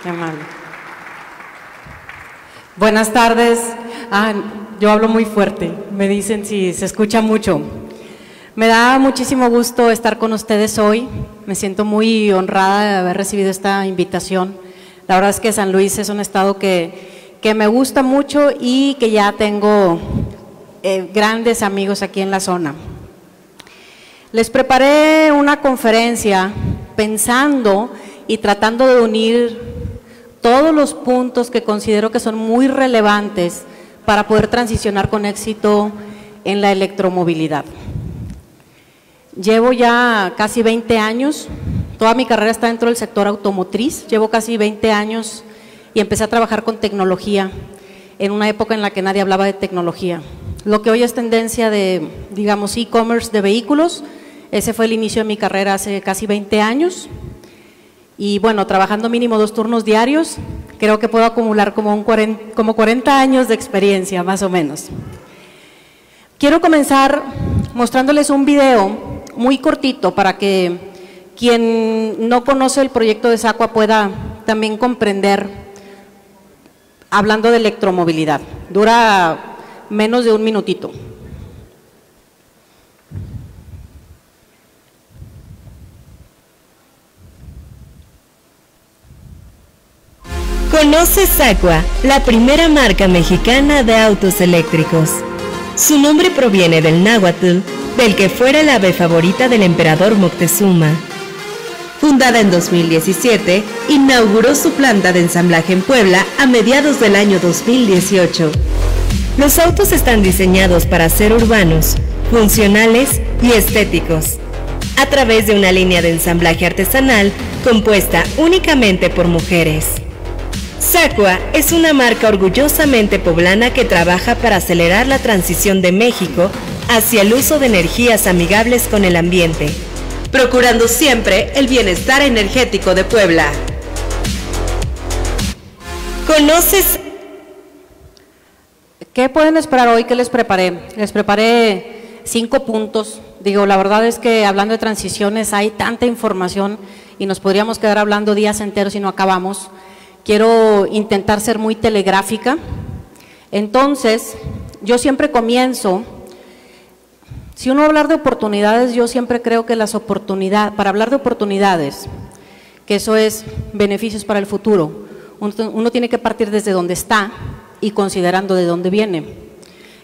qué amable. Buenas tardes. Yo hablo muy fuerte, me dicen si se escucha mucho. Me da muchísimo gusto estar con ustedes hoy, me siento muy honrada de haber recibido esta invitación. La verdad es que San Luis es un estado que me gusta mucho y que ya tengo grandes amigos aquí en la zona. Les preparé una conferencia pensando y tratando de unir todos los puntos que considero que son muy relevantes para poder transicionar con éxito en la electromovilidad. Llevo ya casi 20 años, toda mi carrera está dentro del sector automotriz, llevo casi 20 años y empecé a trabajar con tecnología en una época en la que nadie hablaba de tecnología. Lo que hoy es tendencia de, digamos, e-commerce de vehículos, ese fue el inicio de mi carrera hace casi 20 años. Y bueno, trabajando mínimo 2 turnos diarios, creo que puedo acumular como 40 años de experiencia, más o menos. Quiero comenzar mostrándoles un video muy cortito para que quien no conoce el proyecto de SACUA pueda también comprender, hablando de electromovilidad. Dura menos de un minutito. Conoce SACUA, la primera marca mexicana de autos eléctricos. Su nombre proviene del náhuatl, del que fuera el ave favorita del emperador Moctezuma. Fundada en 2017, inauguró su planta de ensamblaje en Puebla a mediados del año 2018. Los autos están diseñados para ser urbanos, funcionales y estéticos, a través de una línea de ensamblaje artesanal compuesta únicamente por mujeres. SACUA es una marca orgullosamente poblana que trabaja para acelerar la transición de México hacia el uso de energías amigables con el ambiente, procurando siempre el bienestar energético de Puebla. ¿Conoces? ¿Qué pueden esperar hoy? ¿Qué les preparé? Les preparé 5 puntos. Digo, la verdad es que hablando de transiciones hay tanta información y nos podríamos quedar hablando días enteros y no acabamos. Quiero intentar ser muy telegráfica. Entonces, yo siempre comienzo, si uno va a hablar de oportunidades, yo siempre creo que las oportunidades, para hablar de oportunidades, que eso es beneficios para el futuro, uno tiene que partir desde donde está y considerando de dónde viene.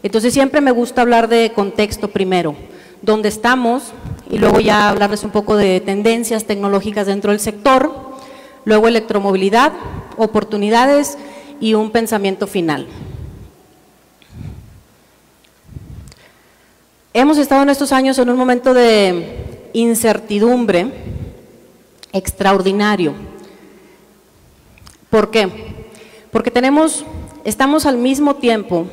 Entonces siempre me gusta hablar de contexto primero, dónde estamos y luego ya hablarles un poco de tendencias tecnológicas dentro del sector, luego electromovilidad, oportunidades y un pensamiento final. Hemos estado en estos años en un momento de incertidumbre extraordinario. ¿Por qué? Porque estamos al mismo tiempo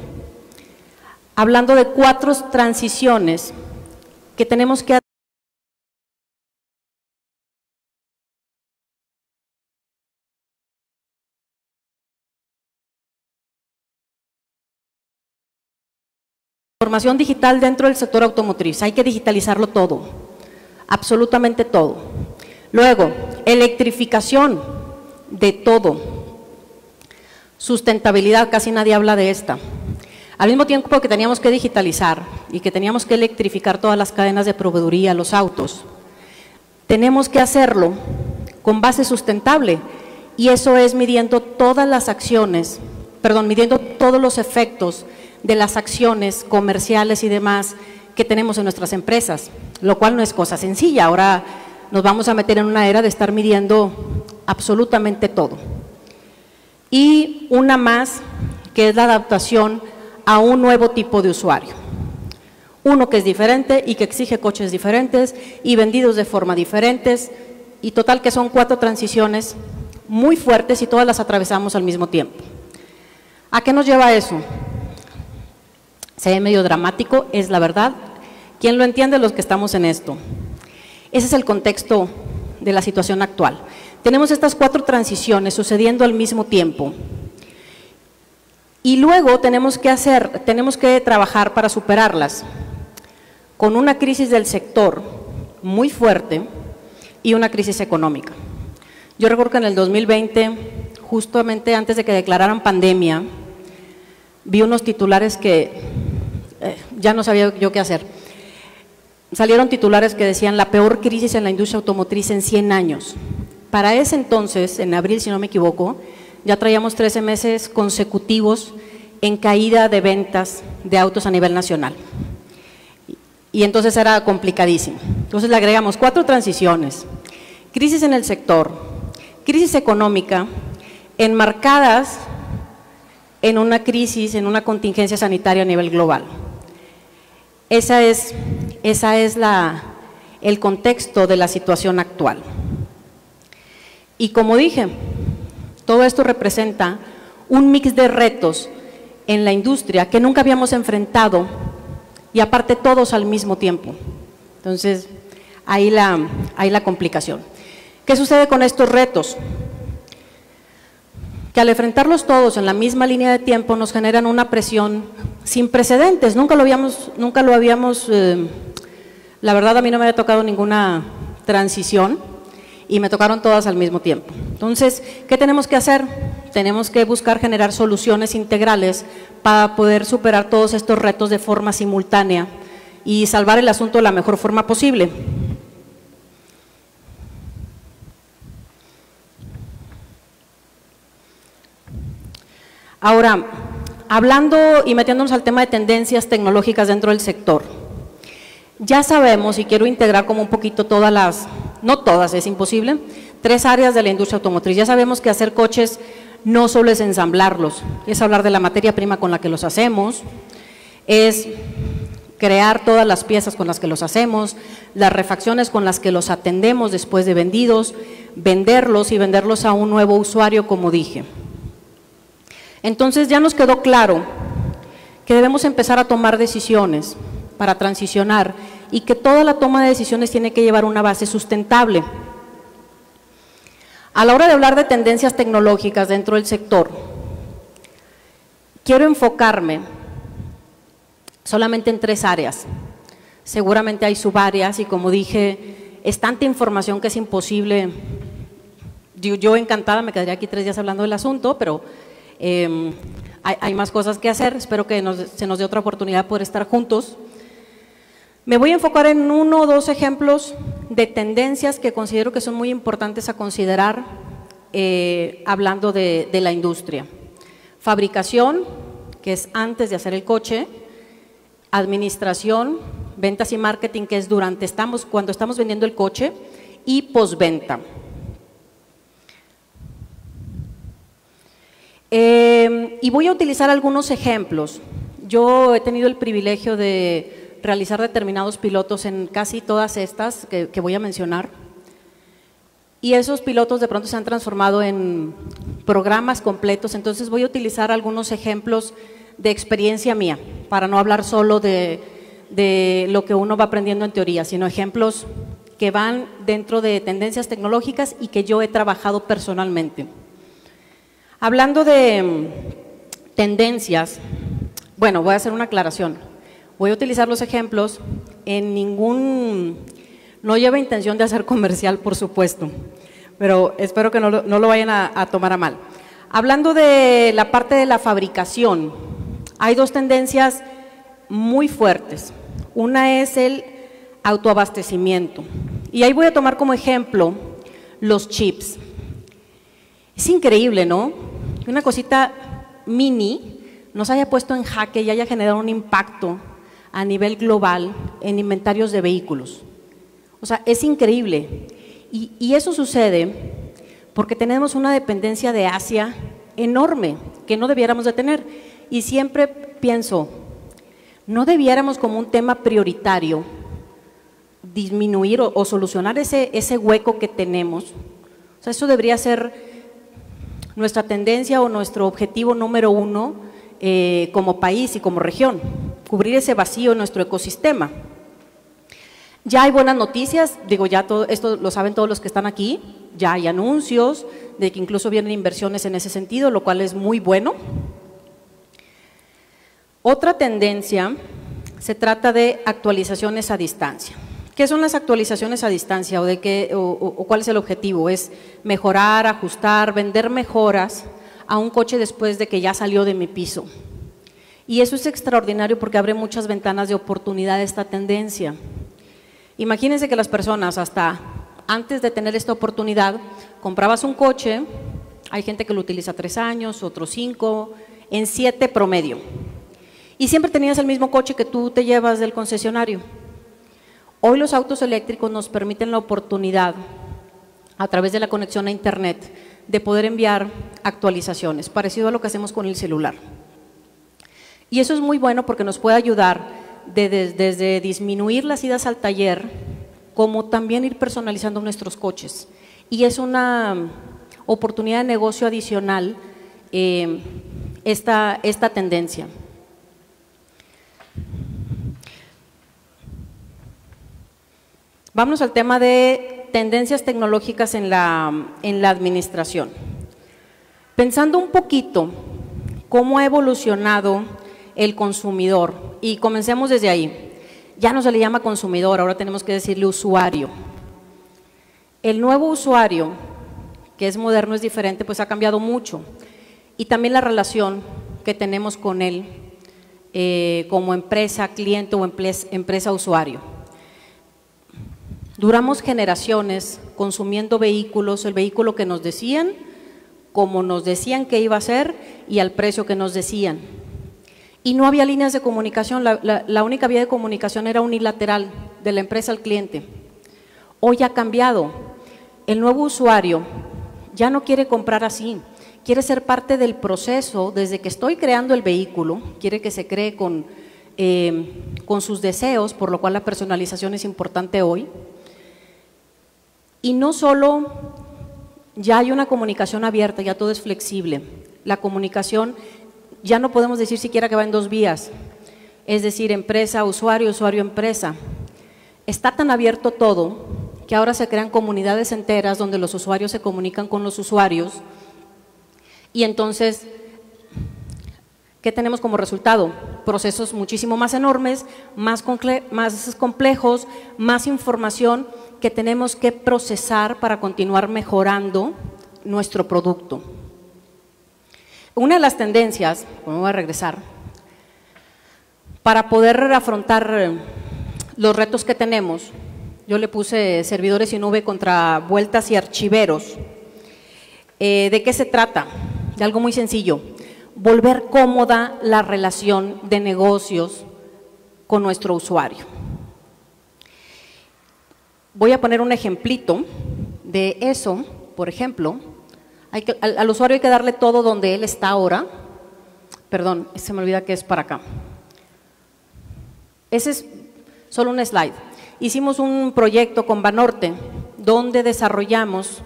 hablando de 4 transiciones que tenemos que transformación digital dentro del sector automotriz. Hay que digitalizarlo todo, absolutamente todo. Luego, electrificación de todo. Sustentabilidad, casi nadie habla de esta. Al mismo tiempo que teníamos que digitalizar y que teníamos que electrificar todas las cadenas de proveeduría, los autos, tenemos que hacerlo con base sustentable, y eso es midiendo todas las acciones, midiendo todos los efectos de las acciones comerciales y demás que tenemos en nuestras empresas, lo cual no es cosa sencilla. Ahora nos vamos a meter en una era de estar midiendo absolutamente todo. Y una más, que es la adaptación a un nuevo tipo de usuario. Uno que es diferente y que exige coches diferentes y vendidos de forma diferentes, y total que son 4 transiciones muy fuertes y todas las atravesamos al mismo tiempo. ¿A qué nos lleva eso? Se ve medio dramático, es la verdad. ¿Quién lo entiende? Los que estamos en esto. Ese es el contexto de la situación actual. Tenemos estas 4 transiciones sucediendo al mismo tiempo. Y luego tenemos que trabajar para superarlas, con una crisis del sector muy fuerte y una crisis económica. Yo recuerdo que en el 2020, justamente antes de que declararan pandemia, vi unos titulares que ya no sabía yo qué hacer. Salieron titulares que decían la peor crisis en la industria automotriz en 100 años. Para ese entonces, en abril si no me equivoco, ya traíamos 13 meses consecutivos en caída de ventas de autos a nivel nacional. Y entonces era complicadísimo. Entonces le agregamos 4 transiciones: crisis en el sector, crisis económica, enmarcadas en una crisis, en una contingencia sanitaria a nivel global. Ese es el contexto de la situación actual. Y como dije, todo esto representa un mix de retos en la industria que nunca habíamos enfrentado, y aparte todos al mismo tiempo. Entonces, ahí la complicación. ¿Qué sucede con estos retos? Que al enfrentarlos todos en la misma línea de tiempo nos generan una presión sin precedentes. Nunca lo habíamos, la verdad a mí no me había tocado ninguna transición y me tocaron todas al mismo tiempo. Entonces, ¿qué tenemos que hacer? Tenemos que buscar generar soluciones integrales para poder superar todos estos retos de forma simultánea y salvar el asunto de la mejor forma posible. Ahora, hablando y metiéndonos al tema de tendencias tecnológicas dentro del sector, ya sabemos, y quiero integrar como un poquito todas las, no todas, es imposible, 3 áreas de la industria automotriz. Ya sabemos que hacer coches no solo es ensamblarlos, es hablar de la materia prima con la que los hacemos, es crear todas las piezas con las que los hacemos, las refacciones con las que los atendemos después de vendidos, venderlos y venderlos a un nuevo usuario, como dije. Entonces ya nos quedó claro que debemos empezar a tomar decisiones para transicionar y que toda la toma de decisiones tiene que llevar una base sustentable. A la hora de hablar de tendencias tecnológicas dentro del sector, quiero enfocarme solamente en 3 áreas. Seguramente hay subáreas y, como dije, es tanta información que es imposible. Yo encantada me quedaría aquí 3 días hablando del asunto, pero hay más cosas que hacer. Espero que se nos dé otra oportunidad de poder estar juntos. Me voy a enfocar en 1 o 2 ejemplos de tendencias que considero que son muy importantes a considerar hablando de la industria. Fabricación, que es antes de hacer el coche; administración, ventas y marketing, que es cuando estamos vendiendo el coche; y postventa. Y voy a utilizar algunos ejemplos. Yo he tenido el privilegio de realizar determinados pilotos en casi todas estas que voy a mencionar, y esos pilotos de pronto se han transformado en programas completos. Entonces voy a utilizar algunos ejemplos de experiencia mía, para no hablar solo de lo que uno va aprendiendo en teoría, sino ejemplos que van dentro de tendencias tecnológicas y que yo he trabajado personalmente. Hablando de tendencias, bueno, voy a hacer una aclaración. Voy a utilizar los ejemplos, no lleva intención de hacer comercial, por supuesto, pero espero que no lo vayan a tomar a mal. Hablando de la parte de la fabricación, hay 2 tendencias muy fuertes. Una es el autoabastecimiento, Y ahí voy a tomar como ejemplo los chips. Es increíble, ¿no? Una cosita mini nos haya puesto en jaque y haya generado un impacto a nivel global en inventarios de vehículos. O sea, es increíble. Y eso sucede porque tenemos una dependencia de Asia enorme que no debiéramos de tener. Y siempre pienso, ¿no debiéramos como un tema prioritario disminuir o solucionar ese hueco que tenemos? O sea, eso debería ser nuestra tendencia o nuestro objetivo número uno como país y como región, cubrir ese vacío en nuestro ecosistema. Ya hay buenas noticias, digo, ya todo esto lo saben todos los que están aquí, ya hay anuncios de que incluso vienen inversiones en ese sentido, lo cual es muy bueno. Otra tendencia se trata de actualizaciones a distancia. ¿Qué son las actualizaciones a distancia o cuál es el objetivo? Es mejorar, ajustar, vender mejoras a un coche después de que ya salió de mi piso. Y eso es extraordinario porque abre muchas ventanas de oportunidad a esta tendencia. Imagínense que las personas hasta antes de tener esta oportunidad, comprabas un coche, hay gente que lo utiliza 3 años, otros 5, en 7 promedio. Y siempre tenías el mismo coche que tú te llevas del concesionario. Hoy los autos eléctricos nos permiten la oportunidad, a través de la conexión a internet, de poder enviar actualizaciones, parecido a lo que hacemos con el celular. Y eso es muy bueno porque nos puede ayudar desde disminuir las idas al taller, como también ir personalizando nuestros coches. Y es una oportunidad de negocio adicional esta tendencia. Vámonos al tema de tendencias tecnológicas en la administración. Pensando un poquito cómo ha evolucionado el consumidor, y comencemos desde ahí. Ya no se le llama consumidor, ahora tenemos que decirle usuario. El nuevo usuario, que es moderno, es diferente, pues ha cambiado mucho. Y también la relación que tenemos con él como empresa, cliente o empresa usuario. Duramos generaciones consumiendo vehículos, el vehículo que nos decían, como nos decían que iba a ser y al precio que nos decían. Y no había líneas de comunicación, la única vía de comunicación era unilateral, de la empresa al cliente. Hoy ha cambiado, el nuevo usuario ya no quiere comprar así, quiere ser parte del proceso desde que estoy creando el vehículo, quiere que se cree con sus deseos, por lo cual la personalización es importante hoy. Y no solo ya hay una comunicación abierta, ya todo es flexible, la comunicación ya no podemos decir siquiera que va en 2 vías, es decir, empresa, usuario, usuario, empresa. Está tan abierto todo que ahora se crean comunidades enteras donde los usuarios se comunican con los usuarios y entonces, ¿qué tenemos como resultado? Procesos muchísimo más enormes, más complejos, más información que tenemos que procesar para continuar mejorando nuestro producto. Una de las tendencias, me voy a regresar, para poder afrontar los retos que tenemos, yo le puse servidores y nube contra vueltas y archiveros. ¿De qué se trata? De algo muy sencillo, volver cómoda la relación de negocios con nuestro usuario. Voy a poner un ejemplito de eso, por ejemplo. Al usuario hay que darle todo donde él está ahora. Perdón, se me olvida que es para acá. Ese es solo un slide. Hicimos un proyecto con Banorte donde desarrollamos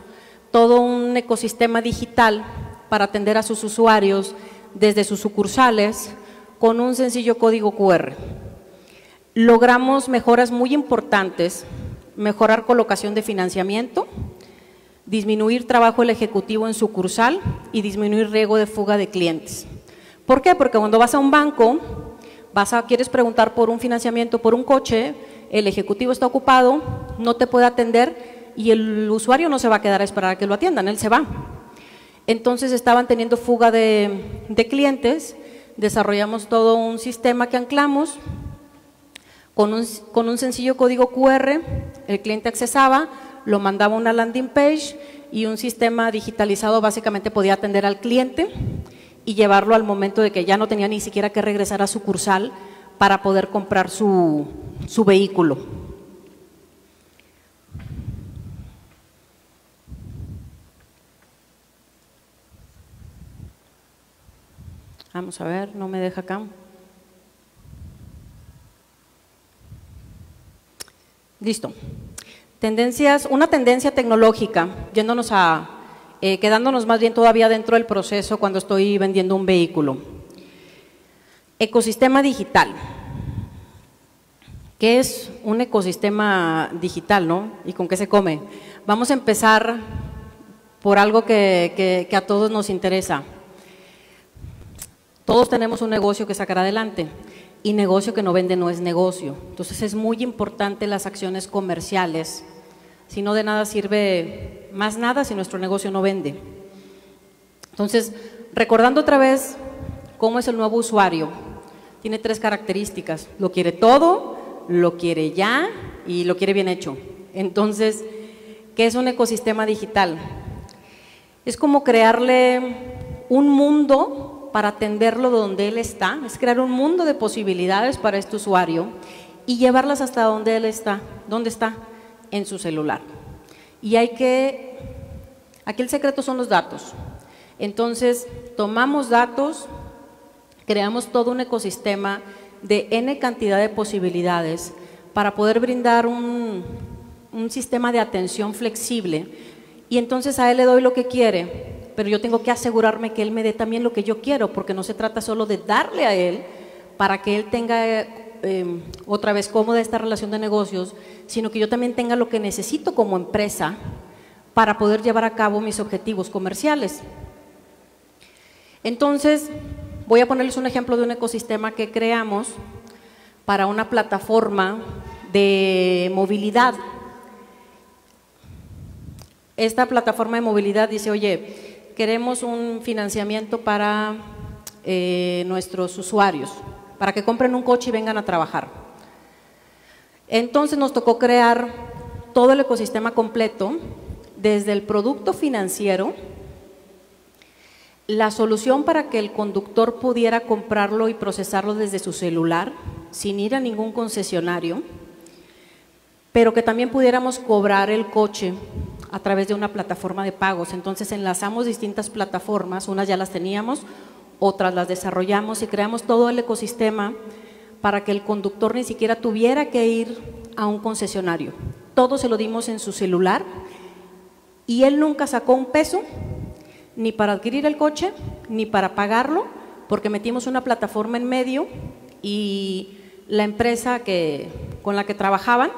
todo un ecosistema digital para atender a sus usuarios desde sus sucursales con un sencillo código QR. Logramos mejoras muy importantes, mejorar colocación de financiamiento, disminuir trabajo del ejecutivo en sucursal y disminuir riesgo de fuga de clientes. ¿Por qué? Porque cuando vas a un banco, quieres preguntar por un financiamiento, por un coche, el ejecutivo está ocupado, no te puede atender y el usuario no se va a quedar a esperar a que lo atiendan, él se va. Entonces estaban teniendo fuga de clientes, desarrollamos todo un sistema que anclamos Con un sencillo código QR, el cliente accesaba, lo mandaba a una landing page y un sistema digitalizado básicamente podía atender al cliente y llevarlo al momento de que ya no tenía ni siquiera que regresar a sucursal para poder comprar su vehículo. Vamos a ver, no me deja acá. Listo. Una tendencia tecnológica, quedándonos más bien todavía dentro del proceso cuando estoy vendiendo un vehículo. Ecosistema digital. ¿Qué es un ecosistema digital, no? ¿Y con qué se come? Vamos a empezar por algo que a todos nos interesa. Todos tenemos un negocio que sacar adelante. Y negocio que no vende no es negocio. Entonces es muy importante las acciones comerciales. Si no, de nada sirve más nada si nuestro negocio no vende. Entonces, recordando otra vez cómo es el nuevo usuario, tiene 3 características: lo quiere todo, lo quiere ya y lo quiere bien hecho. Entonces, ¿qué es un ecosistema digital? Es como crearle un mundo para atenderlo donde él está, es crear un mundo de posibilidades para este usuario y llevarlas hasta donde él está. ¿Dónde está? En su celular. Y aquí el secreto son los datos. Entonces, tomamos datos, creamos todo un ecosistema de N cantidad de posibilidades para poder brindar un sistema de atención flexible, y entonces a él le doy lo que quiere, pero yo tengo que asegurarme que él me dé también lo que yo quiero, porque no se trata solo de darle a él para que él tenga otra vez cómoda esta relación de negocios, sino que yo también tenga lo que necesito como empresa para poder llevar a cabo mis objetivos comerciales. Entonces, voy a ponerles un ejemplo de un ecosistema que creamos para una plataforma de movilidad. Esta plataforma de movilidad dice, oye, queremos un financiamiento para nuestros usuarios, para que compren un coche y vengan a trabajar. Entonces nos tocó crear todo el ecosistema completo, desde el producto financiero, la solución para que el conductor pudiera comprarlo y procesarlo desde su celular, sin ir a ningún concesionario, pero que también pudiéramos cobrar el coche a través de una plataforma de pagos. Entonces enlazamos distintas plataformas, unas ya las teníamos, otras las desarrollamos y creamos todo el ecosistema para que el conductor ni siquiera tuviera que ir a un concesionario. Todo se lo dimos en su celular y él nunca sacó un peso, ni para adquirir el coche, ni para pagarlo, porque metimos una plataforma en medio y la empresa con la que trabajaban,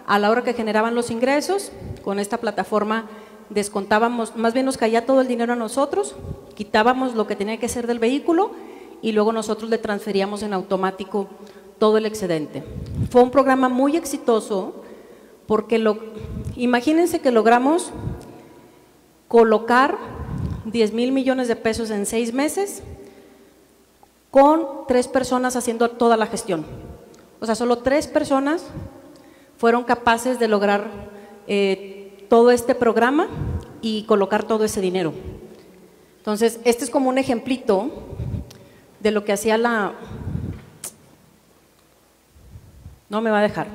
a la hora que generaban los ingresos, con esta plataforma descontábamos, más bien nos caía todo el dinero a nosotros, quitábamos lo que tenía que ser del vehículo y luego nosotros le transferíamos en automático todo el excedente. Fue un programa muy exitoso porque imagínense que logramos colocar 10,000 millones de pesos en 6 meses con 3 personas haciendo toda la gestión. O sea, solo 3 personas fueron capaces de lograr todo este programa y colocar todo ese dinero. Entonces, este es como un ejemplito de lo que hacía No me va a dejar.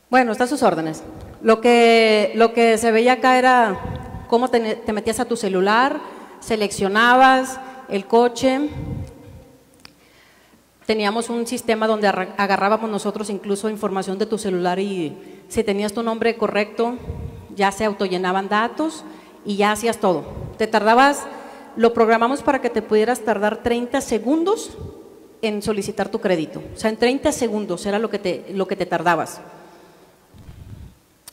Bueno, está a sus órdenes. Lo que se veía acá era cómo te metías a tu celular, seleccionabas el coche. Teníamos un sistema donde agarrábamos nosotros incluso información de tu celular y si tenías tu nombre correcto, ya se autollenaban datos y ya hacías todo. Lo programamos para que te pudieras tardar 30 segundos en solicitar tu crédito. O sea, en 30 segundos era lo que te tardabas.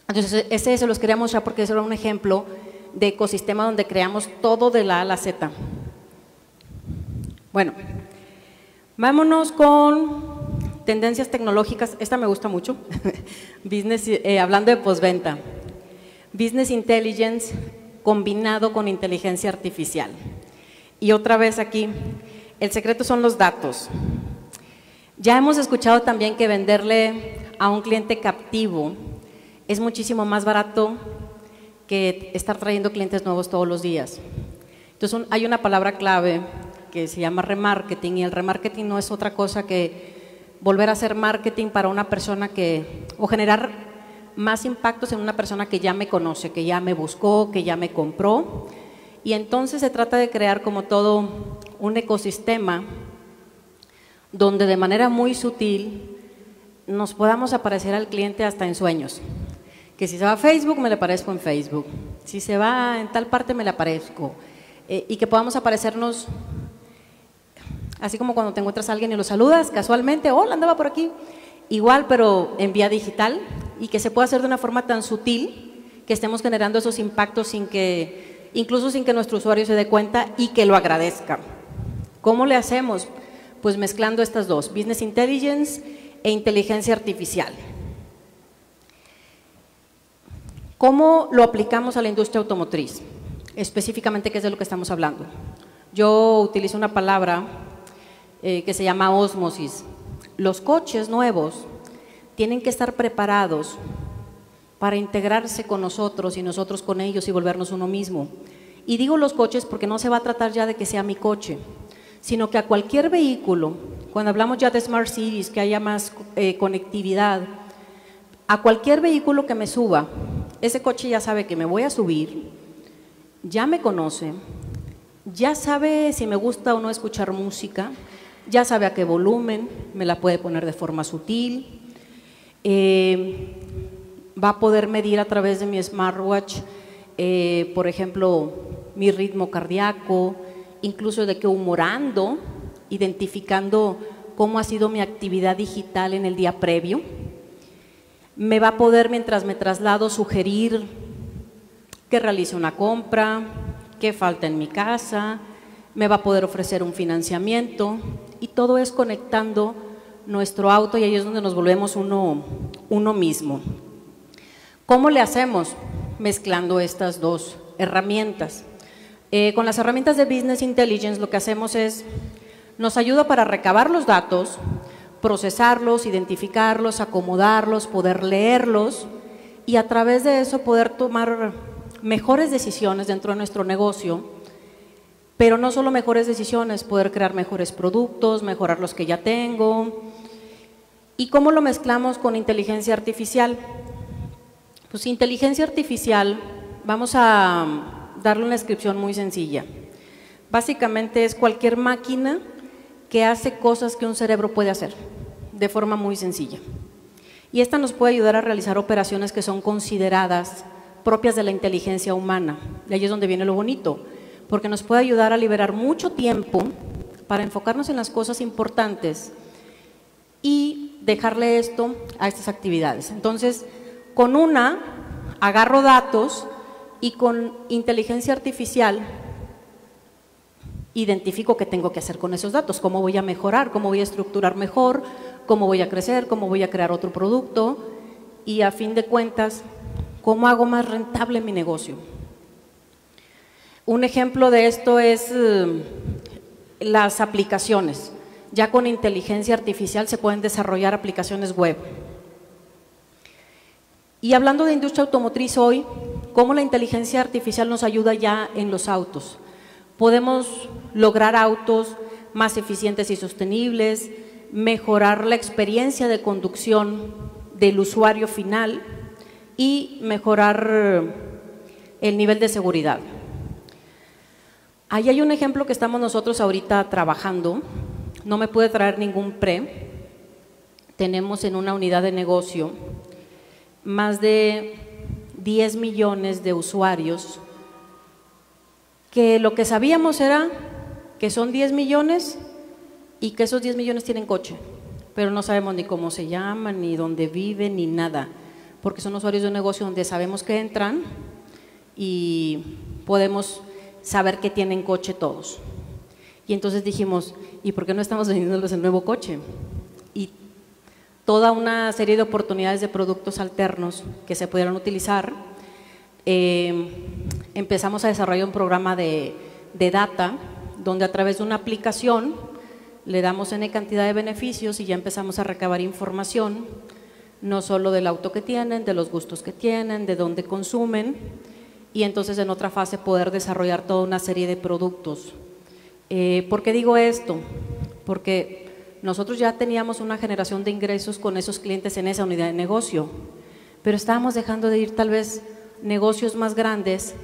Entonces, ese se los quería mostrar porque ese era un ejemplo de ecosistema donde creamos todo de la A a la Z. Bueno. Vámonos con tendencias tecnológicas. Esta me gusta mucho. Hablando de postventa. Business Intelligence combinado con inteligencia artificial. Y otra vez aquí, el secreto son los datos. Ya hemos escuchado también que venderle a un cliente captivo es muchísimo más barato que estar trayendo clientes nuevos todos los días. Entonces hay una palabra clave que se llama remarketing, y el remarketing no es otra cosa que volver a hacer marketing para una persona o generar más impactos en una persona que ya me conoce, que ya me buscó, que ya me compró. Y entonces se trata de crear como todo un ecosistema donde de manera muy sutil nos podamos aparecer al cliente hasta en sueños. Que si se va a Facebook, me le aparezco en Facebook. Si se va en tal parte, me le aparezco. Y que podamos aparecernos, así como cuando te encuentras a alguien y lo saludas casualmente, hola, andaba por aquí. Igual, pero en vía digital, y que se pueda hacer de una forma tan sutil que estemos generando esos impactos incluso sin que nuestro usuario se dé cuenta y que lo agradezca. ¿Cómo le hacemos? Pues mezclando estas dos, Business Intelligence e inteligencia artificial. ¿Cómo lo aplicamos a la industria automotriz? Específicamente, ¿qué es de lo que estamos hablando? Yo utilizo una palabra que se llama ósmosis. Los coches nuevos tienen que estar preparados para integrarse con nosotros y nosotros con ellos y volvernos uno mismo. Y digo los coches porque no se va a tratar ya de que sea mi coche, sino que a cualquier vehículo, cuando hablamos ya de Smart Cities, que haya más conectividad, a cualquier vehículo que me suba, ese coche ya sabe que me voy a subir, ya me conoce, ya sabe si me gusta o no escuchar música, ya sabe a qué volumen, me la puede poner de forma sutil, va a poder medir a través de mi smartwatch, por ejemplo, mi ritmo cardíaco, incluso de qué humor ando, identificando cómo ha sido mi actividad digital en el día previo. Me va a poder, mientras me traslado, sugerir que realice una compra, qué falta en mi casa, me va a poder ofrecer un financiamiento, y todo es conectando nuestro auto, y ahí es donde nos volvemos uno mismo. ¿Cómo le hacemos? Mezclando estas dos herramientas. Con las herramientas de Business Intelligence lo que hacemos es, nos ayuda para recabar los datos, procesarlos, identificarlos, acomodarlos, poder leerlos, y a través de eso poder tomar mejores decisiones dentro de nuestro negocio. Pero no solo mejores decisiones, poder crear mejores productos, mejorar los que ya tengo. ¿Y cómo lo mezclamos con inteligencia artificial? Pues inteligencia artificial, vamos a darle una descripción muy sencilla. Básicamente es cualquier máquina que hace cosas que un cerebro puede hacer, de forma muy sencilla. Y esta nos puede ayudar a realizar operaciones que son consideradas propias de la inteligencia humana. Y ahí es donde viene lo bonito, porque nos puede ayudar a liberar mucho tiempo para enfocarnos en las cosas importantes y dejarle esto a estas actividades. Entonces, con una, agarro datos y con inteligencia artificial identifico qué tengo que hacer con esos datos, cómo voy a mejorar, cómo voy a estructurar mejor, cómo voy a crecer, cómo voy a crear otro producto y, a fin de cuentas, cómo hago más rentable mi negocio. Un ejemplo de esto es las aplicaciones. Ya con inteligencia artificial se pueden desarrollar aplicaciones web. Y hablando de industria automotriz hoy, ¿cómo la inteligencia artificial nos ayuda ya en los autos? Podemos lograr autos más eficientes y sostenibles, mejorar la experiencia de conducción del usuario final y mejorar el nivel de seguridad. Ahí hay un ejemplo que estamos nosotros ahorita trabajando, no me pude traer ningún pre, tenemos en una unidad de negocio más de 10 millones de usuarios, que lo que sabíamos era que son 10 millones y que esos 10 millones tienen coche, pero no sabemos ni cómo se llaman, ni dónde viven, ni nada, porque son usuarios de un negocio donde sabemos que entran y podemos saber que tienen coche todos. Y entonces dijimos, ¿y por qué no estamos vendiéndoles el nuevo coche? Y toda una serie de oportunidades de productos alternos que se pudieran utilizar. Empezamos a desarrollar un programa de data, donde a través de una aplicación le damos N cantidad de beneficios y ya empezamos a recabar información, no solo del auto que tienen, de los gustos que tienen, de dónde consumen, y entonces en otra fase poder desarrollar toda una serie de productos. ¿Por qué digo esto? Porque nosotros ya teníamos una generación de ingresos con esos clientes en esa unidad de negocio, pero estábamos dejando de ir tal vez negocios más grandes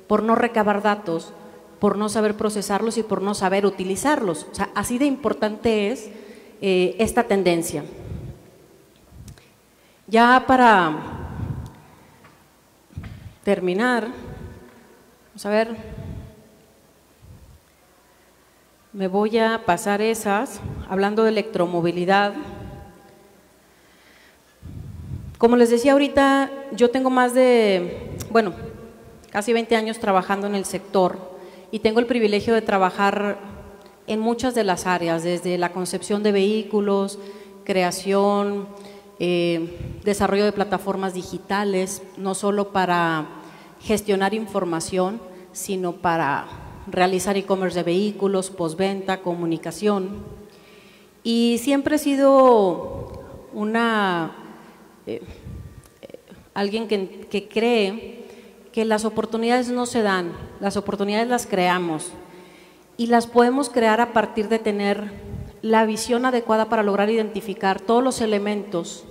por no recabar datos, por no saber procesarlos y por no saber utilizarlos. O sea, así de importante es esta tendencia. Ya para terminar, vamos a ver, me voy a pasar esas, hablando de electromovilidad. Como les decía ahorita, yo tengo más de, bueno, casi 20 años trabajando en el sector y tengo el privilegio de trabajar en muchas de las áreas, desde la concepción de vehículos, creación, desarrollo de plataformas digitales, no solo para gestionar información, sino para realizar e-commerce de vehículos, postventa, comunicación. Y siempre he sido alguien que cree que las oportunidades no se dan, las oportunidades las creamos y las podemos crear a partir de tener la visión adecuada para lograr identificar todos los elementos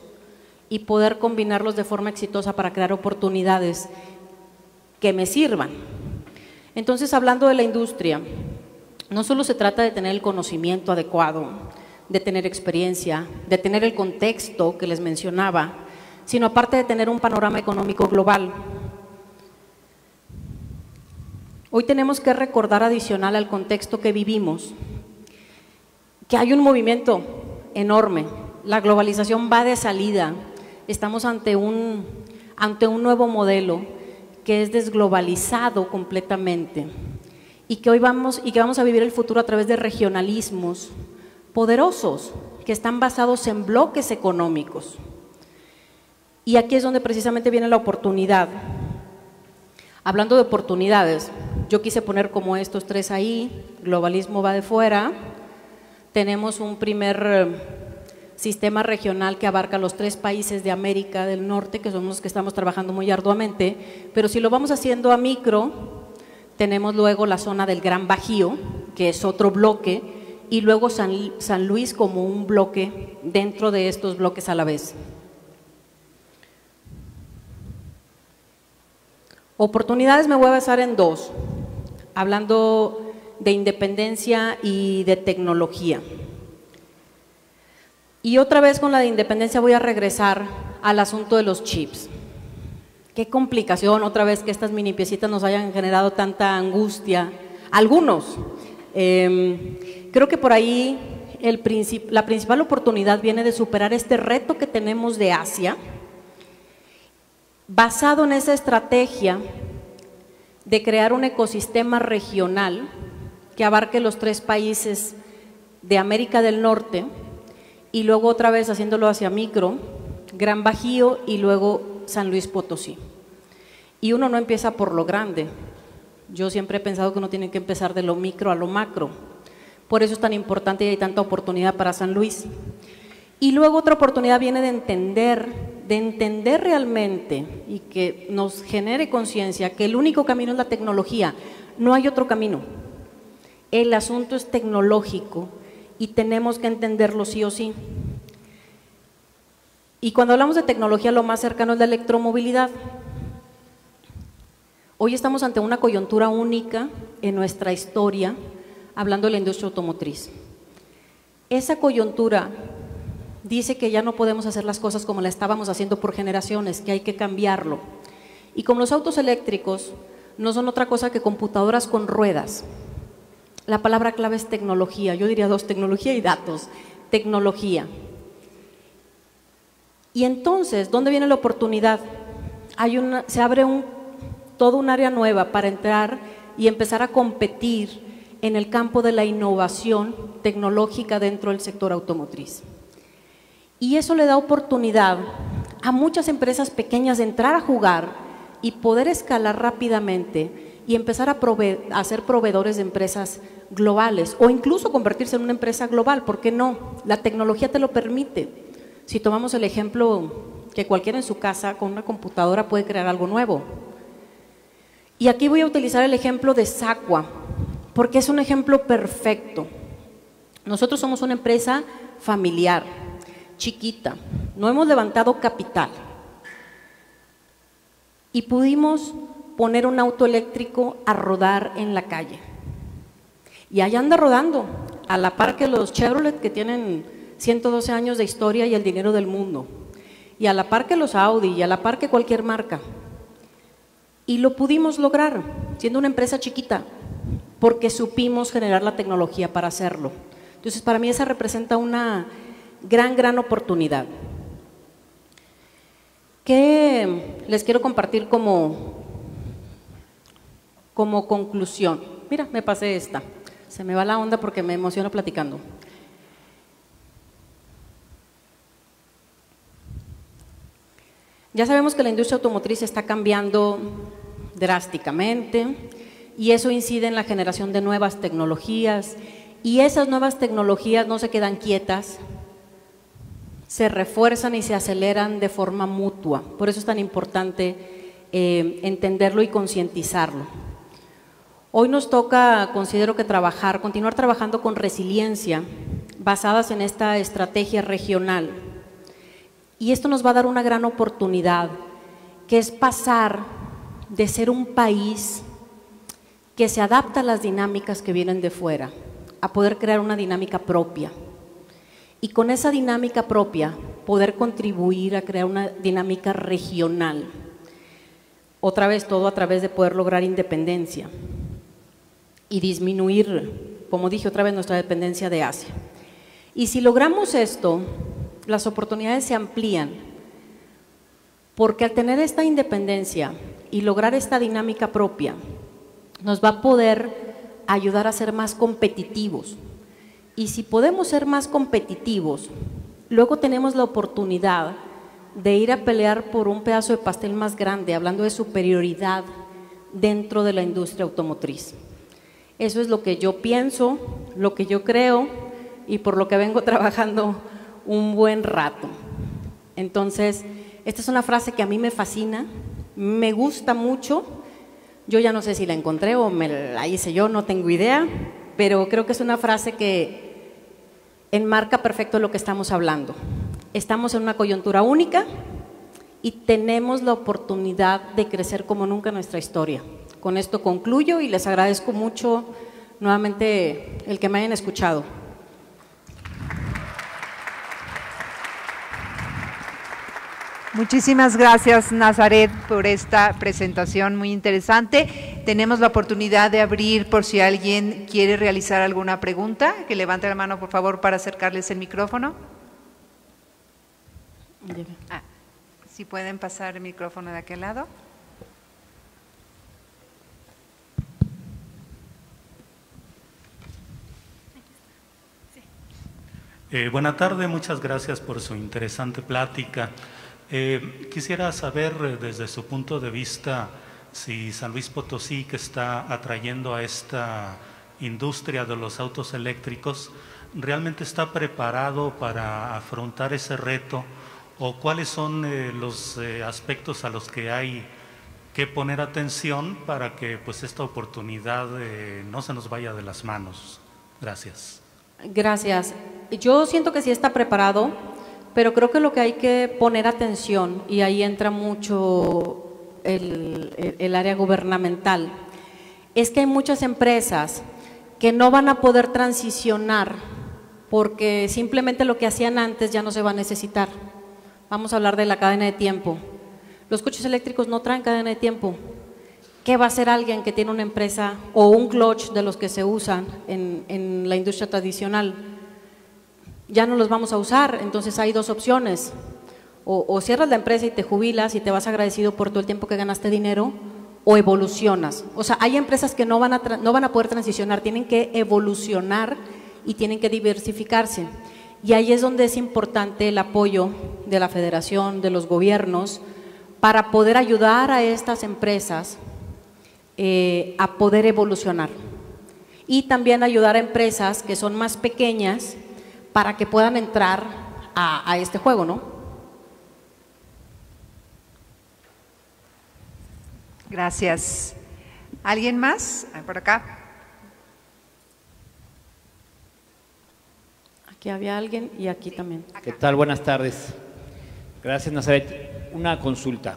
y poder combinarlos de forma exitosa para crear oportunidades que me sirvan. Entonces, hablando de la industria, no solo se trata de tener el conocimiento adecuado, de tener experiencia, de tener el contexto que les mencionaba, sino aparte de tener un panorama económico global. Hoy tenemos que recordar, adicional al contexto que vivimos, que hay un movimiento enorme, la globalización va de salida, estamos ante un nuevo modelo que es desglobalizado completamente y que vamos a vivir el futuro a través de regionalismos poderosos que están basados en bloques económicos. Y aquí es donde precisamente viene la oportunidad. Hablando de oportunidades, yo quise poner como estos tres ahí: globalismo va de fuera, tenemos un primer sistema regional que abarca los 3 países de América del Norte, que son los que estamos trabajando muy arduamente, pero si lo vamos haciendo a micro, tenemos luego la zona del Gran Bajío, que es otro bloque, y luego San Luis como un bloque dentro de estos bloques a la vez. Oportunidades me voy a basar en 2, hablando de independencia y de tecnología. Y otra vez con la de independencia voy a regresar al asunto de los chips. Qué complicación otra vez que estas mini piecitas nos hayan generado tanta angustia. Algunos. Creo que por ahí la principal oportunidad viene de superar este reto que tenemos de Asia, basado en esa estrategia de crear un ecosistema regional que abarque los 3 países de América del Norte y luego otra vez haciéndolo hacia micro, Gran Bajío y luego San Luis Potosí. Y uno no empieza por lo grande. Yo siempre he pensado que uno tiene que empezar de lo micro a lo macro. Por eso es tan importante y hay tanta oportunidad para San Luis. Y luego otra oportunidad viene de entender realmente y que nos genere conciencia que el único camino es la tecnología, no hay otro camino. El asunto es tecnológico y tenemos que entenderlo sí o sí. Y cuando hablamos de tecnología, lo más cercano es la electromovilidad. Hoy estamos ante una coyuntura única en nuestra historia, hablando de la industria automotriz. Esa coyuntura dice que ya no podemos hacer las cosas como la estábamos haciendo por generaciones, que hay que cambiarlo. Y como los autos eléctricos no son otra cosa que computadoras con ruedas, la palabra clave es tecnología. Yo diría 2, tecnología y datos. Tecnología. Y entonces, ¿dónde viene la oportunidad? Se abre todo un área nueva para entrar y empezar a competir en el campo de la innovación tecnológica dentro del sector automotriz. Y eso le da oportunidad a muchas empresas pequeñas de entrar a jugar y poder escalar rápidamente y empezar a ser proveedores de empresas globales o incluso convertirse en una empresa global. ¿Por qué no? La tecnología te lo permite. Si tomamos el ejemplo que cualquiera en su casa con una computadora puede crear algo nuevo. Y aquí voy a utilizar el ejemplo de Sacua, porque es un ejemplo perfecto. Nosotros somos una empresa familiar, chiquita, no hemos levantado capital y pudimos poner un auto eléctrico a rodar en la calle. Y ahí anda rodando, a la par que los Chevrolet que tienen 112 años de historia y el dinero del mundo, y a la par que los Audi, y a la par que cualquier marca. Y lo pudimos lograr, siendo una empresa chiquita, porque supimos generar la tecnología para hacerlo. Entonces, para mí esa representa una gran oportunidad. ¿Qué les quiero compartir como conclusión? Mira, me pasé esta. Se me va la onda porque me emociono platicando. Ya sabemos que la industria automotriz está cambiando drásticamente y eso incide en la generación de nuevas tecnologías, y esas nuevas tecnologías no se quedan quietas, se refuerzan y se aceleran de forma mutua. Por eso es tan importante entenderlo y concientizarlo. Hoy nos toca, considero que continuar trabajando con resiliencia, basadas en esta estrategia regional. Y esto nos va a dar una gran oportunidad, que es pasar de ser un país que se adapta a las dinámicas que vienen de fuera, a poder crear una dinámica propia. Y con esa dinámica propia, poder contribuir a crear una dinámica regional. Otra vez, todo a través de poder lograr independencia y disminuir, como dije otra vez, nuestra dependencia de Asia. Y si logramos esto, las oportunidades se amplían, porque al tener esta independencia y lograr esta dinámica propia, nos va a poder ayudar a ser más competitivos. Y si podemos ser más competitivos, luego tenemos la oportunidad de ir a pelear por un pedazo de pastel más grande, hablando de superioridad dentro de la industria automotriz. Eso es lo que yo pienso, lo que yo creo y por lo que vengo trabajando un buen rato. Entonces, esta es una frase que a mí me fascina, me gusta mucho. Yo ya no sé si la encontré o me la hice yo, no tengo idea, pero creo que es una frase que enmarca perfecto lo que estamos hablando. Estamos en una coyuntura única y tenemos la oportunidad de crecer como nunca en nuestra historia. Con esto concluyo y les agradezco mucho nuevamente el que me hayan escuchado. Muchísimas gracias, Nazaret, por esta presentación muy interesante. Tenemos la oportunidad de abrir por si alguien quiere realizar alguna pregunta. Que levante la mano, por favor, para acercarles el micrófono. Si pueden pasar el micrófono de aquel lado. Buenas tardes, muchas gracias por su interesante plática. Quisiera saber desde su punto de vista si San Luis Potosí, que está atrayendo a esta industria de los autos eléctricos, realmente está preparado para afrontar ese reto, o cuáles son los aspectos a los que hay que poner atención para que pues esta oportunidad no se nos vaya de las manos. Gracias. Gracias. Yo siento que sí está preparado, pero creo que lo que hay que poner atención, y ahí entra mucho el área gubernamental, es que hay muchas empresas que no van a poder transicionar porque simplemente lo que hacían antes ya no se va a necesitar. Vamos a hablar de la cadena de tiempo. Los coches eléctricos no traen cadena de tiempo. ¿Qué va a hacer alguien que tiene una empresa o un clutch de los que se usan en la industria tradicional? Ya no los vamos a usar. Entonces hay dos opciones: o cierras la empresa y te jubilas y te vas agradecido por todo el tiempo que ganaste dinero, o evolucionas. O sea, hay empresas que no van a poder transicionar, tienen que evolucionar y tienen que diversificarse. Y ahí es donde es importante el apoyo de la federación, de los gobiernos, para poder ayudar a estas empresas a poder evolucionar. Y también ayudar a empresas que son más pequeñas para que puedan entrar a este juego, ¿no? Gracias. ¿Alguien más? Por acá. Aquí había alguien y aquí también. ¿Qué tal? Buenas tardes. Gracias, Nazaret. Una consulta.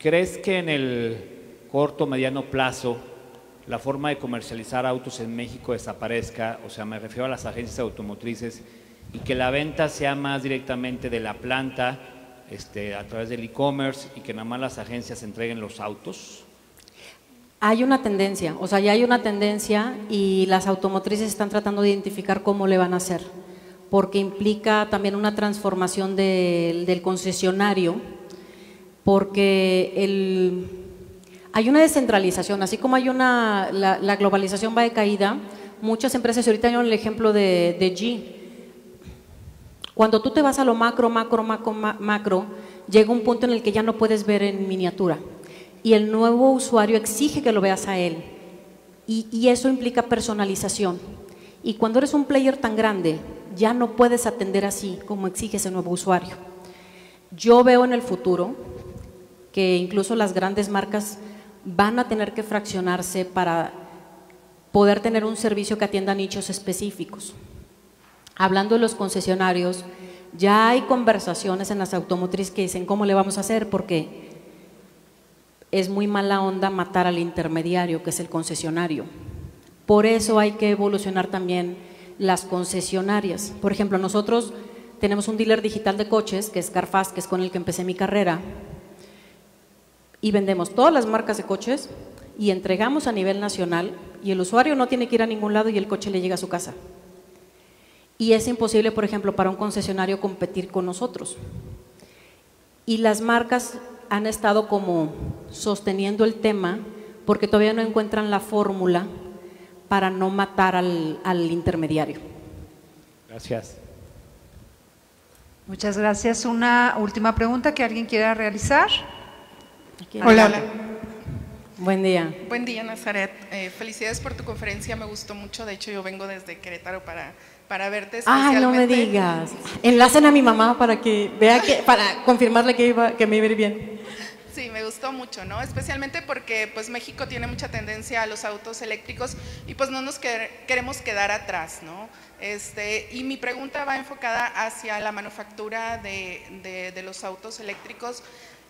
¿Crees que en el corto o mediano plazo la forma de comercializar autos en México desaparezca? O sea, me refiero a las agencias automotrices, y que la venta sea más directamente de la planta, a través del e-commerce, y que nada más las agencias entreguen los autos. Hay una tendencia, o sea, ya hay una tendencia y las automotrices están tratando de identificar cómo le van a hacer, porque implica también una transformación del concesionario, porque hay una descentralización, así como hay la globalización va de caída, muchas empresas, ahorita hay el ejemplo de G. Cuando tú te vas a lo macro, llega un punto en el que ya no puedes ver en miniatura y el nuevo usuario exige que lo veas a él y eso implica personalización. Y cuando eres un player tan grande, ya no puedes atender así como exige ese nuevo usuario. Yo veo en el futuro que incluso las grandes marcas van a tener que fraccionarse para poder tener un servicio que atienda nichos específicos. Hablando de los concesionarios, ya hay conversaciones en las automotrices que dicen cómo le vamos a hacer, porque es muy mala onda matar al intermediario, que es el concesionario. Por eso hay que evolucionar también las concesionarias. Por ejemplo, nosotros tenemos un dealer digital de coches, que es Carfast, que es con el que empecé mi carrera, y vendemos todas las marcas de coches y entregamos a nivel nacional, y el usuario no tiene que ir a ningún lado y el coche le llega a su casa. Y es imposible, por ejemplo, para un concesionario competir con nosotros. Y las marcas han estado como sosteniendo el tema porque todavía no encuentran la fórmula para no matar al intermediario. Gracias. Muchas gracias. Una última pregunta que alguien quiera realizar. Hola. Buen día. Buen día, Nazaret. Felicidades por tu conferencia, me gustó mucho. De hecho, yo vengo desde Querétaro para verte especialmente. Ah, no me digas. Enlacen a mi mamá para que vea para confirmarle que me iba a ir bien. Sí, me gustó mucho, ¿no? Especialmente porque pues México tiene mucha tendencia a los autos eléctricos y pues no nos queremos quedar atrás, ¿no? Y mi pregunta va enfocada hacia la manufactura de los autos eléctricos.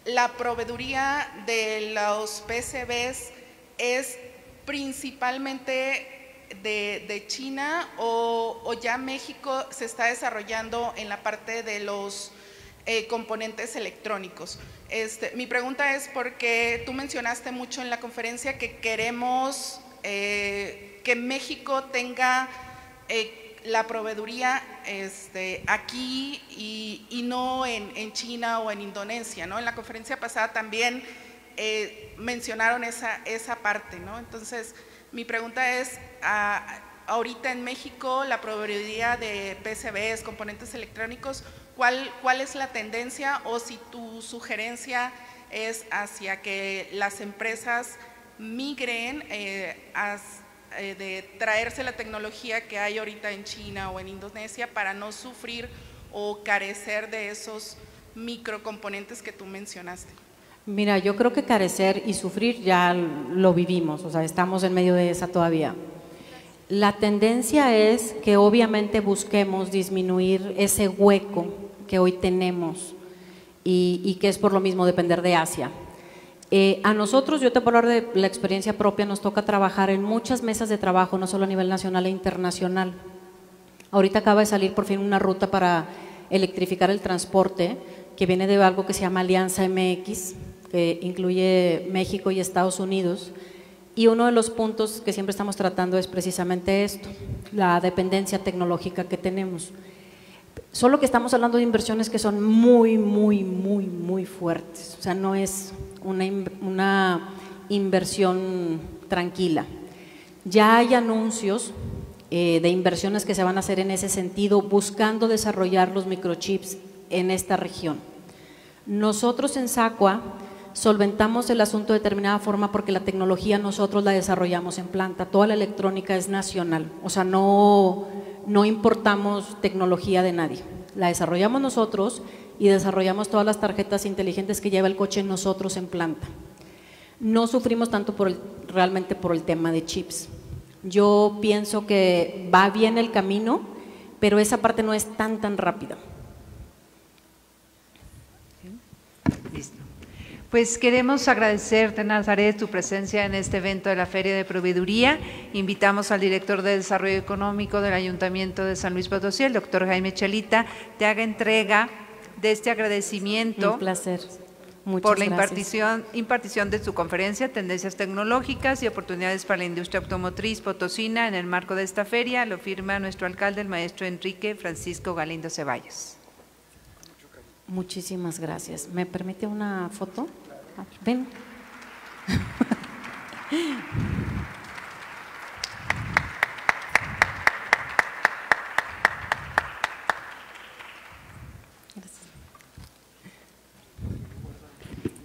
La proveeduría de los PCBs es principalmente de China o ya México se está desarrollando en la parte de los componentes electrónicos. Mi pregunta es porque tú mencionaste mucho en la conferencia que queremos que México tenga la proveeduría aquí y no en China o en Indonesia, ¿no? En la conferencia pasada también mencionaron esa parte, ¿no? Entonces, mi pregunta es, ahorita en México, la proveeduría de PCBs, componentes electrónicos, ¿cuál es la tendencia o si tu sugerencia es hacia que las empresas migren de traerse la tecnología que hay ahorita en China o en Indonesia para no sufrir o carecer de esos microcomponentes que tú mencionaste? Mira, yo creo que carecer y sufrir ya lo vivimos, o sea, estamos en medio de esa todavía. La tendencia es que obviamente busquemos disminuir ese hueco que hoy tenemos y que es por lo mismo depender de Asia. A nosotros, yo te puedo hablar de la experiencia propia, nos toca trabajar en muchas mesas de trabajo, no solo a nivel nacional e internacional. Ahorita acaba de salir por fin una ruta para electrificar el transporte, que viene de algo que se llama Alianza MX, que incluye México y Estados Unidos, y uno de los puntos que siempre estamos tratando es precisamente esto, la dependencia tecnológica que tenemos. Solo que estamos hablando de inversiones que son muy, muy, muy, muy fuertes, o sea, no es una inversión tranquila. Ya hay anuncios de inversiones que se van a hacer en ese sentido, buscando desarrollar los microchips en esta región. Nosotros en SACUA solventamos el asunto de determinada forma porque la tecnología nosotros la desarrollamos en planta, toda la electrónica es nacional, o sea, no importamos tecnología de nadie, la desarrollamos nosotros y desarrollamos todas las tarjetas inteligentes que lleva el coche nosotros en planta. No sufrimos tanto realmente por el tema de chips. Yo pienso que va bien el camino, pero esa parte no es tan rápida. Listo. Pues queremos agradecerte, Nazaret, tu presencia en este evento de la Feria de Proveeduría. Invitamos al director de Desarrollo Económico del Ayuntamiento de San Luis Potosí, el doctor Jaime Chalita, te haga entrega de este agradecimiento. Un placer. Muchas por la gracias. impartición de su conferencia, Tendencias Tecnológicas y Oportunidades para la Industria Automotriz Potosina en el marco de esta feria. Lo firma nuestro alcalde, el maestro Enrique Francisco Galindo Ceballos. Muchísimas gracias. ¿Me permite una foto? Ven.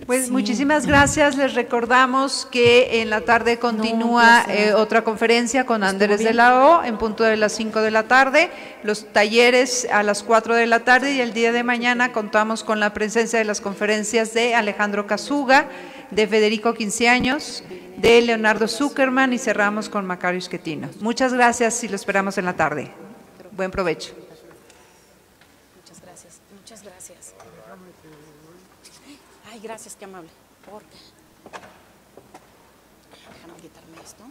Pues Sí. muchísimas gracias. Les recordamos que en la tarde continúa otra conferencia con Andrés de la O en punto de las 5 de la tarde, los talleres a las 4 de la tarde y el día de mañana contamos con la presencia de las conferencias de Alejandro Casuga, de Federico 15 años, de Leonardo Zuckerman y cerramos con Macario Esquetino. Muchas gracias y lo esperamos en la tarde. Buen provecho. Muchas gracias. Muchas gracias. Ay, gracias, qué amable. Déjame quitarme esto.